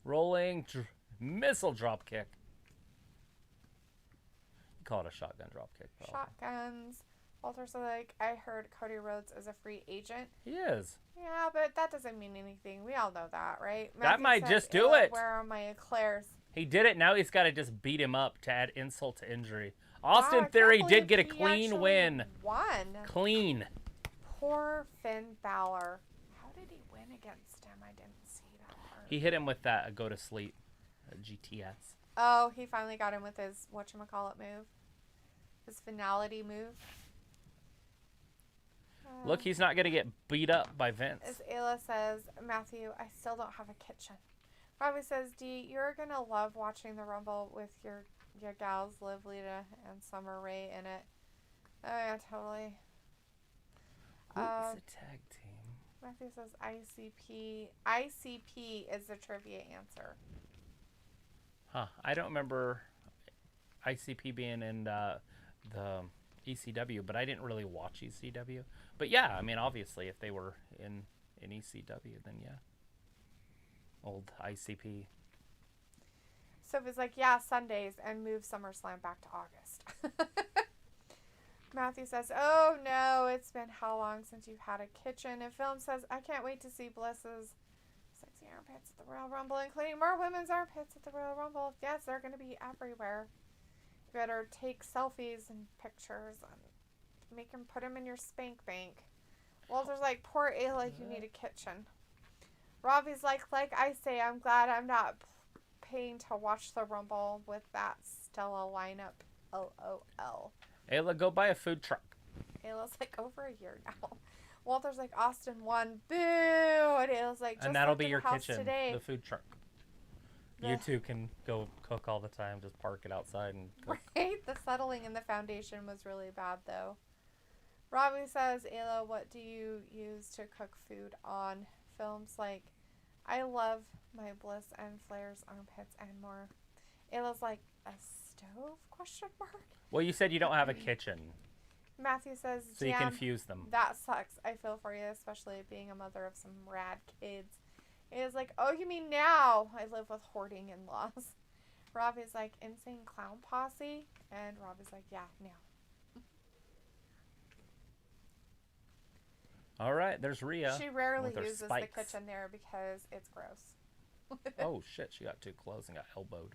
Rolling missile drop kick. You call it a shotgun drop kick. Probably. Shotguns. Walter's like, I heard Cody Rhodes is a free agent. He is. Yeah, but that doesn't mean anything. We all know that, right? That might just do it. Where are my eclairs? He did it. Now he's got to just beat him up to add insult to injury. Austin Theory did get a clean win. Won. Clean. Poor Finn Balor. How did he win against him? I didn't see that part. He hit him with that go to sleep, GTS. Oh, he finally got him with his whatchamacallit move. His finality move. Look, he's not going to get beat up by Vince. As Ayla says, Matthew, I still don't have a kitchen. Robbie says, Dee, you're going to love watching the Rumble with your gals, Liv, Lita, and Summer Rae in it. Oh, yeah, totally. Who's the tag team? Matthew says ICP. ICP is the trivia answer. Huh. I don't remember ICP being in the ECW, but I didn't really watch ECW. But yeah, I mean, obviously, if they were in ECW, then yeah. Old ICP. Sophie's like, yeah, Sundays, and move SummerSlam back to August. Matthew says, oh no, it's been how long since you've had a kitchen? And Film says, I can't wait to see Bliss's sexy armpits at the Royal Rumble, including more women's armpits at the Royal Rumble. Yes, they're going to be everywhere. You better take selfies and pictures and put them in your spank bank. Walter's like, poor Ayla, you need a kitchen. Robbie's like I say, I'm glad I'm not paying to watch the Rumble with that Stella lineup. LOL. Ayla, go buy a food truck. Ayla's like, over a year now. Walter's like, Austin won. Boo! And Ayla's like, just and that'll like be in your the house kitchen, today. the food truck. You two can go cook all the time. Just park it outside and cook. Right? The settling in the foundation was really bad, though. Robbie says, Ayla, what do you use to cook food on? Films like, I love my Bliss and Flair's armpits and more. Ayla's like, a stove? Question mark. Well, you said you don't have a kitchen. Matthew says, so you confuse them. That sucks. I feel for you, especially being a mother of some rad kids. It's like, oh, you mean now? I live with hoarding in-laws. Robbie's like, insane clown posse? And Robbie's like, yeah, now. All right, there's Rhea. She rarely with uses the spikes. kitchen there because it's gross. Oh, shit, she got too close and got elbowed.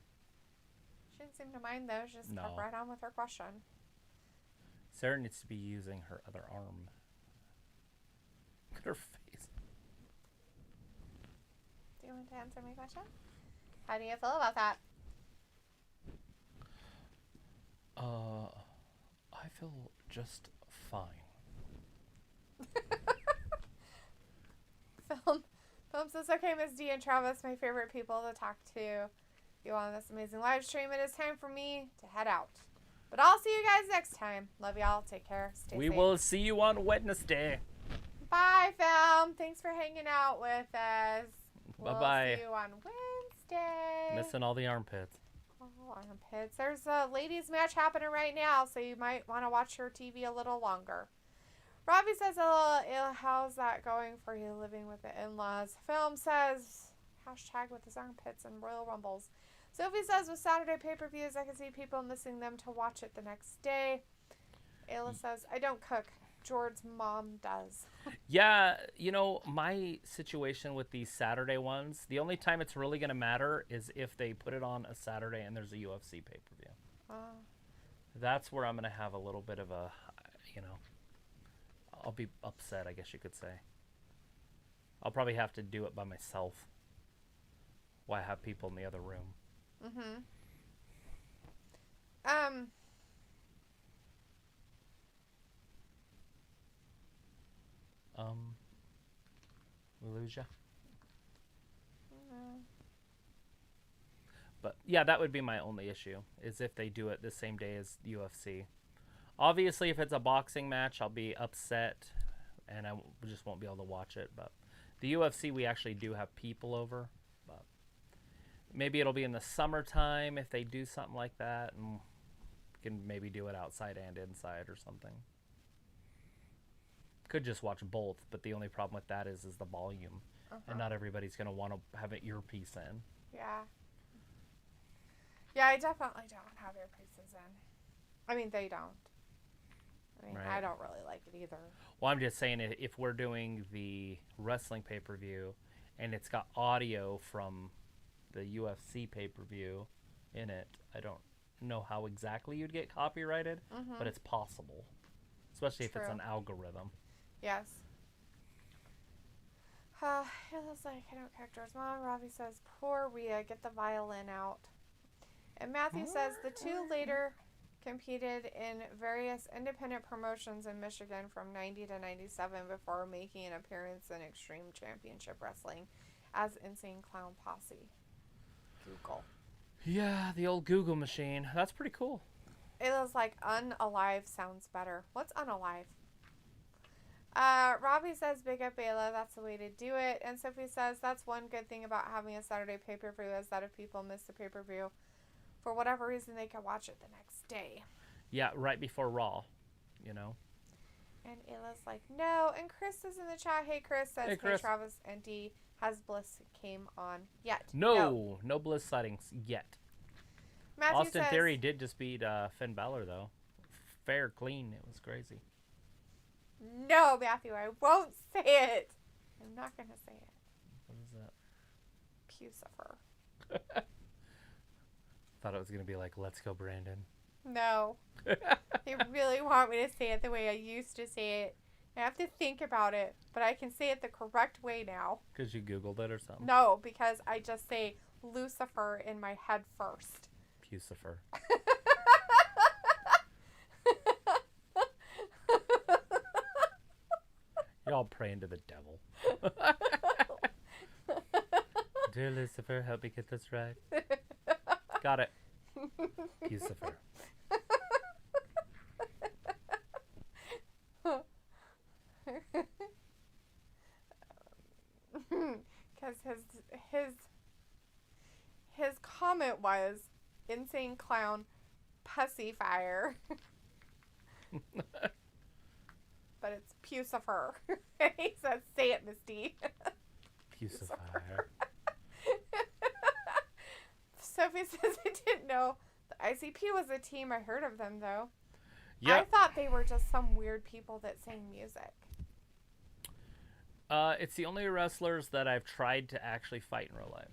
She didn't seem to mind, though. She just kept right on with her question. Sarah needs to be using her other arm. Look at her face. Do you want to answer my question? How do you feel about that? I feel just fine. Film says, okay, Miss D and Travis, my favorite people to talk to you on this amazing live stream. It is time for me to head out. But I'll see you guys next time. Love y'all. Take care. Stay safe. We will see you on Wednesday. Bye, Film. Thanks for hanging out with us. Bye-bye. We'll see you on Wednesday. Missing all the armpits. Oh, armpits. There's a ladies match happening right now, so you might want to watch your TV a little longer. Robbie says, how's that going for you living with the in-laws? Film says, hashtag with his armpits and Royal Rumbles. Sophie says, with Saturday pay-per-views, I can see people missing them to watch it the next day. Ayla says, I don't cook. George's mom does. Yeah, you know, my situation with these Saturday ones, the only time it's really going to matter is if they put it on a Saturday and there's a UFC pay-per-view. That's where I'm going to have a little bit of a, you know, I'll be upset, I guess you could say. I'll probably have to do it by myself while I have people in the other room. Mm-hmm. We lose ya? No. But yeah, that would be my only issue, is if they do it the same day as UFC. Obviously, if it's a boxing match, I'll be upset, and I just won't be able to watch it. But the UFC, we actually do have people over. But maybe it'll be in the summertime if they do something like that, and can maybe do it outside and inside or something. Could just watch both, but the only problem with that is the volume, and not everybody's gonna want to have an earpiece in. Yeah. Yeah, I definitely don't have earpieces in. I mean, they don't. I mean, Right. I don't really like it either. Well, I'm just saying if we're doing the wrestling pay-per-view and it's got audio from the UFC pay-per-view in it, I don't know how exactly you'd get copyrighted, but it's possible, especially if it's an algorithm. Yes. It looks like I don't characters. Mom, Ravi says, poor Rhea, get the violin out. And Matthew says the two later competed in various independent promotions in Michigan from 90 to 97 before making an appearance in Extreme Championship Wrestling as Insane Clown Posse. Google. Yeah, the old Google machine. That's pretty cool. It was like unalive sounds better. What's unalive? Robbie says big up Ayla, that's the way to do it. And Sophie says that's one good thing about having a Saturday pay-per-view is that if people miss the pay-per-view for whatever reason they can watch it the next day. Yeah, right before Raw, you know. And Ayla's like, no. And Chris is in the chat. Hey, Chris says, Hey, Chris. Travis and D, has Bliss came on yet? No Bliss sightings yet. Matthew Austin says, Theory did just beat Finn Balor, though. Fair, clean. It was crazy. no, Matthew, I won't say it. I'm not going to say it. What is that? Pucifer. Thought it was going to be like, let's go, Brandon. No. They really want me to say it the way I used to say it. I have to think about it, but I can say it the correct way now. Because you Googled it or something? No, because I just say Lucifer in my head first. Pucifer. You're all praying to the devil. Dear Lucifer, help me get this right. Got it. Pucifer. Because his comment was insane clown pussy fire. But it's Pucifer. He says, say it, Misty. Pucifer. Sophie says, I didn't know the ICP was a team. I heard of them, though. Yeah. I thought they were just some weird people that sang music. It's the only wrestlers that I've tried to actually fight in real life.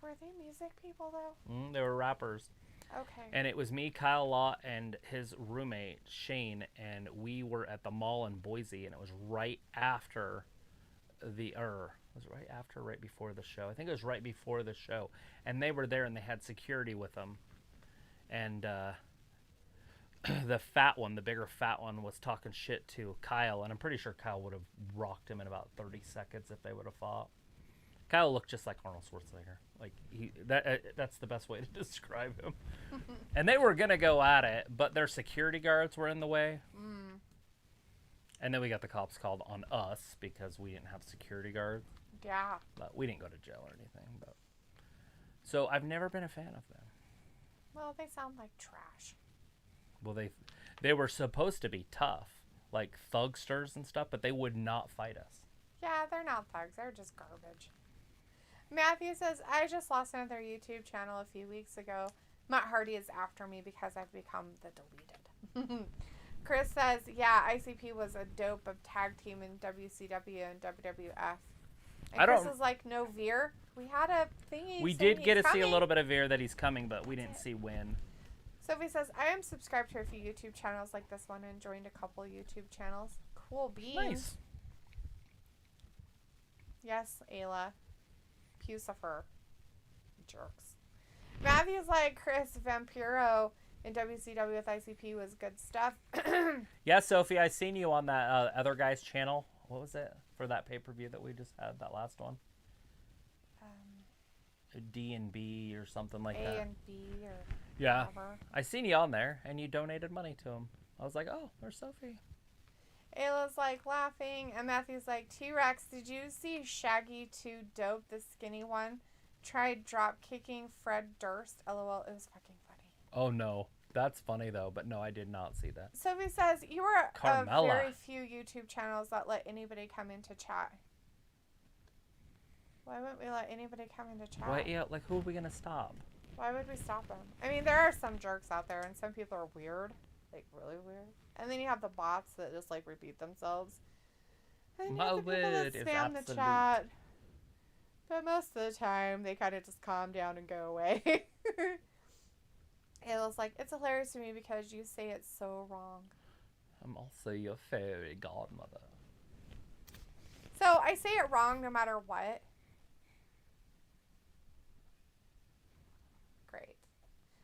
Were they music people, though? They were rappers. Okay. And it was me, Kyle Law, and his roommate, Shane, and we were at the mall in Boise, and it was right after right before the show. I think it was right before the show. And they were there, and they had security with them. And the bigger fat one, was talking shit to Kyle, and I'm pretty sure Kyle would have rocked him in about 30 seconds if they would have fought. Kyle looked just like Arnold Schwarzenegger. Like that's the best way to describe him. And they were gonna go at it, but their security guards were in the way. And then we got the cops called on us because we didn't have security guards. Yeah. But we didn't go to jail or anything. But so I've never been a fan of them. Well, they sound like trash. Well, they were supposed to be tough, like thugsters and stuff, but they would not fight us. Yeah, they're not thugs. They're just garbage. Matthew says, I just lost another YouTube channel a few weeks ago. Matt Hardy is after me because I've become the deleted. Chris says, yeah, ICP was a dope of tag team in WCW and WWF. And Chris is like, no Veer. We had a thingy. We did get to see a little bit of Veer that he's coming, but we didn't see when. Sophie says, I am subscribed to a few YouTube channels like this one and joined a couple YouTube channels. Cool beans. Nice. Yes, Ayla. Pucifer. Jerks. Matthew's like, Chris Vampiro in WCW with ICP was good stuff. Yeah, Sophie, I seen you on that other guy's channel. What was it for that pay-per-view that we just had, that last one? D&B or something like that. A&B or yeah. whatever. I seen you on there, and you donated money to him. I was like, oh, there's Sophie. Ayla's like laughing, and Matthew's like, T-Rex, did you see Shaggy 2 Dope, the skinny one? Tried drop kicking Fred Durst. LOL, it was fucking funny. Oh, no. That's funny, though, but no, I did not see that. Sophie says, you are Carmella. very few YouTube channels that let anybody come into chat. Why wouldn't we let anybody come into chat? Why, yeah, like, who are we going to stop? Why would we stop them? I mean, there are some jerks out there, and some people are weird. Like, really weird. And then you have the bots that just, like, repeat themselves. And you have the people that spam the chat. But most of the time, they kind of just calm down and go away. It was like, it's hilarious to me because you say it's so wrong. I'm also your fairy godmother. So, I say it wrong no matter what. Great.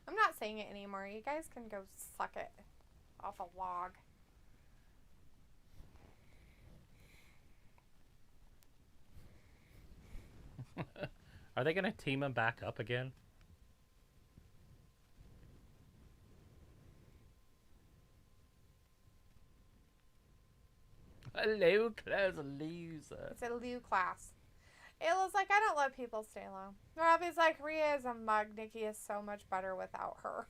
I'm not saying it anymore. You guys can go suck it off a log. Are they going to team them back up again? Hello, class loser. It's a Lou class. Ayla's like, I don't let people stay long. Robbie's like, Rhea is a mug. Nikki is so much better without her.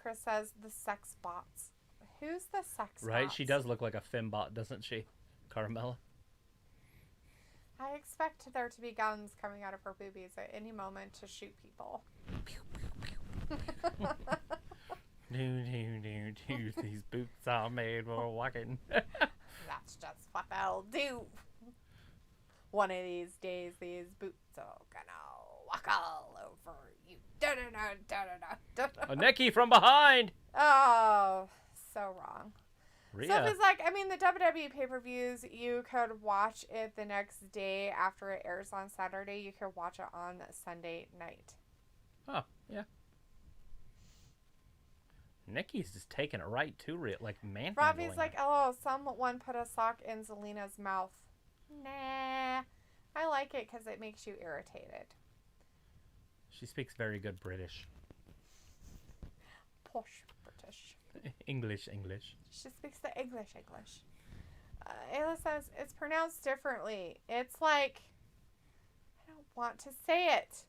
Chris says, the sex bots. Who's the sex Right? bots? She does look like a fembot, doesn't she? Carmella. I expect there to be guns coming out of her boobies at any moment to shoot people. These boots are made for walking. That's just what they'll do. One of these days, these boots are gonna walk all over you. A Nikki from behind. Oh, so wrong. Rhea. Sophie's like, I mean, the WWE pay-per-views, you could watch it the next day after it airs on Saturday. You could watch it on Sunday night. Oh, yeah. Nikki's just taking it right to Rhea, like manhandling Robbie's like, oh, someone put a sock in Zelina's mouth. Nah, I like it because it makes you irritated. She speaks very good British. Posh British. English. She speaks the English. Ayla says, it's pronounced differently. It's like, I don't want to say it.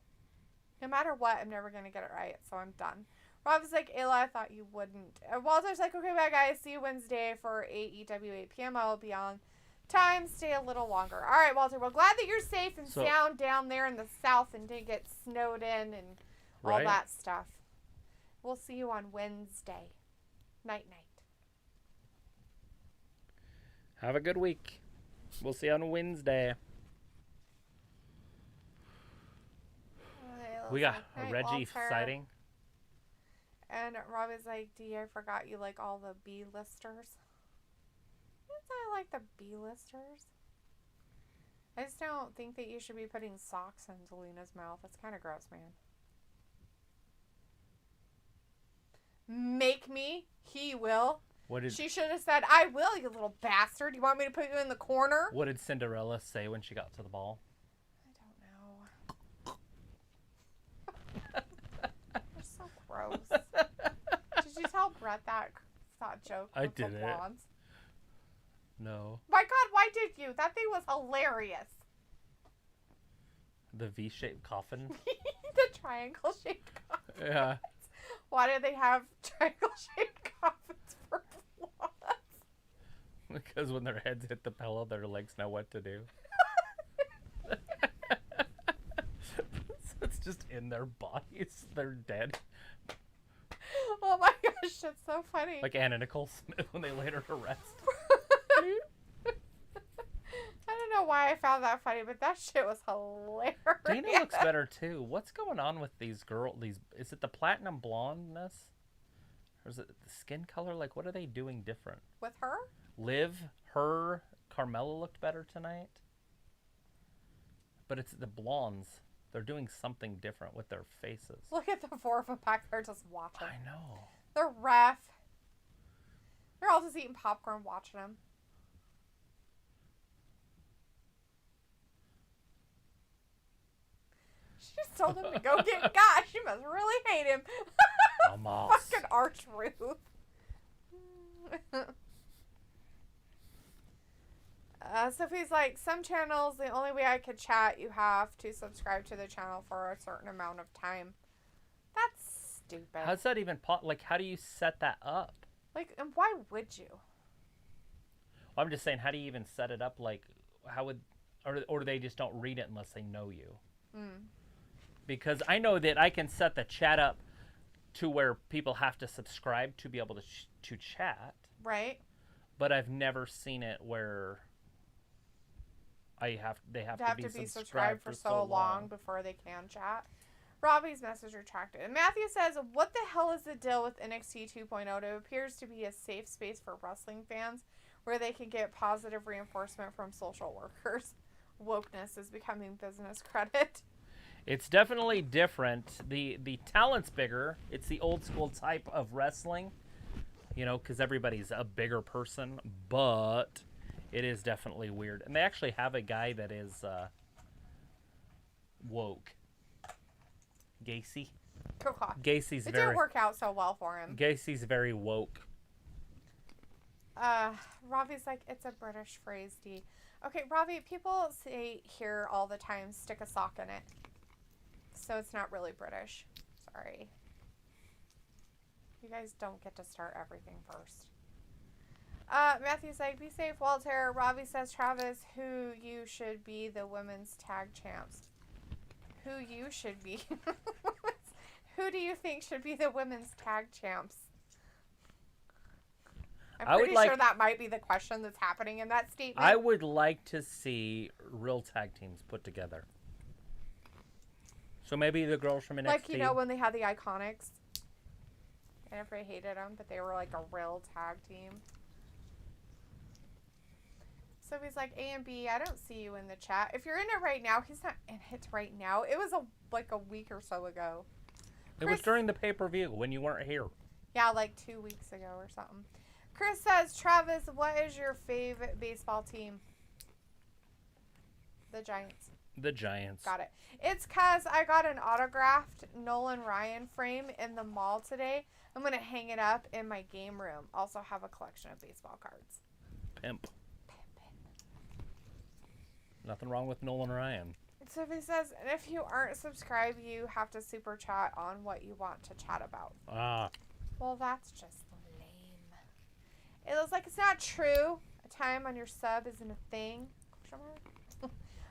No matter what, I'm never going to get it right, so I'm done. Rob's like, Ayla, I thought you wouldn't. Walter's like, okay, bye, guys. See you Wednesday for AEW 8 p.m. I will be on time. Stay a little longer. All right, Walter. Well, glad that you're safe and sound down there in the south and didn't get snowed in and all that stuff. We'll see you on Wednesday. Night. Have a good week. We'll see you on Wednesday. We got a Reggie sighting. And Robbie's like, D, I forgot you like all the B-listers. I like the B-listers. I just don't think that you should be putting socks in Zelina's mouth. That's kind of gross, man. Make me. He will. She should have said, I will, you little bastard. You want me to put you in the corner? What did Cinderella say when she got to the ball? I don't know. You're so gross. Did you tell Brett that joke? I didn't. The blondes? No. My God, why did you? That thing was hilarious. The V-shaped coffin? The triangle-shaped coffin. Yeah. Why do they have triangle-shaped coffins for blondes? Because when their heads hit the pillow, their legs know what to do. So it's just in their bodies. They're dead. Oh my gosh, that's so funny. Like Anna Nicole Smith when they laid her to rest. I don't know why I found that funny, but that shit was hilarious. Dana looks better too. What's going on with these girls? Is it the platinum blondness? Or is it the skin color? Like, what are they doing different? With her? Liv, Carmella looked better tonight. But it's the blondes. They're doing something different with their faces. Look at the four of them back there just watching. I know. They're rough. They're all just eating popcorn watching them. She just told him to go get God. She must really hate him. Fucking Arch Ruth. Sophie's like, some channels, the only way I could chat, you have to subscribe to the channel for a certain amount of time. That's stupid. How's that even like, how do you set that up? Like, and why would you? Well, I'm just saying, how do you even set it up? Like, how would, or they just don't read it unless they know you? because I know that I can set the chat up to where people have to subscribe to be able to chat. Right. But I've never seen it where they have to be subscribed for so long before they can chat. Robbie's message retracted. And Matthew says, what the hell is the deal with NXT 2.0? It appears to be a safe space for wrestling fans where they can get positive reinforcement from social workers. Wokeness is becoming business credit. It's definitely different. The talent's bigger. It's the old school type of wrestling, you know, because everybody's a bigger person, but it is definitely weird. And they actually have a guy that is woke. Gacy. Gacy's it didn't work out so well for him. Gacy's very woke. Robbie's like, it's a British phrase, D. Okay, Robbie, people say here all the time, stick a sock in it. So it's not really British. Sorry. You guys don't get to start everything first. Matthew's like, be safe, Walter. Robbie says, Travis, who you should be the women's tag champs. Who you should be. Who do you think should be the women's tag champs? I'm pretty sure that might be the question that's happening in that statement. I would like to see real tag teams put together. So maybe the girls from NXT. Like, you know, when they had the Iconics. And everybody hated them, but they were like a real tag team. So he's like, A and B, I don't see you in the chat. If you're in it right now, he's not in it right now. It was like a week or so ago. It was during the pay-per-view when you weren't here. Yeah, like 2 weeks ago or something. Chris says, Travis, what is your favorite baseball team? The Giants. The Giants. Got it. It's because I got an autographed Nolan Ryan frame in the mall today. I'm going to hang it up in my game room. Also have a collection of baseball cards. Pimp. Nothing wrong with Nolan Ryan. So he says, if you aren't subscribed, you have to super chat on what you want to chat about. Well, that's just lame. It looks like it's not true. A time on your sub isn't a thing.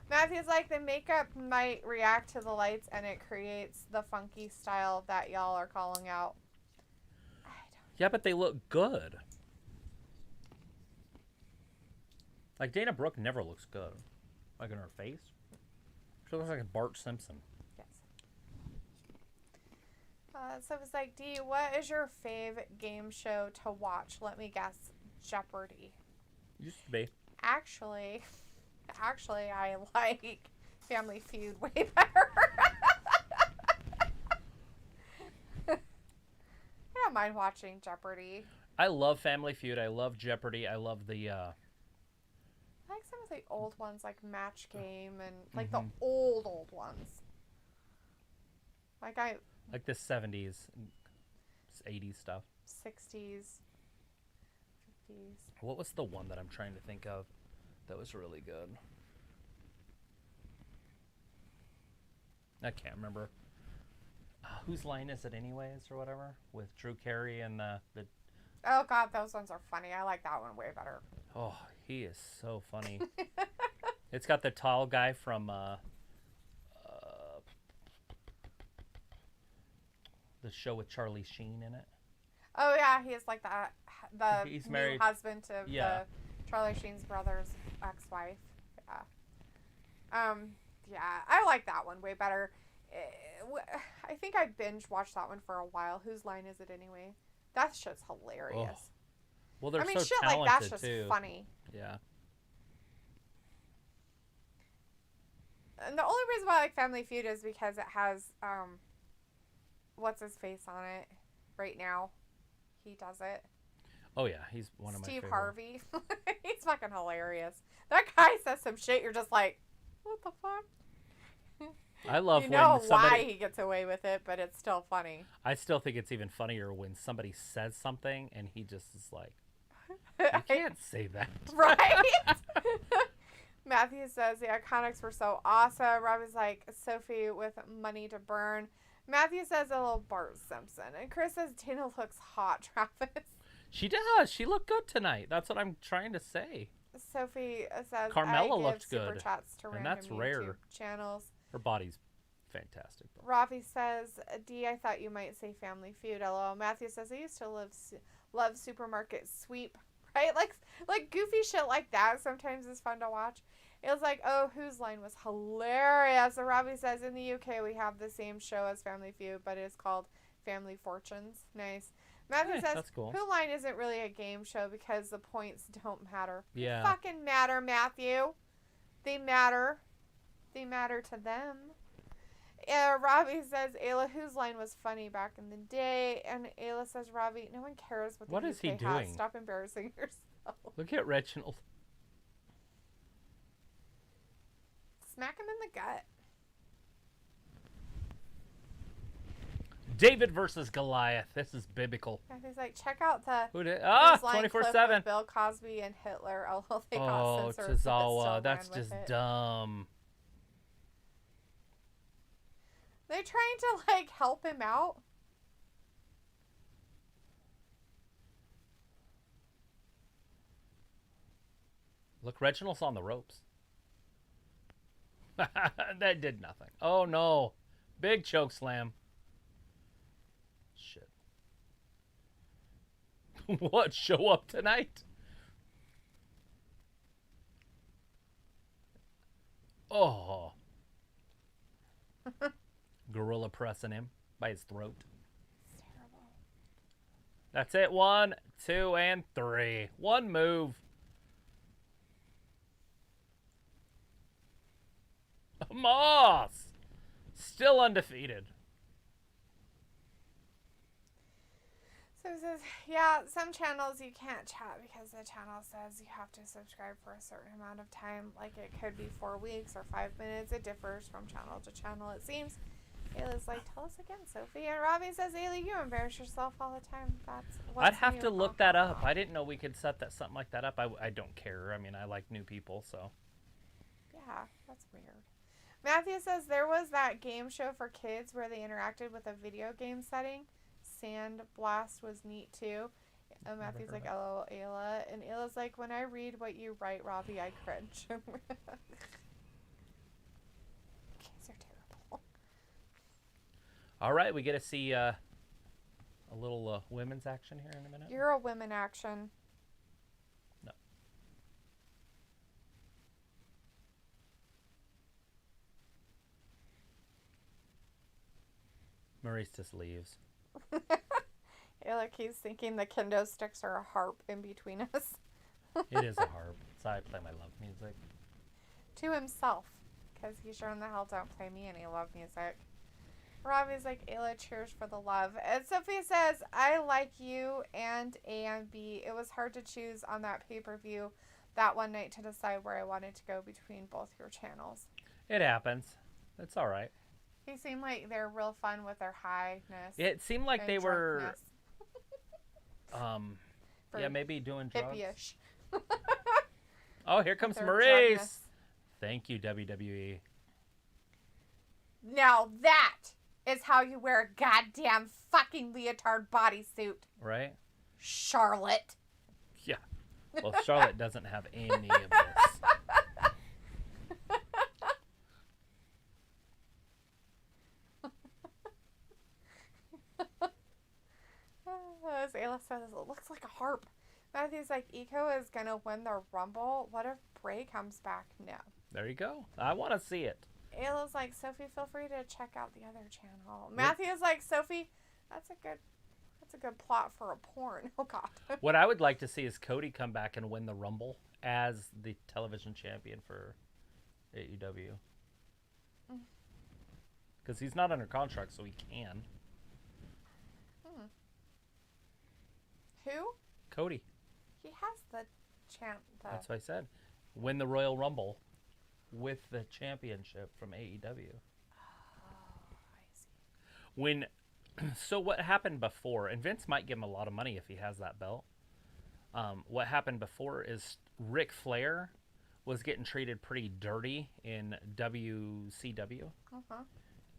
Matthew's like, the makeup might react to the lights and it creates the funky style that y'all are calling out. Yeah, but they look good. Like, Dana Brooke never looks good. Like, in her face. She looks like a Bart Simpson. Yes. So it's like, D, what is your favorite game show to watch? Let me guess. Jeopardy. Used to be. Actually, I like Family Feud way better. I don't mind watching Jeopardy. I love Family Feud. I love Jeopardy. I love the... I like some of the old ones, like Match Game and like the old ones. Like the 70s, 80s stuff. 60s, 50s. What was the one that I'm trying to think of that was really good? I can't remember. Whose line is it anyways, or whatever? With Drew Carey and the... Oh, God, those ones are funny. I like that one way better. Oh, he is so funny. It's got the tall guy from the show with Charlie Sheen in it. Oh, yeah, he is like He's new married. husband to the Charlie Sheen's brother's ex-wife. Yeah, I like that one way better. I think I binge watched that one for a while. Whose line is it anyway? That shit's hilarious. Oh. Well, they're so shit talented, like that's just too. funny. Yeah. And the only reason why I like Family Feud is because it has what's his face on it right now. He does it. Oh yeah, he's one of my Steve favorite. Harvey. He's fucking hilarious. That guy says some shit. You're just like, what the fuck? I love you know when somebody... why he gets away with it, but it's still funny. I still think it's even funnier when somebody says something and he just is like, you can't say that. Right? Matthew says the Iconics were so awesome. Robbie's like, Sophie with money to burn. Matthew says a little Bart Simpson. And Chris says Tina looks hot, Travis. She does. She looked good tonight. That's what I'm trying to say. Sophie says Carmella I give looked super good. chats to And random that's rare. YouTube channels. Her body's Fantastic. Ravi says, D, I thought you might say Family Feud. LOL. Matthew says, I used to love Supermarket Sweep. Right? Like goofy shit like that sometimes is fun to watch. It was like, oh, Whose Line was hilarious. So Robbie says, in the UK we have the same show as Family Feud, but it's called Family Fortunes. Nice. Matthew says, that's cool. Who Line isn't really a game show because the points don't matter. Yeah. They fucking matter, Matthew. They matter. They matter to them. Robbie says, Ayla, Whose Line was funny back in the day. And Ayla says, Robbie, no one cares what the is UK he has. doing? Stop embarrassing yourself. Look at Reginald. Smack him in the gut. David versus Goliath. This is biblical. And he's like, check out the Who did? Whose Line 24/7. clip with Bill Cosby and Hitler. Although they got censored, but still Tozawa. That's ran with just it. dumb. They're trying to like help him out. Look, Reginald's on the ropes. That did nothing. Oh no. Big choke slam. Shit. What? Show up tonight? Oh. Gorilla pressing him by his throat. It's terrible. That's it. 1, 2, and 3. One move. Moss. Still undefeated. So it says, yeah, some channels you can't chat because the channel says you have to subscribe for a certain amount of time. Like it could be 4 weeks or 5 minutes. It differs from channel to channel, it seems. Ayla's like, tell us again, Sophie. And Robbie says, Ayla, you embarrass yourself all the time. I'd have to look that up. I didn't know we could set that something like that up. I don't care. I mean, I like new people, so. Yeah, that's weird. Matthew says there was that game show for kids where they interacted with a video game setting. Sand Blast was neat too. And Matthew's like, LOL, Ayla. And Ayla's like, when I read what you write, Robbie, I cringe. Kids are terrible. All right, we get to see a little women's action here in a minute. You're a women action. No. Maurice just leaves. Ayla keeps thinking the kendo sticks are a harp in between us. It is a harp. So I play my love music. To himself. Because he sure in the hell don't play me any love music. Robbie's like, Ayla, cheers for the love. And Sophie says, I like you and A and B. It was hard to choose on that pay-per-view that one night to decide where I wanted to go between both your channels. It happens. It's all right. They seem like they're real fun with their highness. It seemed like and they were, For yeah, maybe doing drugs. hippie-ish. Oh, here comes Their Maurice. drugness. Thank you, WWE. Now that is how you wear a goddamn fucking leotard bodysuit, Right? Charlotte. Yeah. Well, Charlotte doesn't have any of this. As Ayla says, it looks like a harp. Matthew's like, Eco is going to win the Rumble. What if Bray comes back? No. There you go. I want to see it. Ayla's like, Sophie, feel free to check out the other channel. Matthew's like, Sophie, that's a good plot for a porn. Oh, God. What I would like to see is Cody come back and win the Rumble as the television champion for AEW. Because he's not under contract, so he can. Who? Cody. He has the champ. That's what I said. Win the Royal Rumble with the championship from AEW. Oh, I see. When, so what happened before, and Vince might give him a lot of money if he has that belt. What happened before is Ric Flair was getting treated pretty dirty in WCW. Uh-huh.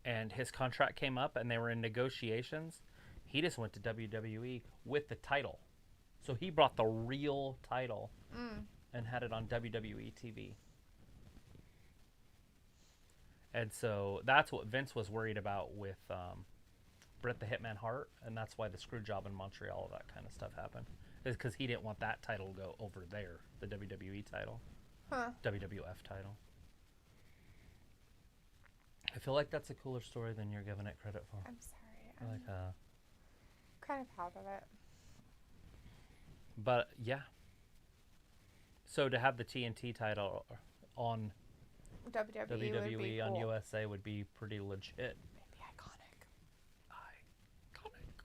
And his contract came up and they were in negotiations. He just went to WWE with the title. So he brought the real title and had it on WWE TV. And so that's what Vince was worried about with Bret the Hitman Hart, and that's why the screw job in Montreal, all that kind of stuff happened. Is because he didn't want that title to go over there, the WWE title, WWF title. I feel like that's a cooler story than you're giving it credit for. I'm sorry. Like, kind of proud of it. But yeah. So to have the TNT title on WWE would be on cool. USA would be pretty legit. Maybe iconic. Iconic.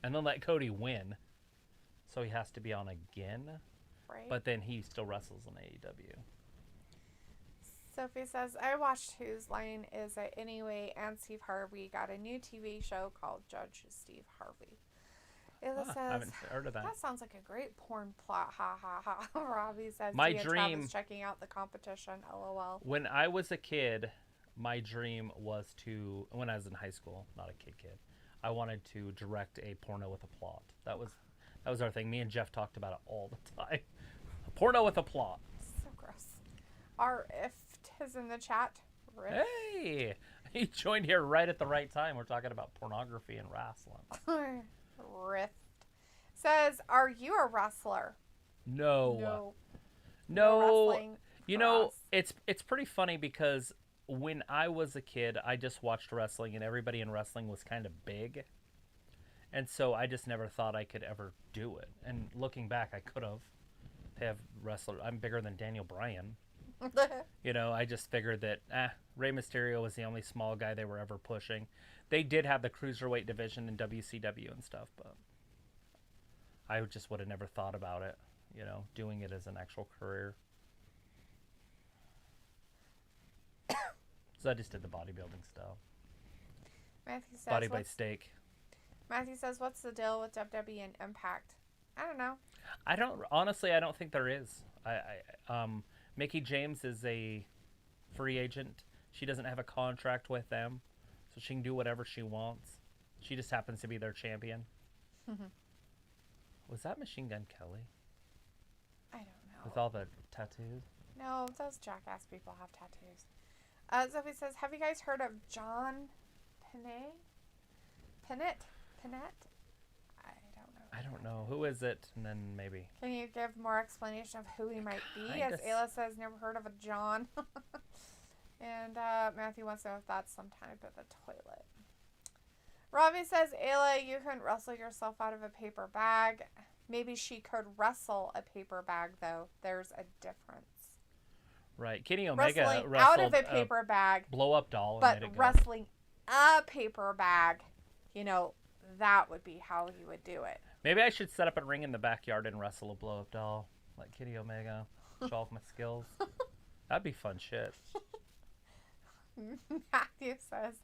And then let Cody win. So he has to be on again. Right. But then he still wrestles in AEW. Sophie says, I watched Whose Line Is It Anyway, and Steve Harvey got a new TV show called Judge Steve Harvey. Ayla says, I haven't heard of that. That sounds like a great porn plot. Ha ha ha. Robbie says, My Tia dream- Travis checking out the competition. LOL. When I was a kid, my dream was to, when I was in high school, not a kid, I wanted to direct a porno with a plot. That was our thing. Me and Jeff talked about it all the time. A porno with a plot. So gross. Our Ift is in the chat. Riff. Hey! He joined here right at the right time. We're talking about pornography and wrestling. Rift says, are you a wrestler? No. wrestling You for know, us. it's pretty funny because when I was a kid, I just watched wrestling and everybody in wrestling was kind of big. And so I just never thought I could ever do it. And looking back, I could have wrestled. I'm bigger than Daniel Bryan. You know, I just figured that Rey Mysterio was the only small guy they were ever pushing. They did have the cruiserweight division in WCW and stuff, but I just would have never thought about it, you know, doing it as an actual career. So I just did the bodybuilding stuff. Matthew says, Body by steak. Matthew says, what's the deal with WWE and Impact? I don't know. I don't think there is. Mickie James is a free agent. She doesn't have a contract with them, so she can do whatever she wants. She just happens to be their champion. Was that Machine Gun Kelly? I don't know. With all the tattoos? No, those jackass people have tattoos. Sophie says, have you guys heard of John Pinette? I don't know. Who is it? And then maybe. Can you give more explanation of who he might be? Kinda As Ayla says, never heard of a John. And Matthew wants to know if that's some type of a toilet. Robbie says, Ayla, you couldn't wrestle yourself out of a paper bag. Maybe she could wrestle a paper bag, though. There's a difference. Right. Kenny Omega Wrestling wrestled out of a paper bag, blow-up doll. And but made it go. wrestling a paper bag, you know, that would be how he would do it. Maybe I should set up a ring in the backyard and wrestle a blow-up doll like Kenny Omega. Show off my skills. That'd be fun shit. Matthew says,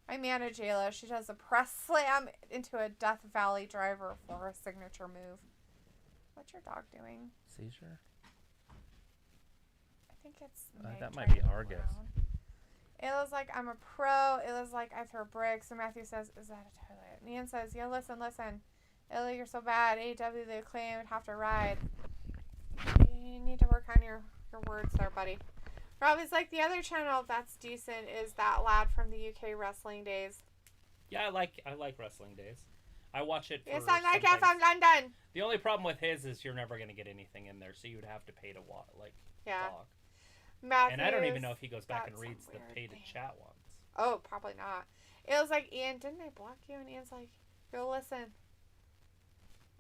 I manage Ayla. She does a press slam into a Death Valley driver for her signature move. What's your dog doing? Seizure? I think it's That might be driving Argus. around. Ayla's like, I'm a pro. Ayla's like, I throw bricks. And Matthew says, is that a toilet? And Ian says, yeah, listen. Ayla, you're so bad. AEW, the Acclaim would have to ride. You need to work on your words there, buddy. Robbie's like, the other channel that's decent is that lad from the UK wrestling days. Yeah, I like Wrestling Days. I watch it for You sound like something. you're from London. The only problem with his is you're never going to get anything in there, so you would have to pay to watch, Yeah. talk. Matthews, And I don't even know if he goes back and that's reads some the weird pay to thing. chat ones. Oh, probably not. It was like, Ian, didn't I block you? And Ian's like, go listen.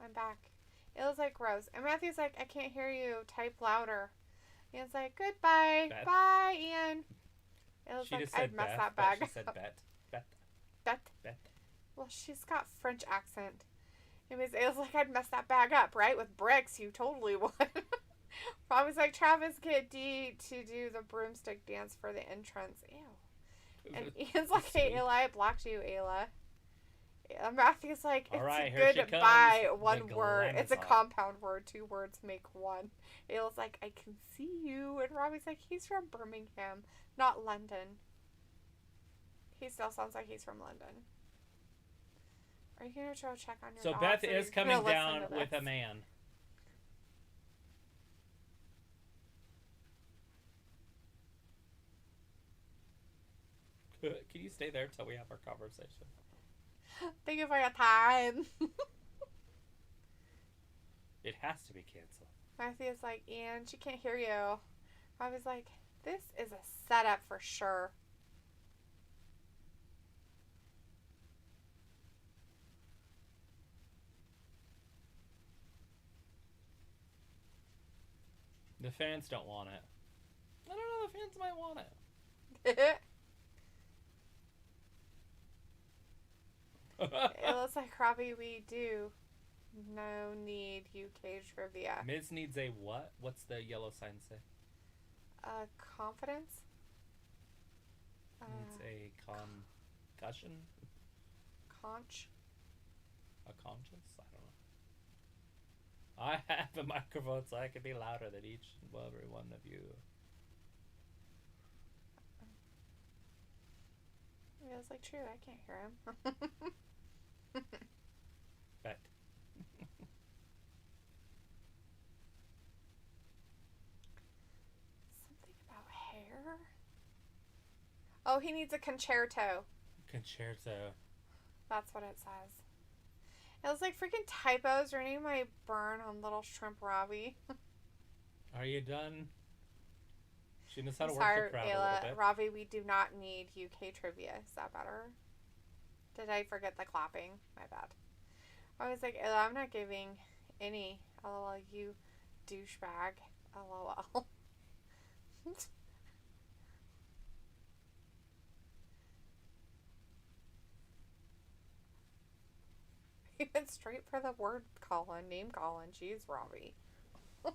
I'm back. It was like, Rose. And Matthew's like, I can't hear you. Type louder. Ian's like, goodbye. Beth. Bye, Ian. It was She like, just said I'd mess Beth, that but bag she said up. Bet. Bet. Well, she's got French accent. Anyways, it was like, I'd mess that bag up, right? With bricks, you totally would. Robbie's like, Travis, get D to do the broomstick dance for the entrance. Ew. And Ian's like, hey, Ayla, I blocked you, Ayla. Matthew's like, it's All right, here she goodbye, comes. one The word. It's a Glamazon. compound word. 2 words make one. Ayla's like, I can see you. And Robbie's like, he's from Birmingham, not London. He still sounds like he's from London. Are you going to go check on your So dog? Beth So is you're gonna coming listen down to with this? a man. Can you stay there till we have our conversation? Thank you for your time. It has to be canceled. Matthew's like, Ian, she can't hear you. I was like, this is a setup for sure. The fans don't want it. I don't know, the fans might want it. It looks like, Robbie, we do. No need UK trivia. Miz needs a what? What's the yellow sign say? Confidence? Needs a concussion? Conch? A conscience? I don't know. I have a microphone so I can be louder than each and every one of you. Yeah, it's like, true, I can't hear him. Bet. Something about hair? Oh, he needs a concerto. Concerto. That's what it says. It was like freaking typos running my burn on Little Shrimp Robbie. Are you done? She knows how to work Sorry, the crowd Ayla, a little bit. Robbie, we do not need UK trivia. Is that better? Did I forget the clapping? My bad. I was like, Ayla, I'm not giving any. LOL, you douchebag. LOL. He went straight for the word calling, name calling. Jeez, Robbie. Oh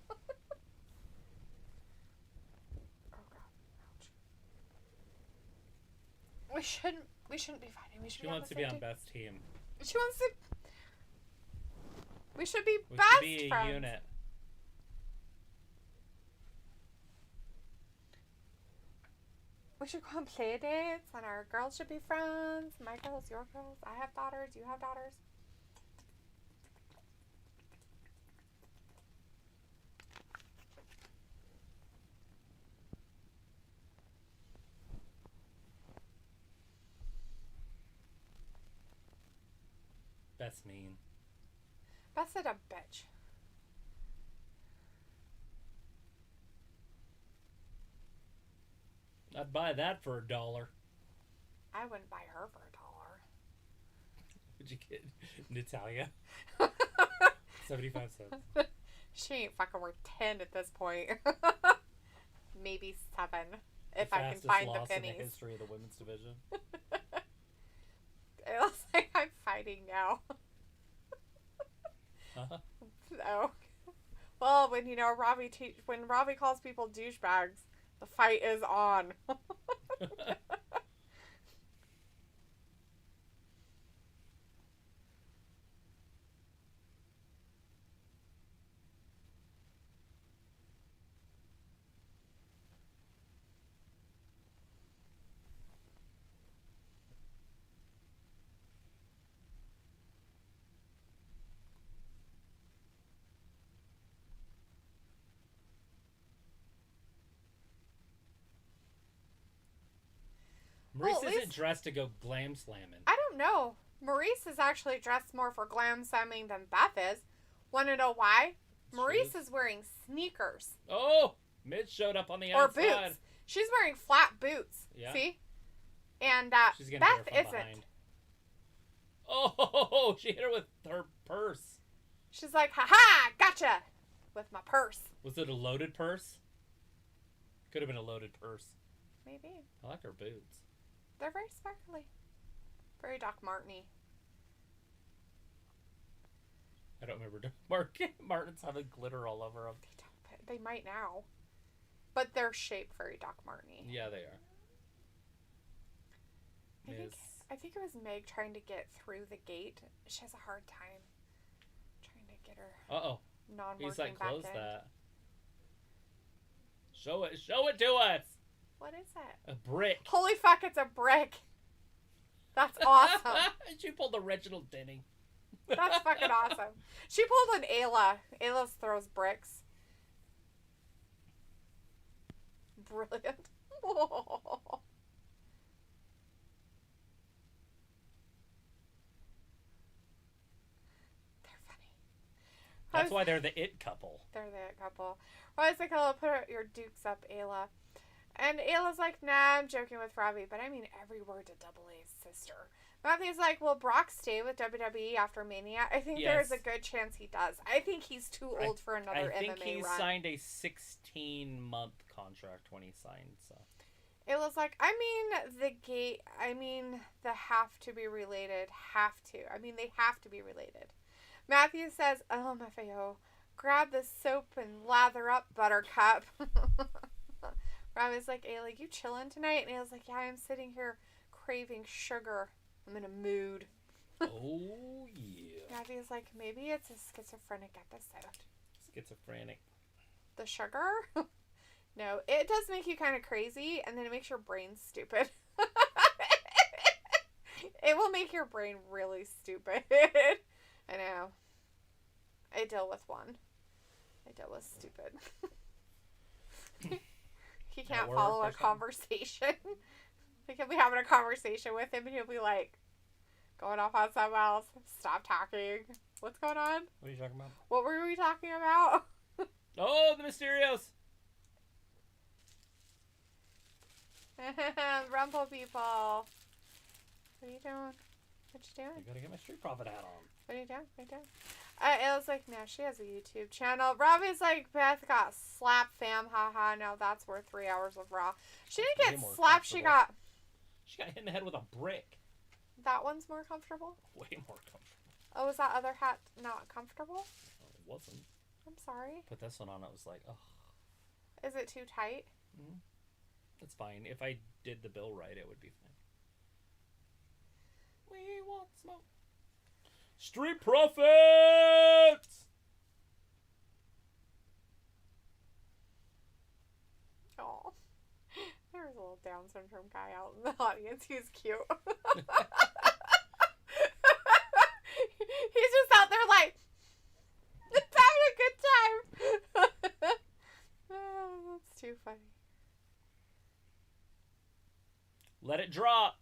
God, ouch. We shouldn't be fighting. We should. She wants to be on best team. She wants to. We should be We best should be a friends. unit. We should go on play dates, and our girls should be friends. My girls, your girls. I have daughters. You have daughters. Best mean. Best at a bitch. I'd buy that for $1. I wouldn't buy her for Would you get Natalia? $1. 75 cents. She ain't fucking worth 10 at this point. Maybe 7 if I can find the pennies. In the history of the women's division. It looks like I'm fighting now. Uh-huh. So, well, when when Robbie calls people douchebags, the fight is on. Maurice Well, isn't dressed to go glam slamming. I don't know. Maurice is actually dressed more for glam slamming than Beth is. Want to know why? Maurice is wearing sneakers. Oh! Miz showed up on the Or outside. boots. She's wearing flat boots. Yeah. See? And She's gonna Beth hit her from isn't. behind. Oh! She hit her with her purse. She's like, ha-ha! Gotcha! With my purse. Was it a loaded purse? Could have been a loaded purse. Maybe. I like her boots. They're very sparkly. Very Doc Marteny. I don't remember Martin's having glitter all over them. They might now. But they're shaped very Doc Marteny. Yeah, they are. I think it was Meg trying to get through the gate. She has a hard time trying to get her non-working He's like, back close in. that. Show it to us. What is it? A brick. Holy fuck, it's a brick. That's awesome. She pulled the Reginald Denny. That's fucking awesome. She pulled an Ayla. Ayla throws bricks. Brilliant. That's why they're the it couple. They're the it couple. Well, it's like, "Hello, put your dukes up, Ayla." And Ayla's like, "Nah, I'm joking with Robbie, but I mean every word to Double A's sister." Matthew's like, "Will Brock stay with WWE after Mania?" I think there's a good chance he does. I think he's too old for another MMA run. I think he signed a 16-month contract when he signed, so. It was like, the have to be related, they have to be related. Matthew says, "LMFAO, grab the soap and lather up, Buttercup." Robbie's like, "Ayla, you chilling tonight?" And Ayla's like, "Yeah, I'm sitting here craving sugar. I'm in a mood." Oh, yeah. Matthew's like, "Maybe it's a schizophrenic episode." Schizophrenic. The sugar? No, it does make you kind of crazy, and then it makes your brain stupid. It will make your brain really stupid. I know. I deal with one. I deal with stupid. He can't follow a conversation. Like, he'll be having a conversation with him, and he'll be like, going off on something else. Stop talking. What's going on? What are you talking about? What were we talking about? Oh, the Mysterios. Rumble people. What are you doing? What you doing? I gotta get my Street Profit hat on. What are you doing? What are you doing? Ayla's like, "No, she has a YouTube channel." Robbie's like, "Beth got slapped, fam. Haha. Now that's worth 3 hours of Raw." She didn't get slapped. She got hit in the head with a brick. That one's more comfortable? Way more comfortable. Oh, was that other hat not comfortable? Oh, it wasn't. I'm sorry. Put this one on, it was like, ugh. Is it too tight? Mm-hmm. That's fine. If I did the bill right, it would be fine. We want smoke. Street Profits! Oh. There's a little Down syndrome guy out in the audience. He's cute. He's just out there like, having a good time. Oh, that's too funny. Let it drop.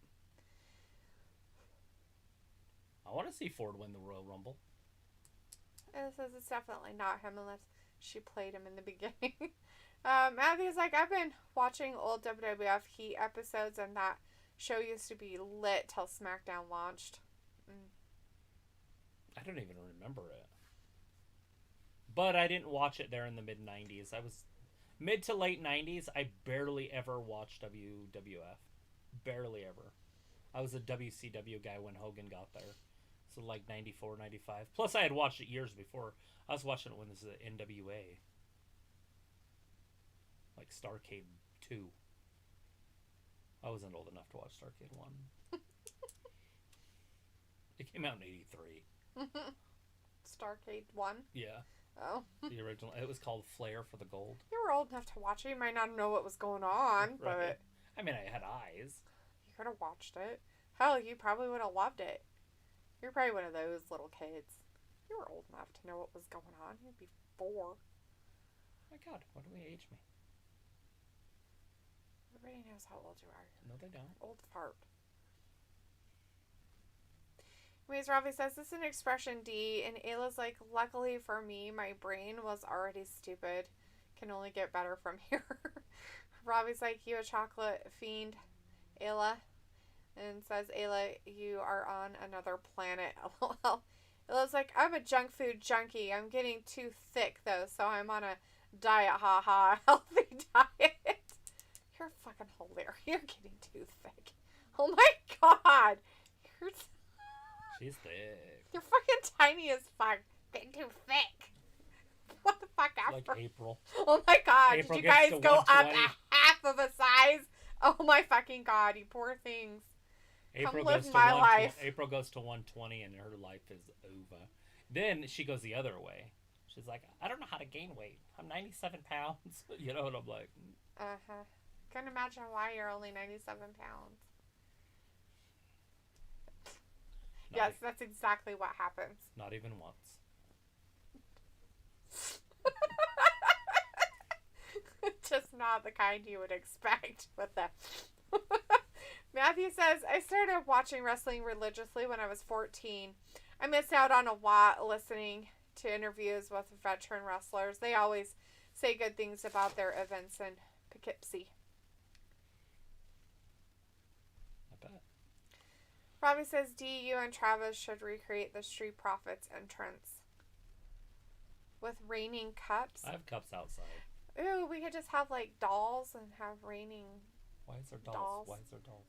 I want to see Ford win the Royal Rumble. It says it's definitely not him unless she played him in the beginning. Matthew's like, "I've been watching old WWF Heat episodes, and that show used to be lit till SmackDown launched." I don't even remember it. But I didn't watch it there in the mid-90s. I was mid to late 90s. I barely ever watched WWF. Barely ever. I was a WCW guy when Hogan got there. So like 94, 95. Plus I had watched it years before. I was watching it when this was the NWA. Like Starrcade 2. I wasn't old enough to watch Starrcade 1. It came out in 83. Starrcade 1? Yeah. Oh. The original. It was called Flair for the Gold. You were old enough to watch it. You might not know what was going on, Right. but... I mean, I had eyes. You could have watched it. Hell, you probably would have loved it. You're probably one of those little kids. You were old enough to know what was going on. You'd be 4. Oh my God, why do they age me? Everybody knows how old you are. No, they don't. Old fart. Anyways, Ravi says, "This is an expression D," and Ayla's like, "Luckily for me, my brain was already stupid. Can only get better from here." Ravi's like, "You a chocolate fiend, Ayla?" And says, "Ayla, you are on another planet." LOL. Ayla's like, "I'm a junk food junkie. I'm getting too thick, though, so I'm on a diet, haha, healthy diet." You're fucking hilarious. You're getting too thick. Oh my God. She's thick. You're fucking tiny as fuck. Getting too thick. What the fuck ever? Like April. Oh my God. April Did you guys go up 120. a half of a size? Oh my fucking God. You poor things. April Come live goes to my life. April goes to 120 and her life is over. Then she goes the other way. She's like, "I don't know how to gain weight. I'm 97 pounds." You know, and I'm like... Uh-huh. Couldn't imagine why you're only 97 pounds. Yes, that's exactly what happens. Not even once. Just not the kind you would expect with them. Matthew says, "I started watching wrestling religiously when I was 14. I missed out on a lot listening to interviews with veteran wrestlers. They always say good things about their events in Poughkeepsie. I bet. Robbie says, you and Travis should recreate the Street Profits entrance with raining cups. I have cups outside. Ooh, we could just have like dolls and have raining. Why is there dolls? Why is there dolls?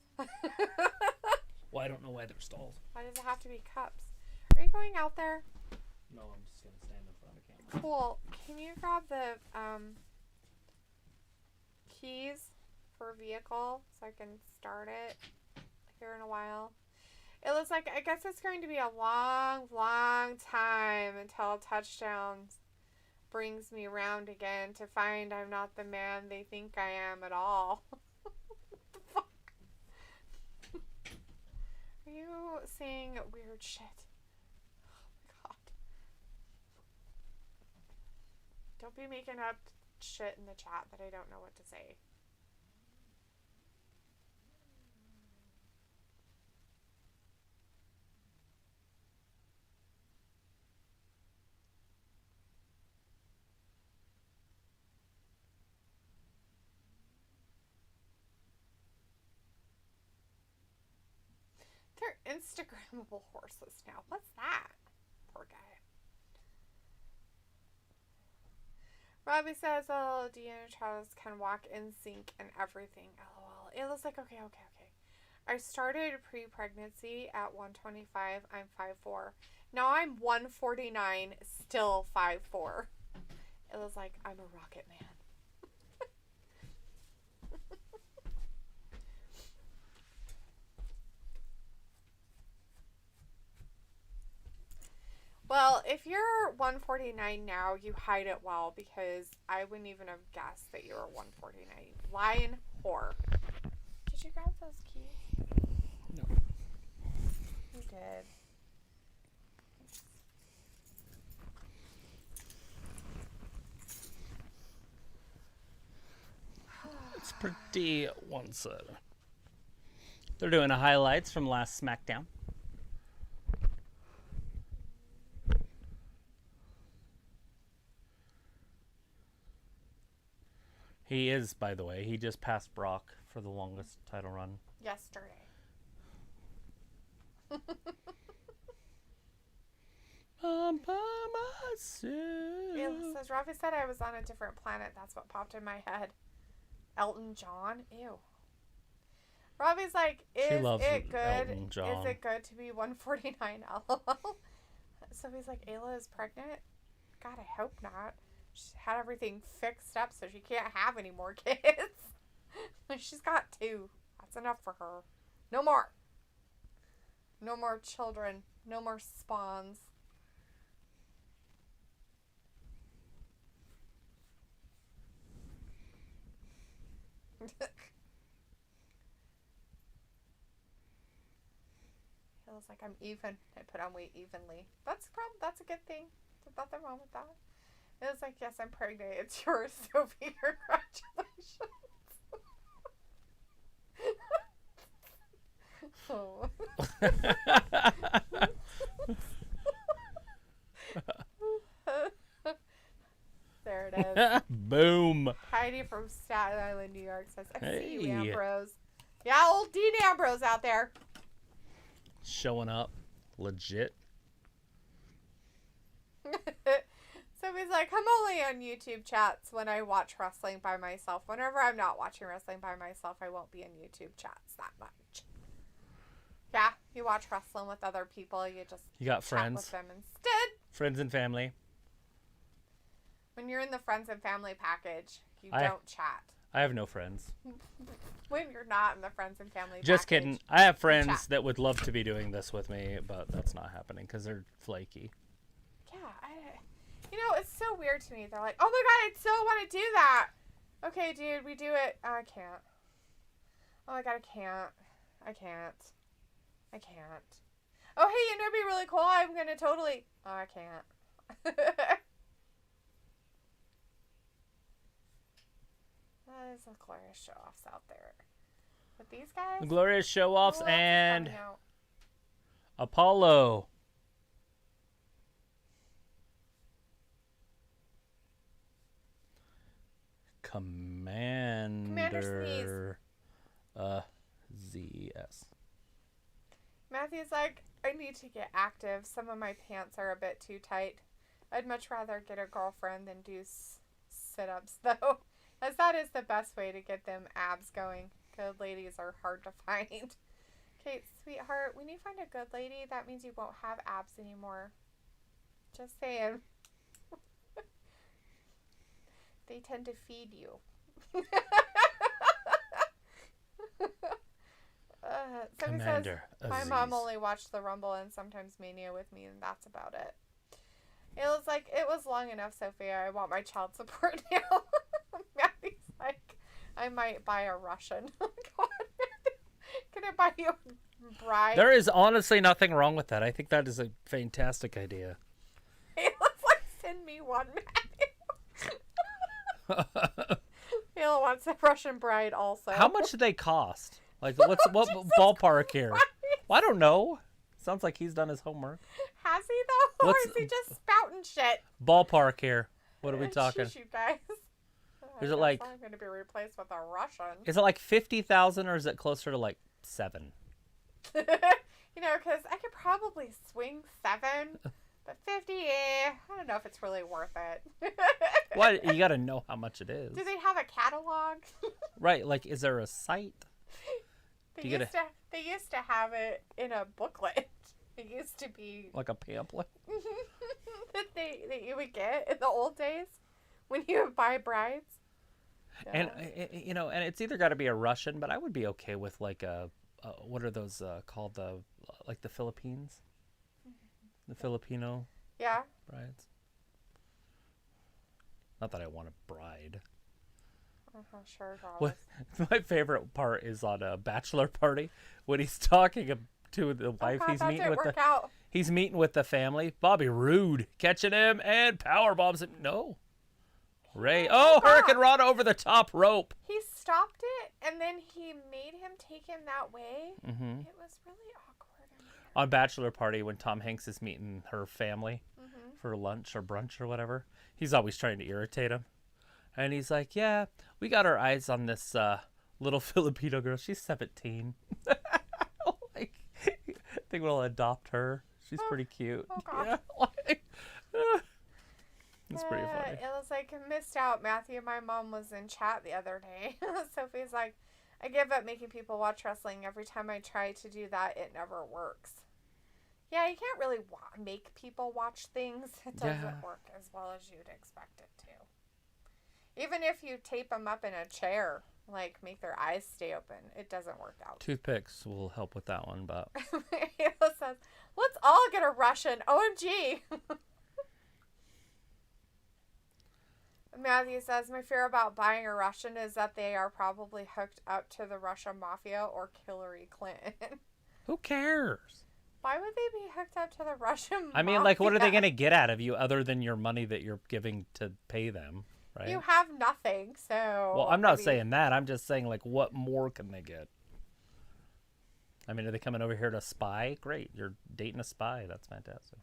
Well, I don't know why there's dolls. Why does it have to be cups? Are you going out there? No, I'm just gonna stand in front of the camera. Cool. Can you grab the keys for vehicle so I can start it here in a while? It looks like, I guess it's going to be a long, long time until touchdowns brings me around again to find I'm not the man they think I am at all. What the fuck? Are you saying weird shit? Oh my god. Don't be making up shit in the chat that I don't know what to say. They're Instagrammable horses now. What's that? Poor guy. Robbie says, oh, Deanna and Travis can walk in sync and everything. LOL. It looks like, okay. I started pre-pregnancy at 125. I'm 5'4". Now I'm 149, still 5'4". It was like, I'm a rocket man. Well, if you're 149 now, you hide it well because I wouldn't even have guessed that you were 149. Lying whore. Did you grab those keys? No. You did. It's pretty one-sided. They're doing the highlights from last SmackDown. He is, by the way. He just passed Brock for the longest title run. Yesterday. I'm by myself. It says, Rafi said I was on a different planet. That's what popped in my head. Elton John? Ew. Robbie's like, is it good? Elton John. Is it good to be 149? LOL. So he's like, Ayla is pregnant? God, I hope not. She had everything fixed up so she can't have any more kids. She's got 2. That's enough for her. No more. No more children. No more spawns. Feels like I'm even. I put on weight evenly. That's a good thing. There's nothing wrong with that. It was like, yes, I'm pregnant. It's yours, Sophie. Congratulations. Oh. There it is. Boom. Heidi from Staten Island, New York says, I see you, Hey. Ambrose. Yeah, old Dean Ambrose out there. Showing up. Legit. So he's like, I'm only on YouTube chats when I watch wrestling by myself. Whenever I'm not watching wrestling by myself, I won't be in YouTube chats that much. Yeah, you watch wrestling with other people. You just You got chat friends. with them instead. Friends and family. When you're in the friends and family package, you I- don't chat. I have no friends. When you're not in the friends and family Just package. kidding. I have chat. friends that would love to be doing this with me, but that's not happening because they're flaky. Yeah, it's so weird to me. They're like, oh my god, I so want to do that. Okay, dude, we do it. I can't. Oh my god, I can't. Oh, hey, you know, it'd be really cool. I'm going to totally. Oh, I can't. There's a glorious show-offs out there. But these guys? The Glorious Show-Offs who else is and coming out? Apollo. Commander ZS. Matthew's like, I need to get active. Some of my pants are a bit too tight. I'd much rather get a girlfriend than do sit-ups, though, as that is the best way to get them abs going. Good ladies are hard to find. Kate, sweetheart, when you find a good lady, that means you won't have abs anymore. Just saying. They tend to feed you. Somebody says, my mom only watched the Rumble and sometimes Mania with me, and that's about it. It was like, it was long enough, Sophia. I want my child support now. Matthew's like, I might buy a Russian. God, can I buy you a bride? There is honestly nothing wrong with that. I think that is a fantastic idea. It looks like, send me one, Matthew. Kayla wants a Russian bride also. How much do they cost? Like, what ballpark here? Well, I don't know. Sounds like he's done his homework. Has he, though? Or is he just spouting shit? Ballpark here. What are we talking? Shush, you guys. Is it like... I'm going to be replaced with a Russian. Is it like 50,000 or is it closer to like 7? You know, because I could probably swing 7, but 50, I don't know if it's really worth it. Well, you got to know how much it is. Do they have a catalog? Right, like, is there a site? They used to have it in a booklet. It used to be... Like a pamphlet? that you would get in the old days when you would buy brides. Yeah. And, you know, and it's either got to be a Russian, but I would be okay with like what are those called? Like the Philippines? The Filipino brides? Not that I want a bride. Sure, My favorite part is on a bachelor party when he's talking to the wife. He's meeting with the family. Bobby Roode catching him and power bombs him. No, Ray. Oh, Hurricane Rana over the top rope. He stopped it and then he made him take him that way. Mm-hmm. It was really awkward. On bachelor party when Tom Hanks is meeting her family for lunch or brunch or whatever, he's always trying to irritate him. And he's like, yeah, we got our eyes on this little Filipino girl. She's 17. Like, I think we'll adopt her. She's pretty cute. Oh, gosh. Yeah, it's pretty funny. It was like, missed out, Matthew. My mom was in chat the other day. Sophie's like, I give up making people watch wrestling. Every time I try to do that, it never works. Yeah, you can't really make people watch things. It doesn't work as well as you'd expect it to. Even if you tape them up in a chair, like make their eyes stay open, it doesn't work out. Toothpicks will help with that one, but... It says, let's all get a Russian. OMG. Matthew says, my fear about buying a Russian is that they are probably hooked up to the Russian mafia or Hillary Clinton. Who cares? Why would they be hooked up to the Russian mafia? I mean, like, what are they going to get out of you other than your money that you're giving to pay them? Right? You have nothing, so... Well, I'm not saying that. I'm just saying, like, what more can they get? I mean, are they coming over here to spy? Great. You're dating a spy. That's fantastic.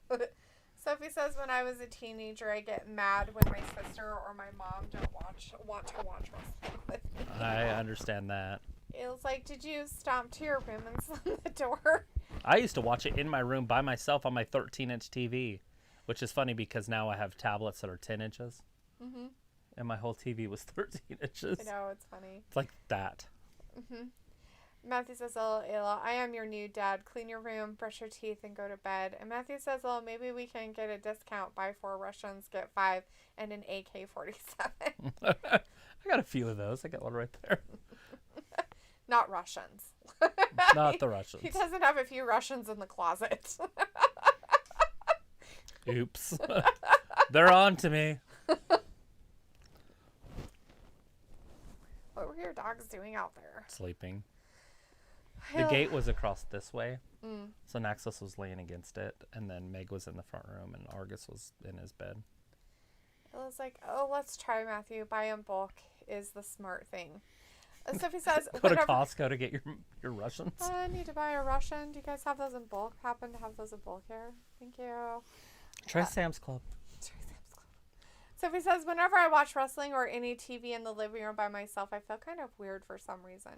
Sophie says, when I was a teenager, I get mad when my sister or my mom don't want to watch wrestling with me. I understand that. It was like, did you stomp to your room and slam the door? I used to watch it in my room by myself on my 13-inch TV, which is funny because now I have tablets that are 10 inches. Mm-hmm. And my whole TV was 13 inches. I know, it's funny. It's like that. Mm-hmm. Matthew says, oh, Ayla, I am your new dad. Clean your room, brush your teeth, and go to bed. And Matthew says, oh, maybe we can get a discount. Buy 4 Russians, get 5, and an AK-47. I got a few of those. I got one right there. Not Russians. Not the Russians. He doesn't have a few Russians in the closet. Oops. They're on to me. What were your dogs doing out there? Sleeping. The gate was across this way. So Naxos was laying against it. And then Meg was in the front room and Argus was in his bed. It was like, oh, let's try, Matthew. Buy in bulk is the smart thing. Sophie says, go to Costco to get your Russians. I need to buy a Russian. Do you guys have those in bulk? Happen to have those in bulk here? Thank you. Try Sam's Club. Sophie says, whenever I watch wrestling or any TV in the living room by myself, I feel kind of weird for some reason.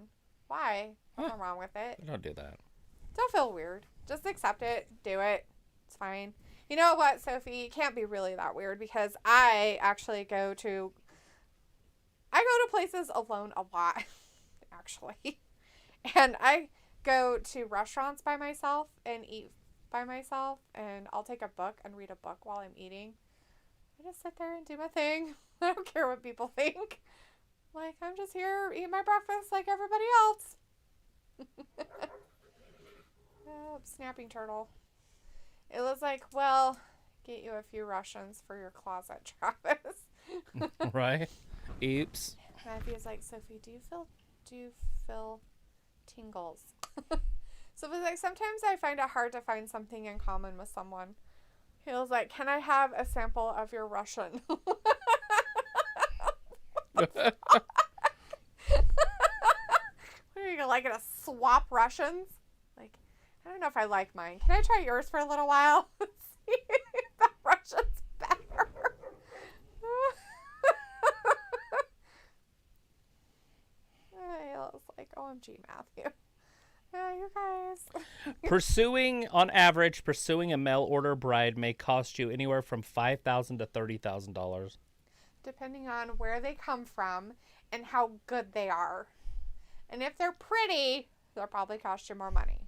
Why? Nothing wrong with it. Don't do that. Don't feel weird. Just accept it. Do it. It's fine. You know what, Sophie? It can't be really that weird because I actually go to places alone a lot, actually. And I go to restaurants by myself and eat by myself, and I'll take a book and read a book while I'm eating. I just sit there and do my thing. I don't care what people think. Like, I'm just here eating my breakfast like everybody else. Oh, snapping turtle. It was like, well, get you a few Russians for your closet, Travis. Right? Oops. Matthew's like, Sophie, do you feel tingles? So it was like, sometimes I find it hard to find something in common with someone. He was like, can I have a sample of your Russian? What are you like gonna swap Russians? Like, I don't know if I like mine. Can I try yours for a little while? See if the Russian's better. I was like, OMG, Matthew. You guys. On average, pursuing a mail order bride may cost you anywhere from $5,000 to $30,000. Depending on where they come from and how good they are. And if they're pretty, they'll probably cost you more money.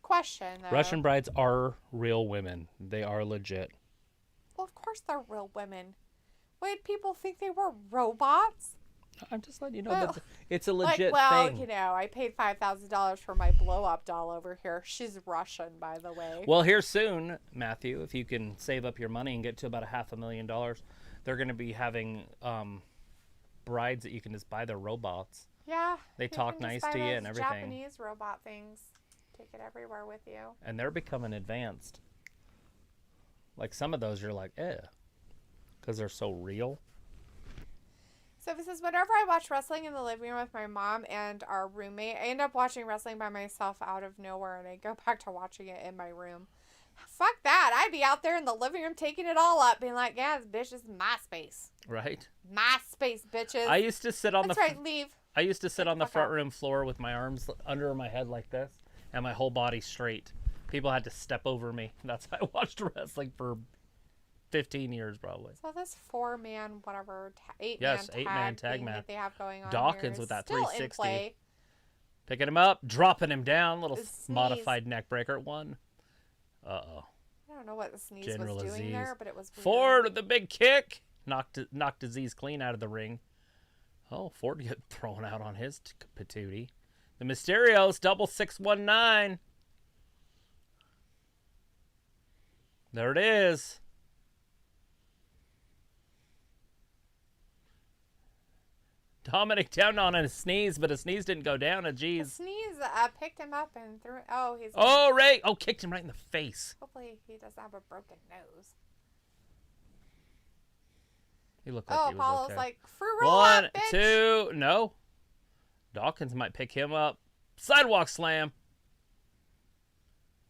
Question, though. Russian brides are real women. They are legit. Well, of course they're real women. Why did people think they were robots? I'm just letting you know that it's a legit thing. You know, I paid $5,000 for my blow-up doll over here. She's Russian, by the way. Well, here soon, Matthew, if you can save up your money and get to about $500,000, they're going to be having brides that you can just buy their robots. Yeah. They talk nice to you and everything. Japanese robot things. Take it everywhere with you. And they're becoming advanced. Like some of those, you're like, because they're so real. So this is whenever I watch wrestling in the living room with my mom and our roommate, I end up watching wrestling by myself out of nowhere, and I go back to watching it in my room. Fuck that. I'd be out there in the living room taking it all up, being like, yeah, this bitch is my space. Right. My space, bitches. I used to sit on leave. I used to sit on the front room floor with my arms under my head like this and my whole body straight. People had to step over me. That's how I watched wrestling for 15 years probably. So this 4-man, whatever, 8-man tag match that they have going on Dawkins here with that still 360. In play. Picking him up, dropping him down. Little modified neck breaker one. Uh-oh. I don't know what the sneeze General was doing Aziz. there, but it was weird. Ford with the big kick. Knocked Aziz clean out of the ring. Oh, Ford get thrown out on his patootie. The Mysterios, double 619. There it is. Dominik down on a sneeze, but a sneeze didn't go down. The sneeze picked him up and threw. Oh, he's. Oh, Ray! Oh, kicked him right in the face. Hopefully, he doesn't have a broken nose. He looked like he was Apollo's okay. like, fruit roll up, bitch. 1, 2, no. Dawkins might pick him up. Sidewalk slam.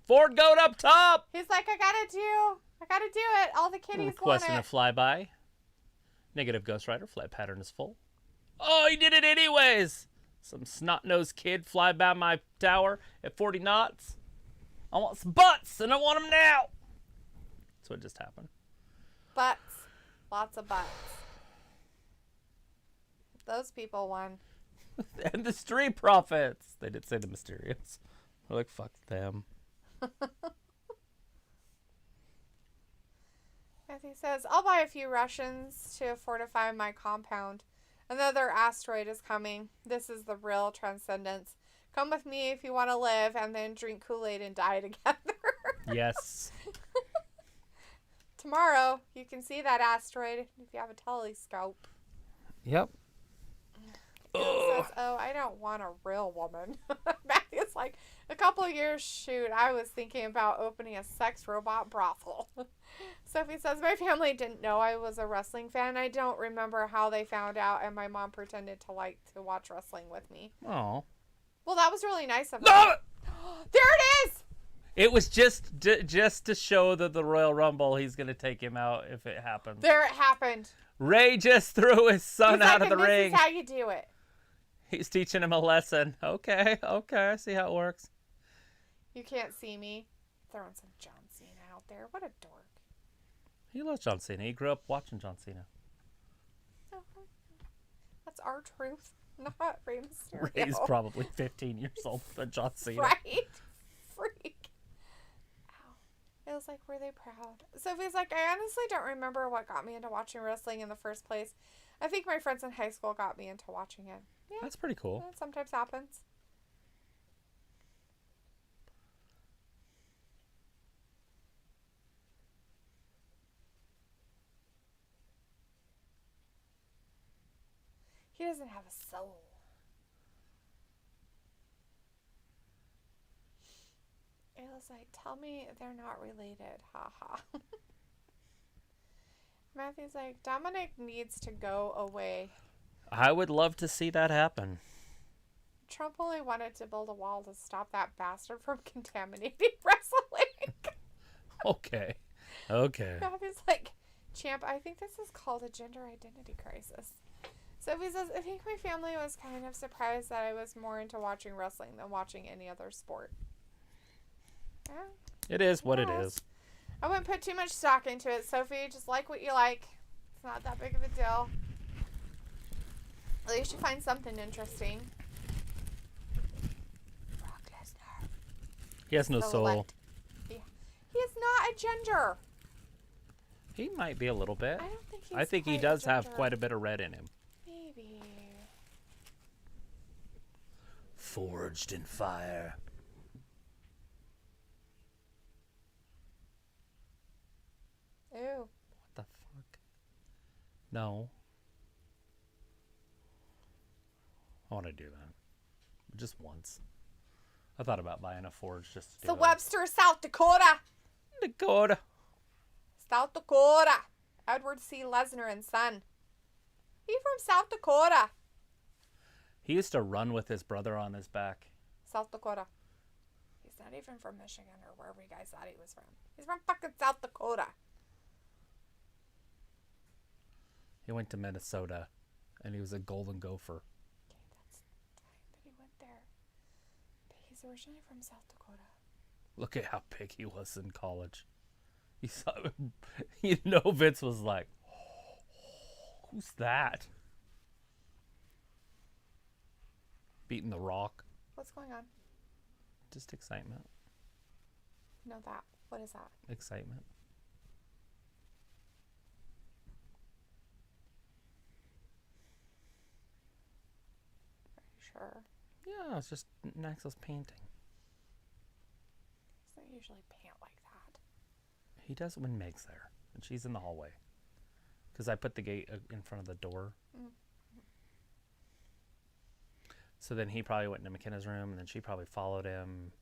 Ford goat up top. He's like, I gotta do it. All the kiddies Requesting want it. a flyby. Negative Ghost Rider. Flat pattern is full. Oh, he did it anyways. Some snot-nosed kid fly by my tower at 40 knots. I want some butts, and I want them now. That's what just happened. Butts. Lots of butts. Those people won. And the Street Profits. They did say the Mysterios. We're like, fuck them. As he says, I'll buy a few Russians to fortify my compound. Another asteroid is coming. This is the real transcendence. Come with me if you want to live, and then drink Kool-Aid and die together. Yes. Tomorrow, you can see that asteroid if you have a telescope. Yep. Says, I don't want a real woman. Matthew's like, a couple of years, shoot, I was thinking about opening a sex robot brothel. Sophie says, my family didn't know I was a wrestling fan. I don't remember how they found out, and my mom pretended to like to watch wrestling with me. Oh. Well, that was really nice of her. No! There it is! It was just to show that the Royal Rumble, he's going to take him out if it happens. There it happened. Ray just threw his son out of the ring. This is how you do it. He's teaching him a lesson. Okay, I see how it works. You can't see me throwing some John Cena out there. What a dork. He loves John Cena. He grew up watching John Cena. Oh, that's our truth, not Rey Mysterio. Ray's probably 15 years older than John Cena. Right? Freak. Ow. It was like, were they proud? Sophie's like, I honestly don't remember what got me into watching wrestling in the first place. I think my friends in high school got me into watching it. Yeah, that's pretty cool. That sometimes happens. He doesn't have a soul. It was like, tell me they're not related. Ha ha. Matthew's like, Dominik needs to go away. I would love to see that happen. Trump only wanted to build a wall to stop that bastard from contaminating wrestling. Okay. Matthew's like, champ, I think this is called a gender identity crisis. Sophie says, I think my family was kind of surprised that I was more into watching wrestling than watching any other sport. Yeah. It is what it is. I wouldn't put too much stock into it, Sophie. Just like what you like. It's not that big of a deal. At least you find something interesting. Brock Lesnar. He has no soul. Yeah. He is not a gender. He might be a little bit. I don't think he's I think he does have quite a bit of red in him. Maybe. Forged in fire. Ew. What the fuck? No. I want to do that. Just once. I thought about buying a Forge just to do So it. Webster, South Dakota. Dakota. South Dakota. Edward C. Lesnar and son. He from South Dakota. He used to run with his brother on his back. South Dakota. He's not even from Michigan or wherever you guys thought he was from. He's from fucking South Dakota. He went to Minnesota, and he was a Golden Gopher. Okay, that's fine that he went there. But he's originally from South Dakota. Look at how big he was in college. You saw, you know, Vince was like, oh, "Who's that?" Beating the Rock. What's going on? Just excitement. No, that. What is that? Excitement. Are you sure? Yeah, it's just Axel's painting. He doesn't usually pant like that. He does when Meg's there, and she's in the hallway. Because I put the gate in front of the door. Mm. So then he probably went into McKenna's room, and then she probably followed him.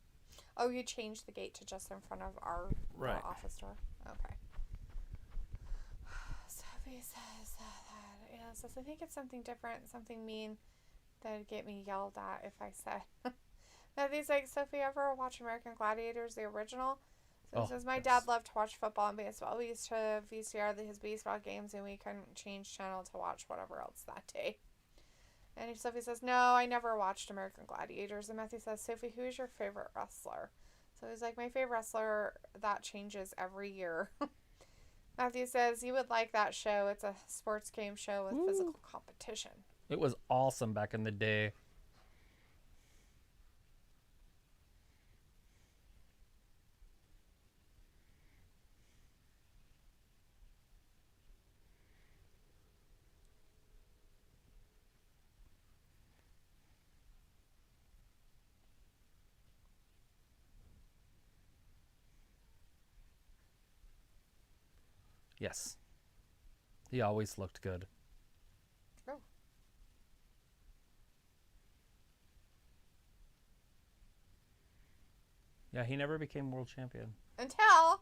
Oh, you changed the gate to just in front of our office door? Okay. Sophie says that. Yeah, says, I think it's something different, something mean that'd get me yelled at if I said. Matthew's like, Sophie, ever watch American Gladiators, the original? So he says, my dad loved to watch football and baseball. We used to VCR his baseball games, and we couldn't change channel to watch whatever else that day. And Sophie says, no, I never watched American Gladiators. And Matthew says, Sophie, who is your favorite wrestler? So he's like, my favorite wrestler, that changes every year. Matthew says, you would like that show. It's a sports game show with physical competition. It was awesome back in the day. Yes. He always looked good. Oh. Yeah, he never became world champion. Until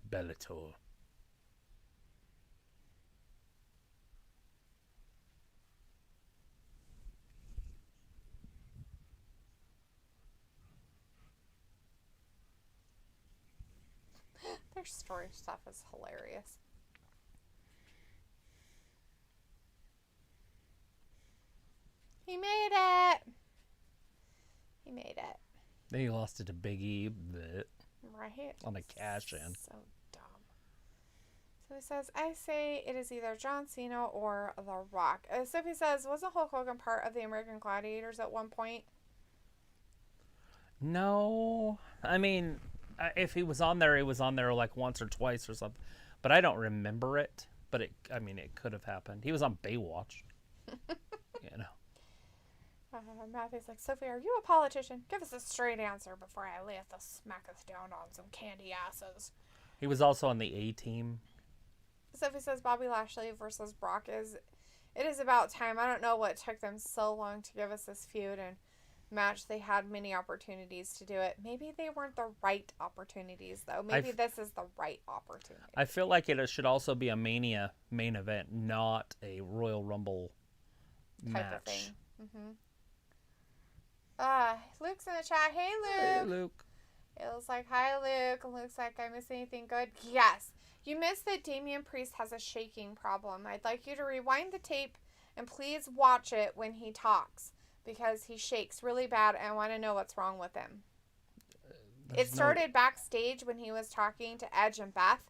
Bellator. Their story stuff is hilarious. He made it. He made it. Then he lost it to Big E. Bleh. Right? On a cash-in. So dumb. So he says, I say it is either John Cena or The Rock. Sophie says, wasn't Hulk Hogan part of the American Gladiators at one point? No. I mean, if he was on there, he was on there like once or twice or something. But I don't remember it. But it could have happened. He was on Baywatch. You know. Matthew's like, Sophie, are you a politician? Give us a straight answer before I lay the smacketh down on some candy asses. He was also on the A-Team. Sophie says Bobby Lashley versus Brock it is about time. I don't know what took them so long to give us this feud and match. They had many opportunities to do it. Maybe they weren't the right opportunities, though. Maybe this is the right opportunity. I feel like it should also be a Mania main event, not a Royal Rumble match. Type of thing. Mm-hmm. Luke's in the chat. Hey, Luke. Hey, Luke. It was like, hi, Luke. Luke's like, I missed anything good? Yes. You missed that Damian Priest has a shaking problem. I'd like you to rewind the tape and please watch it when he talks because he shakes really bad and I want to know what's wrong with him. It started backstage when he was talking to Edge and Beth,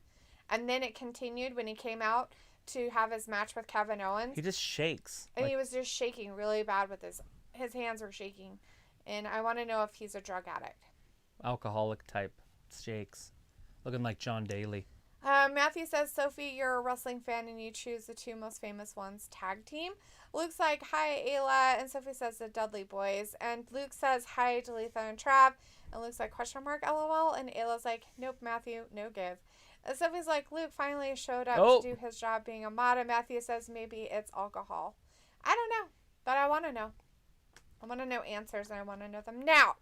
and then it continued when he came out to have his match with Kevin Owens. He just shakes. And he was just shaking really bad with his hands were shaking. And I want to know if he's a drug addict. Alcoholic type shakes. Looking like John Daly. Matthew says, Sophie, you're a wrestling fan and you choose the two most famous ones tag team. Luke's like, hi, Ayla. And Sophie says, the Dudley Boys. And Luke says, hi, Dalitha and Trav. And Luke's like, question mark, LOL. And Ayla's like, nope, Matthew, no give. And Sophie's like, Luke finally showed up to do his job being a mod. And Matthew says, maybe it's alcohol. I don't know, but I want to know. I want to know answers, and I want to know them now.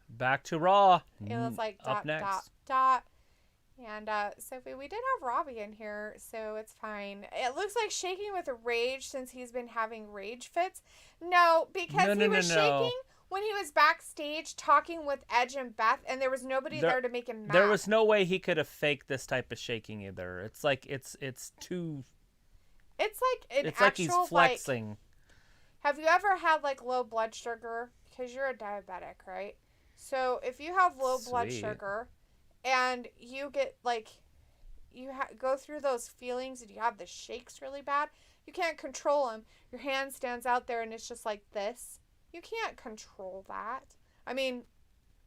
Back to Raw. It was like Up next. dot. And Sophie, we did have Robbie in here, so it's fine. It looks like shaking with rage since he's been having rage fits. No, because he was shaking when he was backstage talking with Edge and Beth, and there was nobody there to make him mad. There was no way he could have faked this type of shaking either. It's like it's too. It's like it's like he's flexing. Have you ever had like low blood sugar? Because you're a diabetic, right? So if you have low blood sugar and you get like, go through those feelings and you have the shakes really bad, you can't control them. Your hand stands out there and it's just like this. You can't control that. I mean,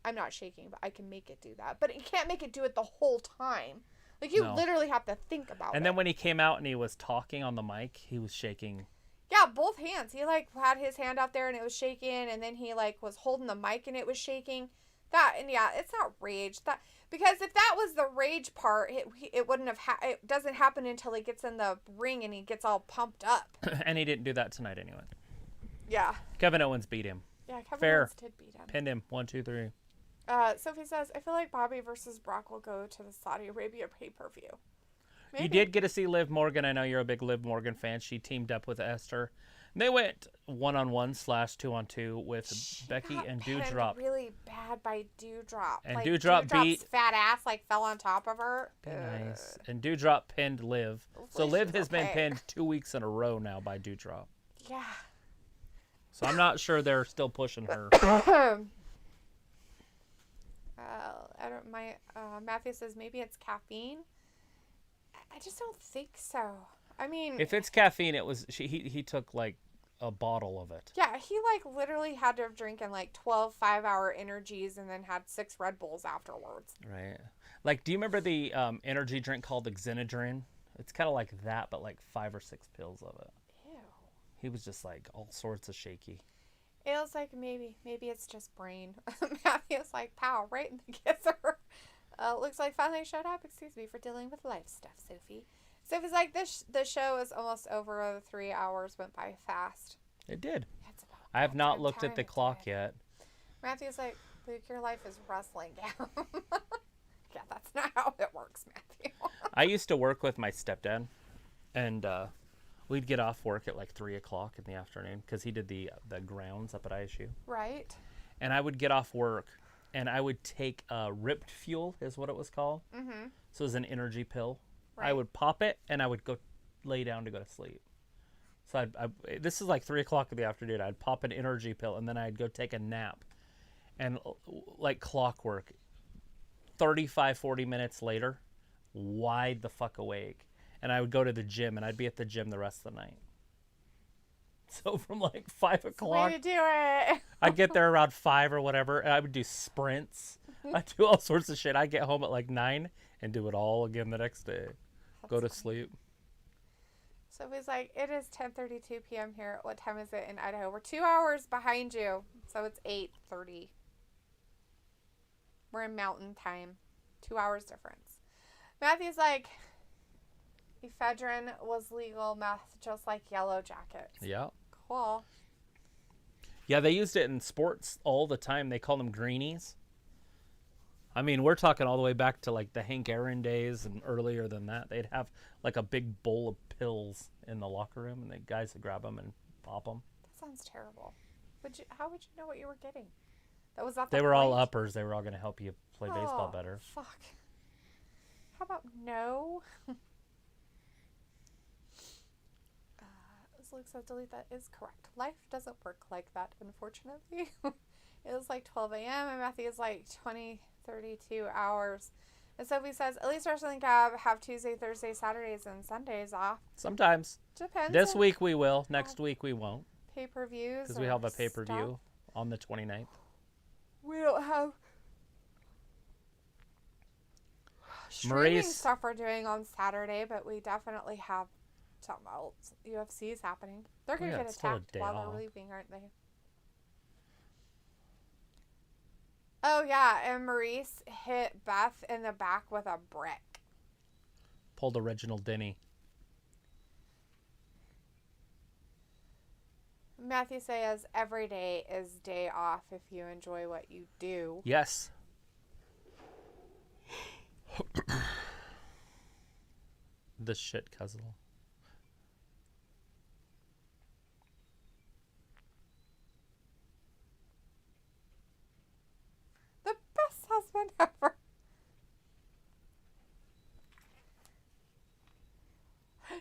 I'm not shaking, but I can make it do that. But you can't make it do it the whole time. Like you literally have to think about it. And then when he came out and he was talking on the mic, he was shaking. Yeah, both hands. He like had his hand out there and it was shaking, and then he like was holding the mic and it was shaking. It's not rage. Because if that was the rage part, it wouldn't have. It doesn't happen until he gets in the ring and he gets all pumped up. And he didn't do that tonight anyway. Yeah. Kevin Owens beat him. Yeah, Kevin Owens did beat him. Pinned him. 1, 2, 3. Sophie says, I feel like Bobby versus Brock will go to the Saudi Arabia pay-per-view. Maybe. You did get to see Liv Morgan. I know you're a big Liv Morgan fan. She teamed up with Esther. And they went 1-on-1 / 2-on-2 with Becky and Doudrop. Really bad by Doudrop. And like, Doudrop's fat ass like fell on top of her. Nice. And Doudrop pinned Liv. So Liv has been pinned 2 weeks in a row now by Doudrop. Yeah. So I'm not sure they're still pushing her. Matthew says maybe it's caffeine. I just don't think so. I mean, if it's caffeine, it was he took like a bottle of it. Yeah, he like literally had to have drinking like 12 5-hour energies and then had 6 Red Bulls afterwards. Right. Like, do you remember the energy drink called Xenadrine? It's kind of like that, but like 5 or 6 pills of it. Ew. He was just like all sorts of shaky. It was like maybe it's just brain. Matthew's like, pow, right in the kisser. Looks like finally showed up. Excuse me for dealing with life stuff, Sophie. Sophie's like, the show is almost over. The 3 hours went by fast. It did. I have not looked at the clock yet. Matthew's like, Luke, your life is wrestling. Yeah, that's not how it works, Matthew. I used to work with my stepdad, and we'd get off work at like 3 o'clock in the afternoon because he did the grounds up at ISU. Right. And I would get off work, and I would take Ripped Fuel, is what it was called. Mm-hmm. So it was an energy pill. Right. I would pop it, and I would go lay down to go to sleep. So this is like 3 o'clock in the afternoon. I'd pop an energy pill, and then I'd go take a nap. And like clockwork, 35, 40 minutes later, wide the fuck awake. And I would go to the gym, and I'd be at the gym the rest of the night. So from like 5 o'clock, way to do it. I'd get there around 5 or whatever, and I would do sprints. I'd do all sorts of shit. I'd get home at like 9 and do it all again the next day. Go to sleep. So he's like, it is 10:32 p.m. here. What time is it in Idaho? We're 2 hours behind you. So it's 8:30. We're in mountain time. 2 hours difference. Matthew's like, ephedrine was legal meth just like Yellow Jackets. Yeah. Cool. Yeah, they used it in sports all the time. They call them greenies. I mean, we're talking all the way back to like the Hank Aaron days and earlier than that. They'd have like a big bowl of pills in the locker room, and the guys would grab them and pop them. That sounds terrible. How would you know what you were getting? That was not. They were all uppers. They were all going to help you play baseball better. Fuck. How about no? Luke says delete that is correct. Life doesn't work like that, unfortunately. It was like 12 a.m. and Matthew is like 32 hours. And Sophie says, at least Wrestling Gab have Tuesday, Thursday, Saturdays, and Sundays off. Sometimes. Depends. This week we will. Next week we won't. Pay-per-views. Because we have a pay-per-view on the 29th. We don't have streaming stuff we're doing on Saturday, but we definitely have something else. UFC is happening. They're going to get attacked while they're leaving, aren't they? Oh, yeah, and Maurice hit Beth in the back with a brick. Pulled a Reginald Denny. Matthew says, every day is day off if you enjoy what you do. Yes. The shit cuzzle. The best husband ever.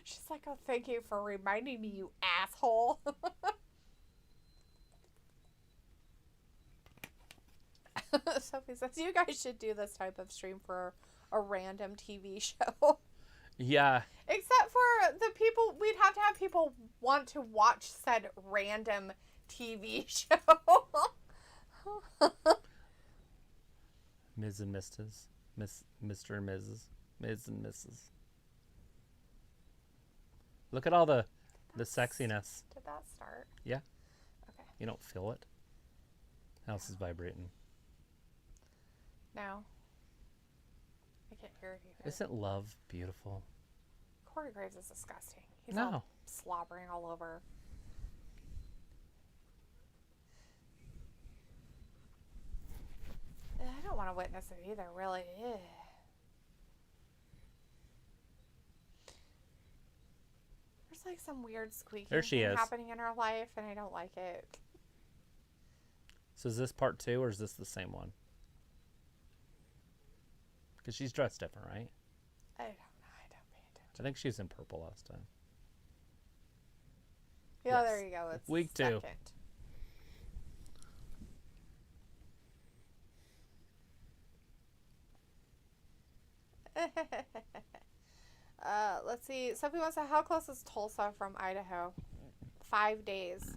She's like, oh, thank you for reminding me, you asshole. Sophie says, you guys should do this type of stream for a random TV show. Yeah. Except for the people, we'd have to have people want to watch said random TV show. Ms. and Mrs. Mr. and Mrs. Ms. and Mrs. Look at all the sexiness. Did that start? Yeah. Okay. You don't feel it? House is vibrating. No. I can't hear it either. Isn't love beautiful? Corey Graves is disgusting. He's all slobbering all over. I don't want to witness it either, really. Ugh. There's like some weird squeaking thing happening in her life, and I don't like it. So is this part 2, or is this the same one? Because she's dressed different, right? I don't know. I don't pay attention. I think she was in purple last time. Yeah, yes. There you go. It's week 2. Second. Let's see. Sophie wants to know, how close is Tulsa from Idaho? 5 days.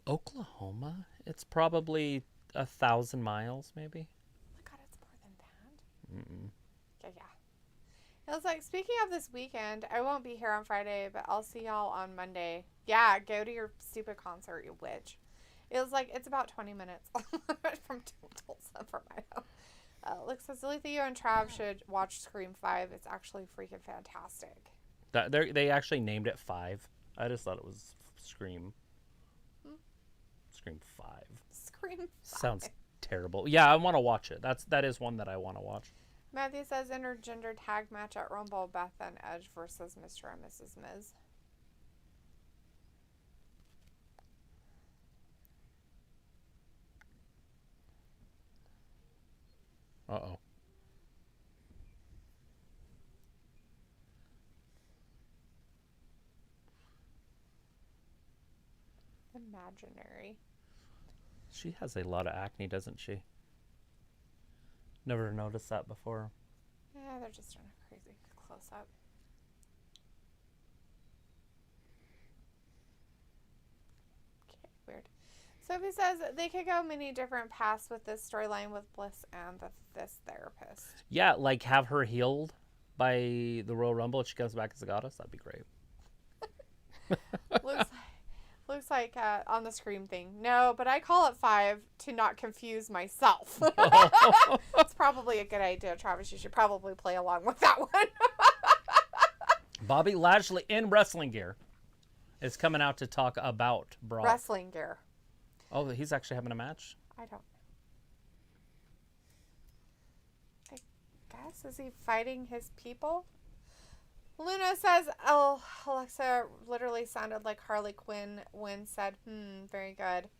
Oklahoma? It's probably 1,000 miles, maybe. Oh my God, it's more than that. Okay, yeah. It was like, speaking of this weekend, I won't be here on Friday, but I'll see y'all on Monday. Yeah, go to your stupid concert, you witch. It was like, it's about 20 minutes from Tulsa from Idaho. Looks says, you and Trav should watch Scream 5. It's actually freaking fantastic. They actually named it 5. I just thought it was Scream. Scream 5. Scream 5. Sounds terrible. Yeah, I want to watch it. That is one that I want to watch. Matthew says, intergender tag match at Rumble, Beth and Edge versus Mr. and Mrs. Miz. Uh-oh. Imaginary. She has a lot of acne, doesn't she? Never noticed that before. Yeah, they're just doing a crazy close-up. Okay, weird. Sophie says they could go many different paths with this storyline with Bliss and this therapist. Yeah, like have her healed by the Royal Rumble and she comes back as a goddess. That'd be great. Looks like on the Scream thing. No, but I call it 5 to not confuse myself. It's probably a good idea, Travis. You should probably play along with that one. Bobby Lashley in wrestling gear is coming out to talk about Brock. Wrestling gear. Oh, he's actually having a match? I don't know. I guess, is he fighting his people? Luna says, oh, Alexa literally sounded like Harley Quinn when said, very good.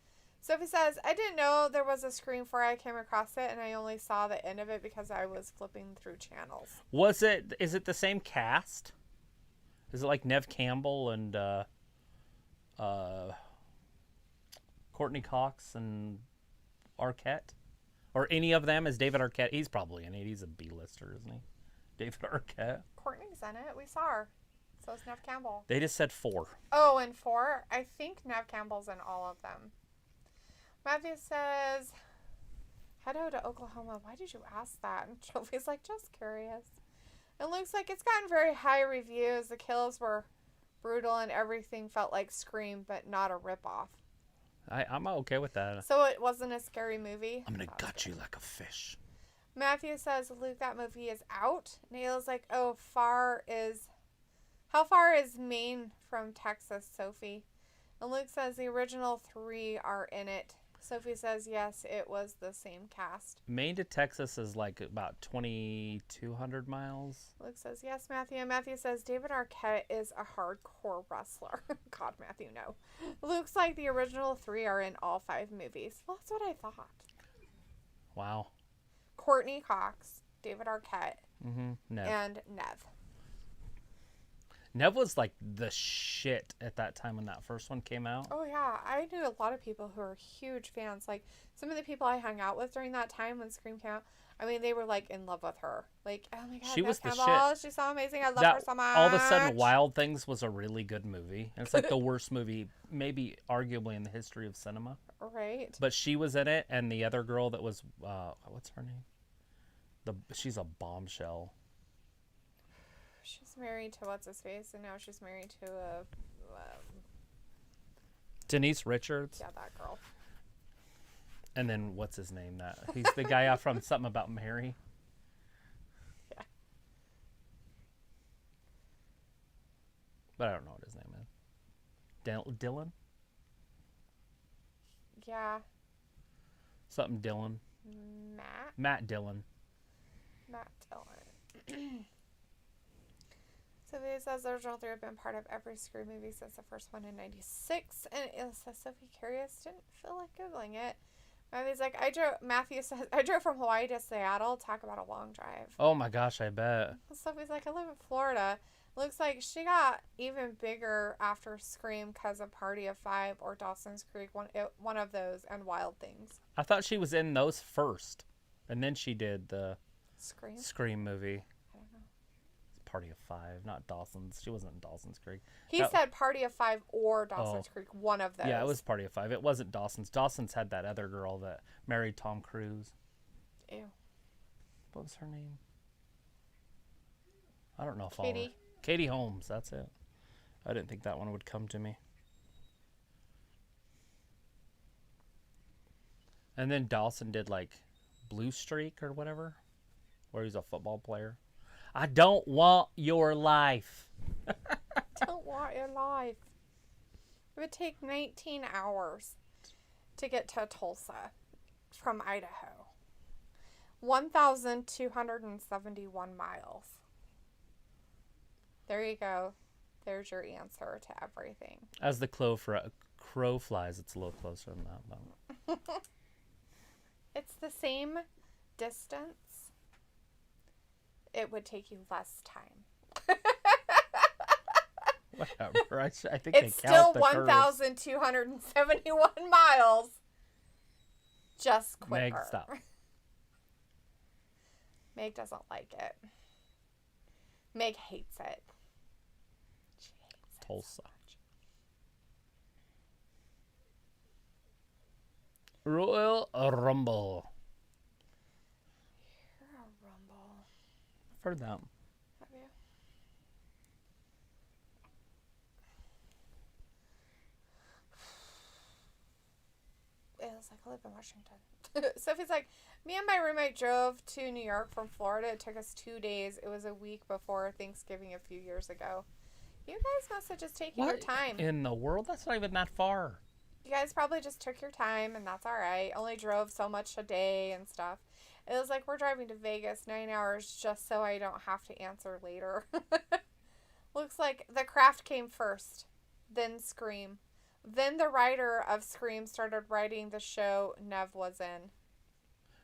Sophie says, I didn't know there was a Scream 4. I came across it, and I only saw the end of it because I was flipping through channels. Is it the same cast? Is it like Nev Campbell and Courtney Cox and Arquette? Or any of them? Is David Arquette? He's probably in it. He's a B-lister, isn't he? David Arquette. Courtney's in it. We saw her. So is Nev Campbell. They just said 4. Oh, and 4? I think Nev Campbell's in all of them. Matthew says, head out to Oklahoma. Why did you ask that? And Trophy's like, just curious. It looks like it's gotten very high reviews. The kills were brutal and everything felt like Scream, but not a ripoff. I'm okay with that. So it wasn't a scary movie? I'm going to gut you like a fish. Matthew says, Luke, that movie is out. Nayla's like, how far is Maine from Texas, Sophie? And Luke says the original 3 are in it. Sophie says, yes, it was the same cast. Maine to Texas is like about 2,200 miles. Luke says, yes, Matthew. And Matthew says, David Arquette is a hardcore wrestler. God, Matthew, no. Luke's like the original 3 are in all 5 movies. Well, that's what I thought. Wow. Courtney Cox, David Arquette, Nev. and Nev. Nev was like the shit at that time when that first one came out. Oh, yeah. I knew a lot of people who are huge fans. Like, some of the people I hung out with during that time when Scream came out, I mean, they were, like, in love with her. Like, oh, my God, she was the Campbell, shit. she's so amazing. I love her so much. All of a sudden, Wild Things was a really good movie. And it's like the worst movie, maybe arguably in the history of cinema. Right. But she was in it, and the other girl that was, what's her name? She's a bombshell. She's married to what's-his-face, and now she's married to a... Denise Richards. yeah, that girl. And then, what's his name? He's the guy out from Something About Mary. Yeah. But I don't know what his name is. Dylan? Yeah. Something Dylan. Matt Dillon. Matt Dillon. So it says the original 3 have been part of every Scream movie since the first one in 96. And it says Sophie Curious didn't feel like Googling it. Matthew's like, Matthew says, I drove from Hawaii to Seattle. Talk about a long drive. Oh my gosh, I bet. Sophie's like, I live in Florida. Looks like she got even bigger after Scream because of Party of 5 or Dawson's Creek, one of those, and Wild Things. I thought she was in those first. And then she did the Scream movie. I don't know. Party of 5, not Dawson's. She wasn't in Dawson's Creek. He said Party of 5 or Dawson's Creek, one of those. Yeah, it was Party of 5. It wasn't Dawson's. Dawson's had that other girl that married Tom Cruise. Ew. What was her name? I don't know if Katie. Katie Holmes, that's it. I didn't think that one would come to me. And then Dawson did like Blue Streak or whatever, where he's a football player. I don't want your life. Don't want your life. It would take 19 hours to get to Tulsa from Idaho. 1,271 miles. There you go. There's your answer to everything. As the crow flies, it's a little closer than that. It's the same distance it would take you less time. Whatever. I think it's they count still the 1,271 miles. Just quicker. Meg, stop. Meg doesn't like it. Meg hates it. She hates it. Tulsa. Royal Rumble. You're a rumble. I've heard that. Have you? It was like I live in Washington. Sophie's like, me and my roommate drove to New York from Florida. It took us 2 days. It was a week before Thanksgiving a few years ago. You guys must have just taken your time. In the world? That's not even that far. You guys probably just took your time, and that's all right. Only drove so much a day and stuff. It was like, we're driving to Vegas 9 hours just so I don't have to answer later. Looks like The Craft came first, then Scream. Then the writer of Scream started writing the show Nev was in.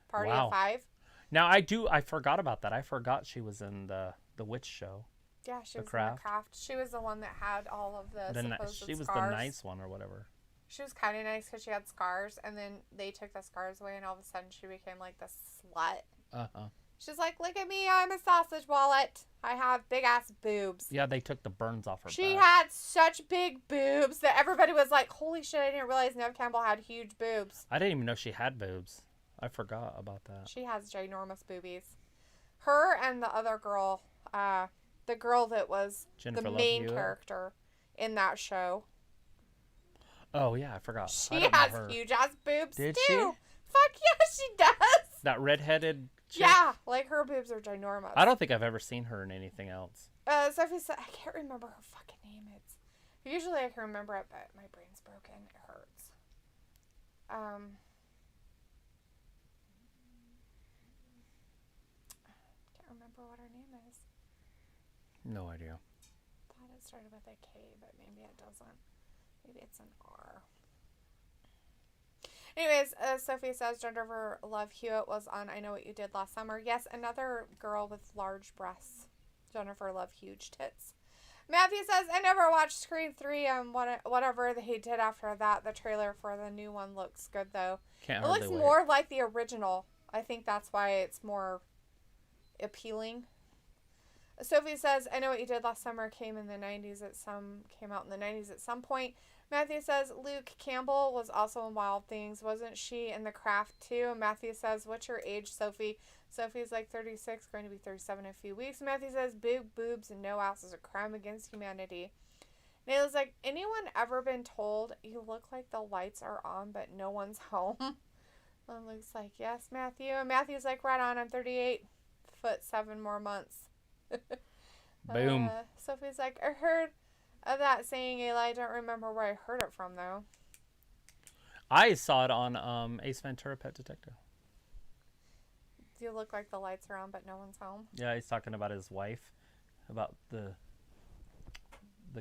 Party of Five. Now, I forgot about that. I forgot she was in the witch show. Yeah, she was in The Craft. She was the one that had all of the supposed She was scars. the nice one or whatever. She was kind of nice because she had scars, and then they took the scars away, and all of a sudden she became like the slut. Uh-huh. She's like, look at me, I'm a sausage wallet. I have big-ass boobs. Yeah, they took the burns off her She back. had such big boobs that everybody was like, holy shit, I didn't realize Nev Campbell had huge boobs. I didn't even know she had boobs. I forgot about that. She has ginormous boobies. Her and the other girl, the girl that was Jennifer the Love main Hewitt? character in that show. Oh, yeah, I forgot. She has huge-ass boobs, Did too. she? Fuck yeah, she does. That redheaded chick? Yeah, like her boobs are ginormous. I don't think I've ever seen her in anything else. Sophie said, I can't remember her fucking name. Usually I can remember it, but my brain's broken. It hurts. Can't remember what her name is. No idea. Thought it started with a K, but maybe it doesn't. Maybe it's an R. Anyways, Sophie says Jennifer Love Hewitt was on I Know What You Did Last Summer. Yes, another girl with large breasts. Jennifer Love huge tits. Matthew says, I never watched Scream 3 and whatever they did after that. The trailer for the new one looks good, though. Can't It looks hardly wait. more like the original. I think that's why it's more appealing. Sophie says, I Know What You Did Last Summer came out in the 90s at some point. Matthew says, Luke Campbell was also in Wild Things. Wasn't she in The Craft too? And Matthew says, what's your age, Sophie? Sophie's like 36, going to be 37 in a few weeks. Matthew says, big boobs and no ass is a crime against humanity. Nayla's like, anyone ever been told you look like the lights are on but no one's home? And Luke's like, yes, Matthew. And Matthew's like, right on, I'm 38 foot 7 more months. Boom. Sophie's like, I heard of that saying, Ayla. I don't remember where I heard it from, though. I saw it on Ace Ventura Pet Detective. Do you look like the lights are on but no one's home? Yeah, he's talking about his wife, about the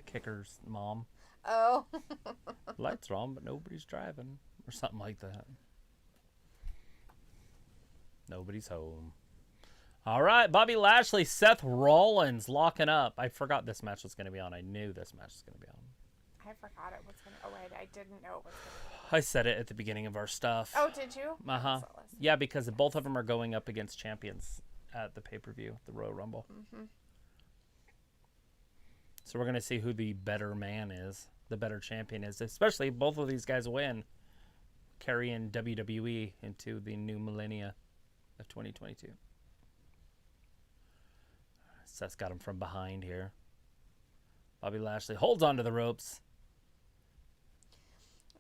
kicker's mom. Oh. Lights are on, but nobody's driving, or something like that. Nobody's home. All right, Bobby Lashley, Seth Rollins locking up. I forgot this match was going to be on. I knew this match was going to be on. I forgot it was going to... Oh, wait, I didn't know it was going to be on. I said it at the beginning of our stuff. Oh, did you? Uh-huh. Yeah, because both of them are going up against champions at the pay-per-view, the Royal Rumble. Mm-hmm. So we're going to see who the better man is, the better champion is, especially if both of these guys win, carrying WWE into the new millennia of 2022. Seth's got him from behind here. Bobby Lashley holds onto the ropes.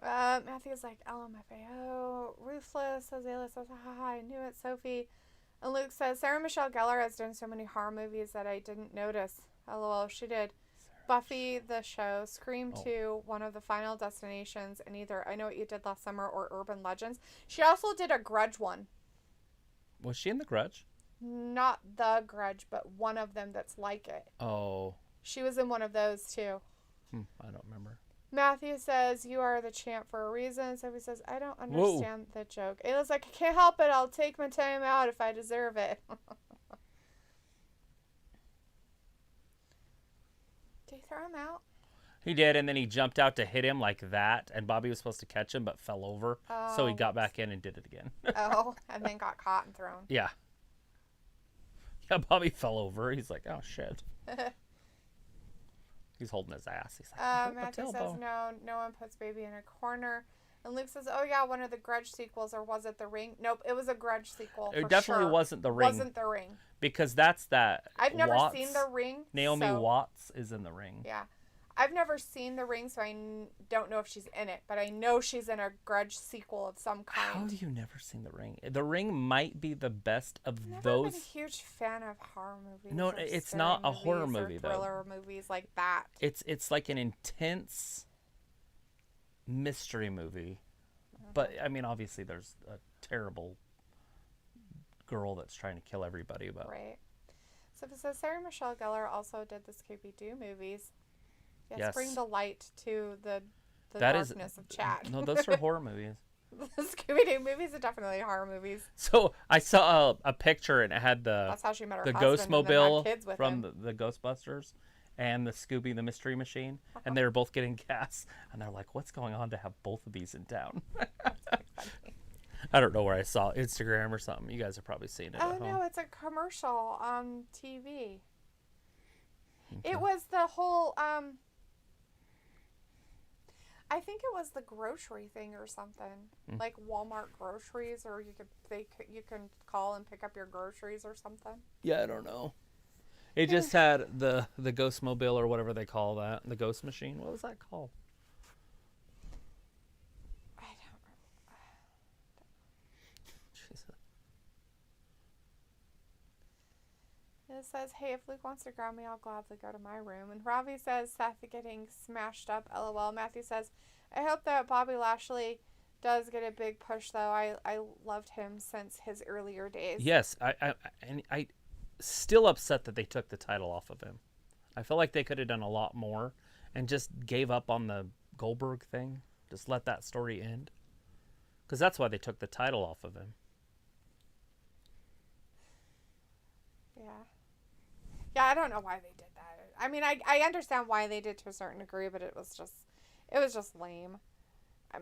Matthew's like, LMFAO. Ruthless says, Ayla says, haha, I knew it, Sophie. And Luke says, Sarah Michelle Gellar has done so many horror movies that I didn't notice. LOL, she did. Buffy the show, Scream 2, one of the Final Destinations, and either I Know What You Did Last Summer or Urban Legends. She also did a Grudge one. Was she in The Grudge? Not The Grudge, but one of them that's like it. Oh. She was in one of those, too. I don't remember. Matthew says, you are the champ for a reason. Sophie says, I don't understand the joke. Ayla's like, I can't help it. I'll take my time out if I deserve it. Did he throw him out? He did, and then he jumped out to hit him like that, and Bobby was supposed to catch him, but fell over. So he got back in and did it again. And then got caught and thrown. Yeah. Yeah, Bobby fell over. He's like, oh, shit. He's holding his ass. He's like, Matthew says, no one puts baby in a corner. And Luke says, oh, yeah, one of the Grudge sequels, or was it The Ring? Nope, it was a Grudge sequel. It definitely wasn't The Ring. Wasn't The Ring. Because that's that. I've never seen The Ring. Naomi Watts is in The Ring. Yeah. I've never seen The Ring, so I don't know if she's in it, but I know she's in a Grudge sequel of some kind. How have you never seen The Ring? The Ring might be the best of I've those. never been a huge fan of horror movies. No, it's not a horror movie, though. Thriller movies like that. It's like an intense mystery movie. But, I mean, obviously there's a terrible girl that's trying to kill everybody. But. Right. So it says Sarah Michelle Gellar also did the Scooby-Doo movies. Yes, bring the light to the darkness of chat. No, those are horror movies. The Scooby-Doo movies are definitely horror movies. So I saw a picture and it had that's how she met her the husband Ghostmobile from the Ghostbusters and the Scooby the Mystery Machine, and they were both getting gas, and they're like, "What's going on to have both of these in town?" I don't know where I saw Instagram or something. You guys have probably seen it. Oh no, it's a commercial on TV. Okay. It was the whole I think it was the grocery thing or something, like Walmart groceries, or you can call and pick up your groceries or something. Yeah, I don't know. It just had the Ghostmobile or whatever they call that, the Ghost Machine. What was that called? I don't remember. It says, hey, if Luke wants to grab me, I'll gladly go to my room. And Ravi says, Seth getting smashed up, LOL. Matthew says, I hope that Bobby Lashley does get a big push, though. I loved him since his earlier days. Yes, I still upset that they took the title off of him. I feel like they could have done a lot more and just gave up on the Goldberg thing. Just let that story end. Because that's why they took the title off of him. Yeah, I don't know why they did that. I mean, I understand why they did to a certain degree, but it was just lame.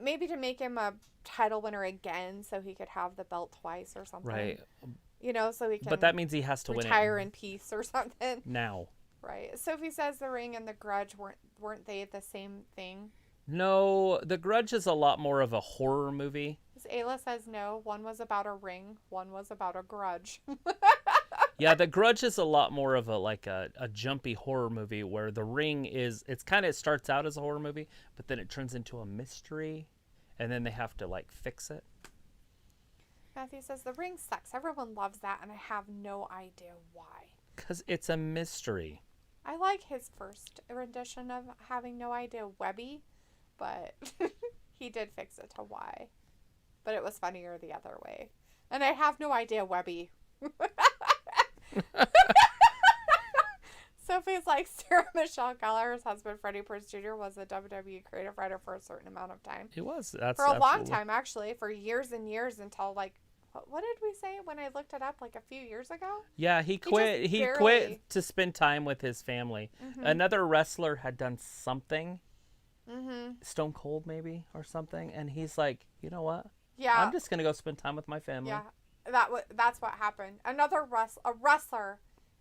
Maybe to make him a title winner again so he could have the belt twice or something. Right. You know, so he can But that means he has to retire in peace or something. Now. Right. Sophie says The Ring and The Grudge weren't they the same thing? No, The Grudge is a lot more of a horror movie. Ayla says no. One was about a ring. One was about a grudge. Yeah, The Grudge is a lot more of a jumpy horror movie where The Ring it starts out as a horror movie, but then it turns into a mystery, and then they have to fix it. Matthew says The Ring sucks. Everyone loves that, and I have no idea why. Because it's a mystery. I like his first rendition of having no idea Webby, but he did fix it to why. But it was funnier the other way. And I have no idea Webby. Sophie's like, Sarah Michelle Gellar's husband, Freddie Prinze Jr., was a WWE creative writer for a certain amount of time. He was. For a long time, actually. For years and years until, what did we say when I looked it up, a few years ago? Yeah, he quit. He quit to spend time with his family. Mm-hmm. Another wrestler had done something. Mm-hmm. Stone Cold, maybe, or something. And he's like, you know what? Yeah. I'm just going to go spend time with my family. Yeah, that's what happened. A wrestler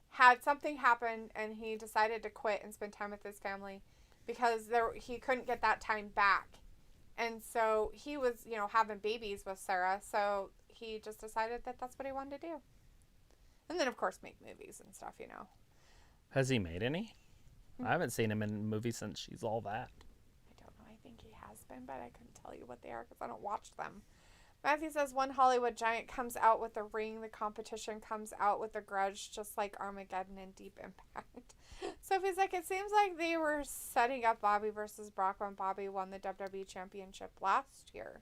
had something happen, and he decided to quit and spend time with his family because he couldn't get that time back. And so he was, having babies with Sarah, so he just decided that that's what he wanted to do. And then, of course, make movies and stuff, Has he made any? I haven't seen him in movies since She's All That. I don't know. I think he has been, but I couldn't tell you what they are because I don't watch them. Matthew says one Hollywood giant comes out with The Ring. The competition comes out with The Grudge, just like Armageddon and Deep Impact. Sophie's like, it seems like they were setting up Bobby versus Brock when Bobby won the WWE Championship last year.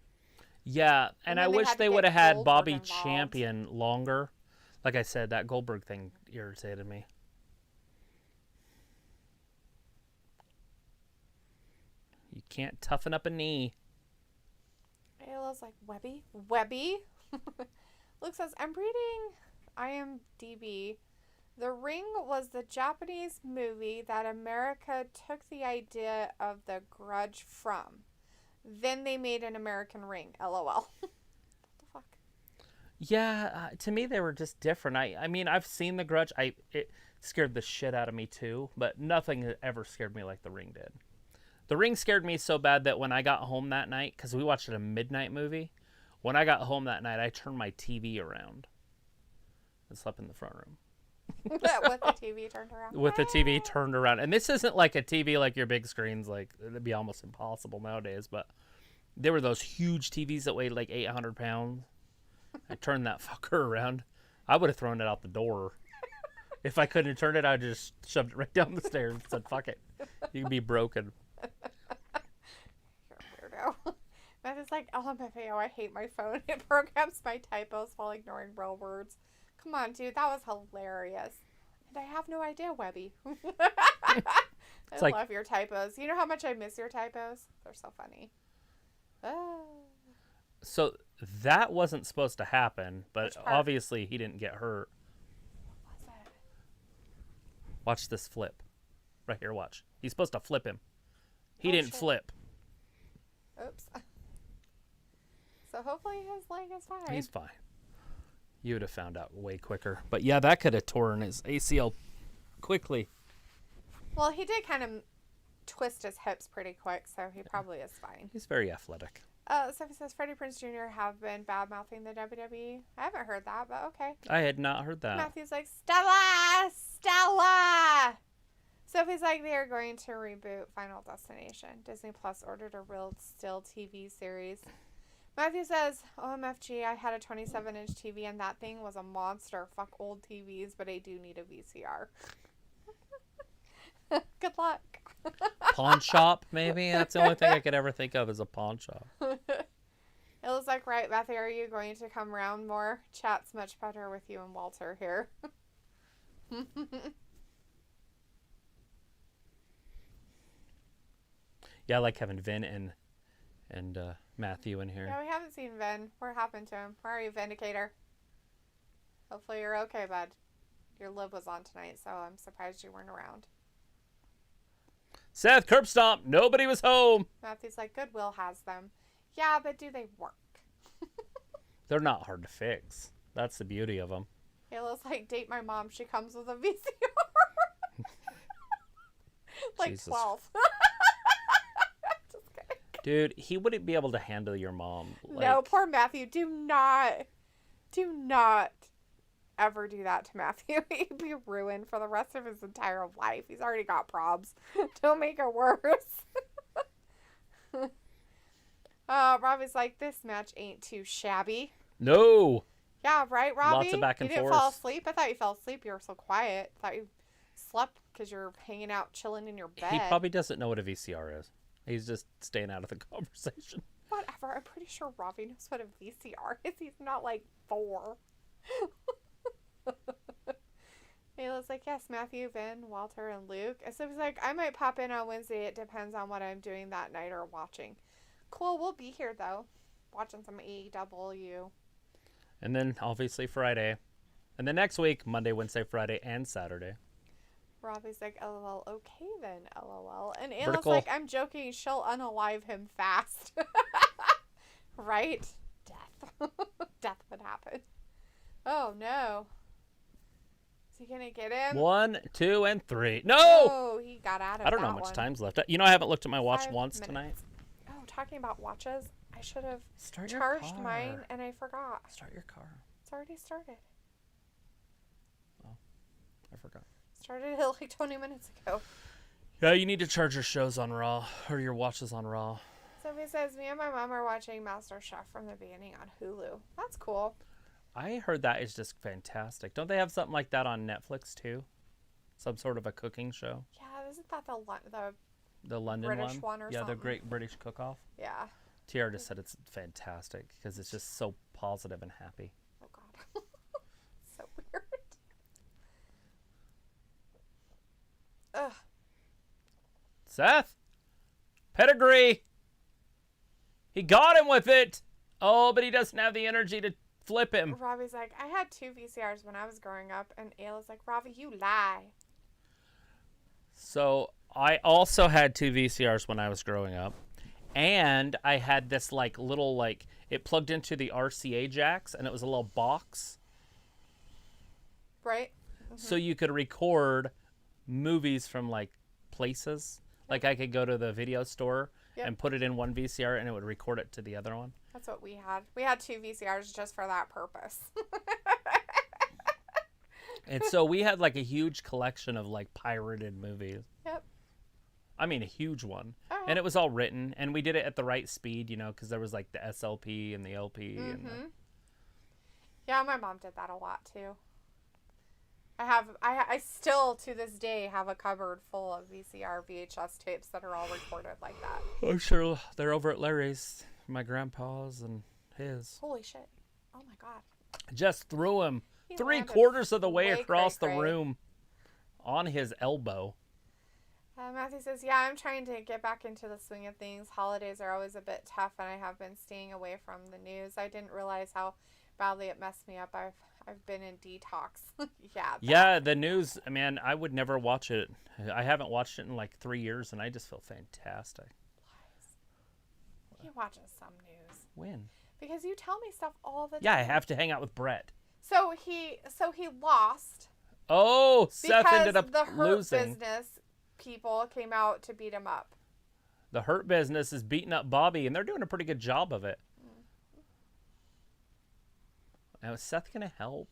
Yeah, and I wish they would have had Bobby champion longer. Like I said, that Goldberg thing irritated me. You can't toughen up a knee. Ayla's like, Webby? Luke says, I'm reading IMDb. The Ring was the Japanese movie that America took the idea of The Grudge from. Then they made an American Ring. LOL. What the fuck? Yeah, to me they were just different. I mean, I've seen The Grudge. It scared the shit out of me too, but nothing ever scared me like The Ring did. The Ring scared me so bad that when I got home that night, because we watched a midnight movie, when I got home that night, I turned my TV around and slept in the front room. With the TV turned around. With the TV turned around. And this isn't like a TV like your big screens. Like, it'd be almost impossible nowadays. But there were those huge TVs that weighed like 800 pounds. I turned that fucker around. I would have thrown it out the door. If I couldn't turn it, I just shoved it right down the stairs and said, fuck it. You can be broken. You're a weirdo. That is like, LMFAO, I hate my phone. It programs my typos while ignoring real words. Come on, dude. That was hilarious. And I have no idea, Webby. I love your typos. You know how much I miss your typos? They're so funny. So that wasn't supposed to happen, but obviously he didn't get hurt. What was it? Watch this flip. Right here, watch. He's supposed to flip him. He didn't flip. Oops. So hopefully his leg is fine. He's fine. You would have found out way quicker. But yeah, that could have torn his ACL quickly. Well, he did kind of twist his hips pretty quick, so he probably is fine. He's very athletic. Sophie says Freddie Prinze Jr. have been bad-mouthing the WWE. I haven't heard that, but okay. I had not heard that. Matthew's like, Stella! Sophie's like, they are going to reboot Final Destination. Disney Plus ordered a real still TV series. Matthew says, OMFG, I had a 27-inch TV and that thing was a monster. Fuck old TVs, but I do need a VCR. Good luck. Pawn shop, maybe? That's the only thing I could ever think of is a pawn shop. It looks like, right, Matthew, are you going to come around more? Chat's much better with you and Walter here. Yeah, I like having Vin and Matthew in here. Yeah, we haven't seen Vin. What happened to him? Where are you, Vindicator? Hopefully you're okay, bud. Your lib was on tonight, so I'm surprised you weren't around. Seth, curb stomp. Nobody was home. Matthew's like, Goodwill has them. Yeah, but do they work? They're not hard to fix. That's the beauty of them. Halo's like, date my mom. She comes with a VCR. Like Jesus. 12. Just kidding. Dude, he wouldn't be able to handle your mom. No, poor Matthew. Do not ever do that to Matthew. He'd be ruined for the rest of his entire life. He's already got probs. Don't make it worse. Robbie's like, this match ain't too shabby. No. Yeah, right, Robbie? Lots of back and you didn't forth. fall asleep? I thought you fell asleep. You were so quiet. I thought you slept because you're hanging out, chilling in your bed. He probably doesn't know what a VCR is. He's just staying out of the conversation. Whatever. I'm pretty sure Robbie knows what a VCR is. He's not like 4. Layla's like, yes, Matthew, Vin, Walter, and Luke. And so he's like, I might pop in on Wednesday. It depends on what I'm doing that night or watching. Cool. We'll be here, though. Watching some AEW. And then, obviously, Friday. And then next week, Monday, Wednesday, Friday, and Saturday. Robbie's like, LOL. Okay, then, LOL. And Ayla's Vertical. like, I'm joking. She'll unalive him fast. Right? Death. Death would happen. Oh, no. Is he going to get him? 1, 2, and 3. No! Oh, he got out of I don't know how much time's left. You know, I haven't looked at my watch 5 once minutes. tonight. Oh, talking about watches, I should have Start your charged car. mine and I forgot. Start your car. It's already started. Oh, I forgot. Started it like 20 minutes ago. Yeah, you need to charge your shows on Raw, or your watches on Raw. Somebody says, me and my mom are watching MasterChef from the beginning on Hulu. That's cool. I heard that is just fantastic. Don't they have something like that on Netflix, too? Some sort of a cooking show? Yeah, isn't that the The London British one or yeah, something? the Great British Cook-Off. Yeah. TR just said it's fantastic because it's just so positive and happy. Oh, God. So weird. Ugh. Seth! Pedigree! He got him with it! Oh, but he doesn't have the energy to Flip him. Robbie's like, I had 2 VCRs when I was growing up, and Ayla's like, Robbie, you lie. So I also had 2 VCRs when I was growing up, and I had this like little like it plugged into the RCA jacks, and it was a little box, right? So you could record movies from like places. Like I could go to the video store and put it in one VCR, and it would record it to the other one. That's what we had. We had 2 VCRs just for that purpose. And so we had like a huge collection of like pirated movies. Yep. I mean, a huge one. Oh. And it was all written, and we did it at the right speed, you know, because there was like the SLP and the LP. And Yeah, my mom did that a lot too. I still to this day have a cupboard full of VCR, VHS tapes that are all recorded like that. I'm sure they're over at Larry's, my grandpa's and his. Holy shit. Oh my God. Just threw him He 3/4 of the way landed across the cray. room on his elbow. Matthew says, yeah, I'm trying to get back into the swing of things. Holidays are always a bit tough, and I have been staying away from the news. I didn't realize how badly it messed me up. I've been in detox. Yeah, the news, man, I would never watch it. I haven't watched it in like 3 years, and I just feel fantastic. He watches some news. When? Because you tell me stuff all the time. Yeah, I have to hang out with Brett. So he lost. Oh, Seth ended up the Hurt losing. Business people came out to beat him up. The Hurt Business is beating up Bobby, and they're doing a pretty good job of it. Now, is Seth going to help?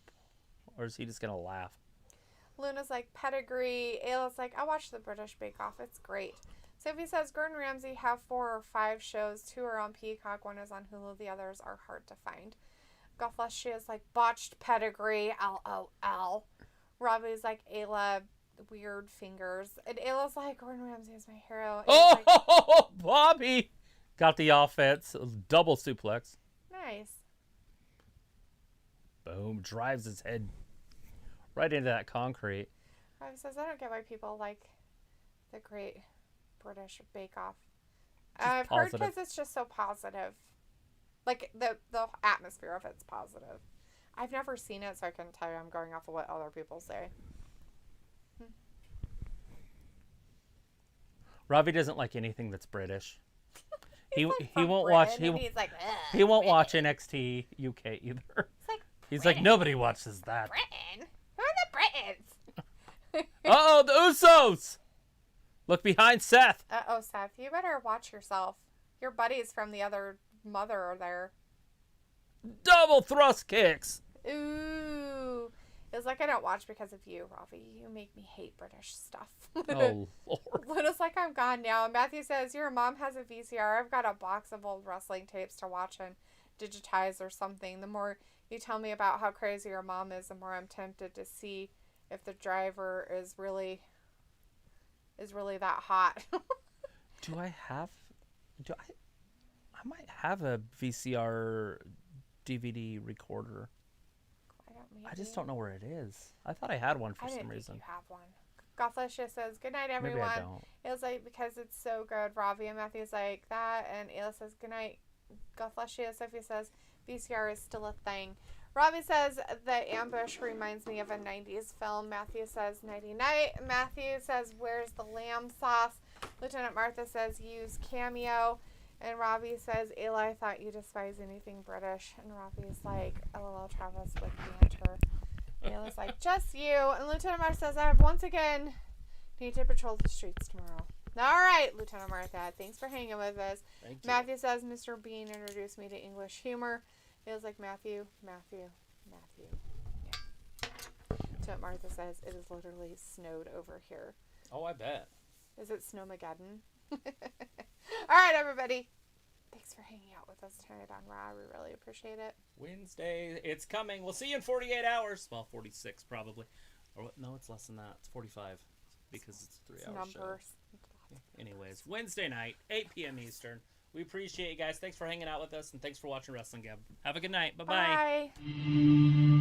Or is he just going to laugh? Luna's like, pedigree. Ayla's like, I watched the British Bake Off. It's great. Sophie says, Gordon Ramsay have 4 or 5 shows. 2 are on Peacock. 1 is on Hulu. The others are hard to find. Gothlesh is like, botched pedigree. LOL. Robbie's like, Ayla, weird fingers. And Ayla's like, Gordon Ramsay is my hero. Oh, like, Bobby got the offense. Double suplex. Nice. Boom. Drives his head right into that concrete. Robbie says, I don't get why people like the Great British Bake Off. I've heard because it's just so positive. Like, the atmosphere of it's positive. I've never seen it, so I couldn't tell you. I'm going off of what other people say. Robbie doesn't like anything that's British. he like, won't watch. He's like, he won't watch NXT UK either. He's like, nobody watches that. Britain? Who are the Britons? Uh-oh, the Usos! Look behind Seth. Uh-oh, Seth. You better watch yourself. Your buddies from the other mother are there. Double thrust kicks. Ooh. It's like, I don't watch because of you, Robbie. You make me hate British stuff. Oh, Lord. Luna's like, I'm gone now. And Matthew says, your mom has a VCR. I've got a box of old wrestling tapes to watch and digitize or something. The more you tell me about how crazy your mom is, the more I'm tempted to see if the driver is really that hot. I might have a VCR DVD recorder. I just don't know where it is. I thought I had one for some reason. You have one. Gothlecia says, good night, everyone. Maybe I don't. Ayla's like, because it's so good. Robbie and Matthew's like, that. And Ayla says, good night. Gothlecia. Sophie says, VCR is still a thing. Robbie says, the ambush reminds me of a 90s film. Matthew says, nighty-night. Matthew says, where's the lamb sauce? Lieutenant Martha says, use Cameo. And Robbie says, Ayla, I thought you despise anything British. And Robbie's like, LOL, Travis with banter. Ayla's like, just you. And Lieutenant Martha says, I once again need to patrol the streets tomorrow. All right, Lieutenant Martha, thanks for hanging with us. Thank you. Matthew says, Mr. Bean introduced me to English humor. Ayla's like, Matthew. Yeah. Lieutenant Martha says, it is literally snowed over here. Oh, I bet. Is it Snowmageddon? All right, everybody. Thanks for hanging out with us tonight on Raw. We really appreciate it. Wednesday, it's coming. We'll see you in 48 hours. Well, 46 probably. Or no, it's less than that. It's 45 because it's a 3 hour show. Anyways, Wednesday night, 8 p.m. Eastern. We appreciate you guys. Thanks for hanging out with us, and thanks for watching Wrestling Gab. Have a good night. Bye-bye. Bye.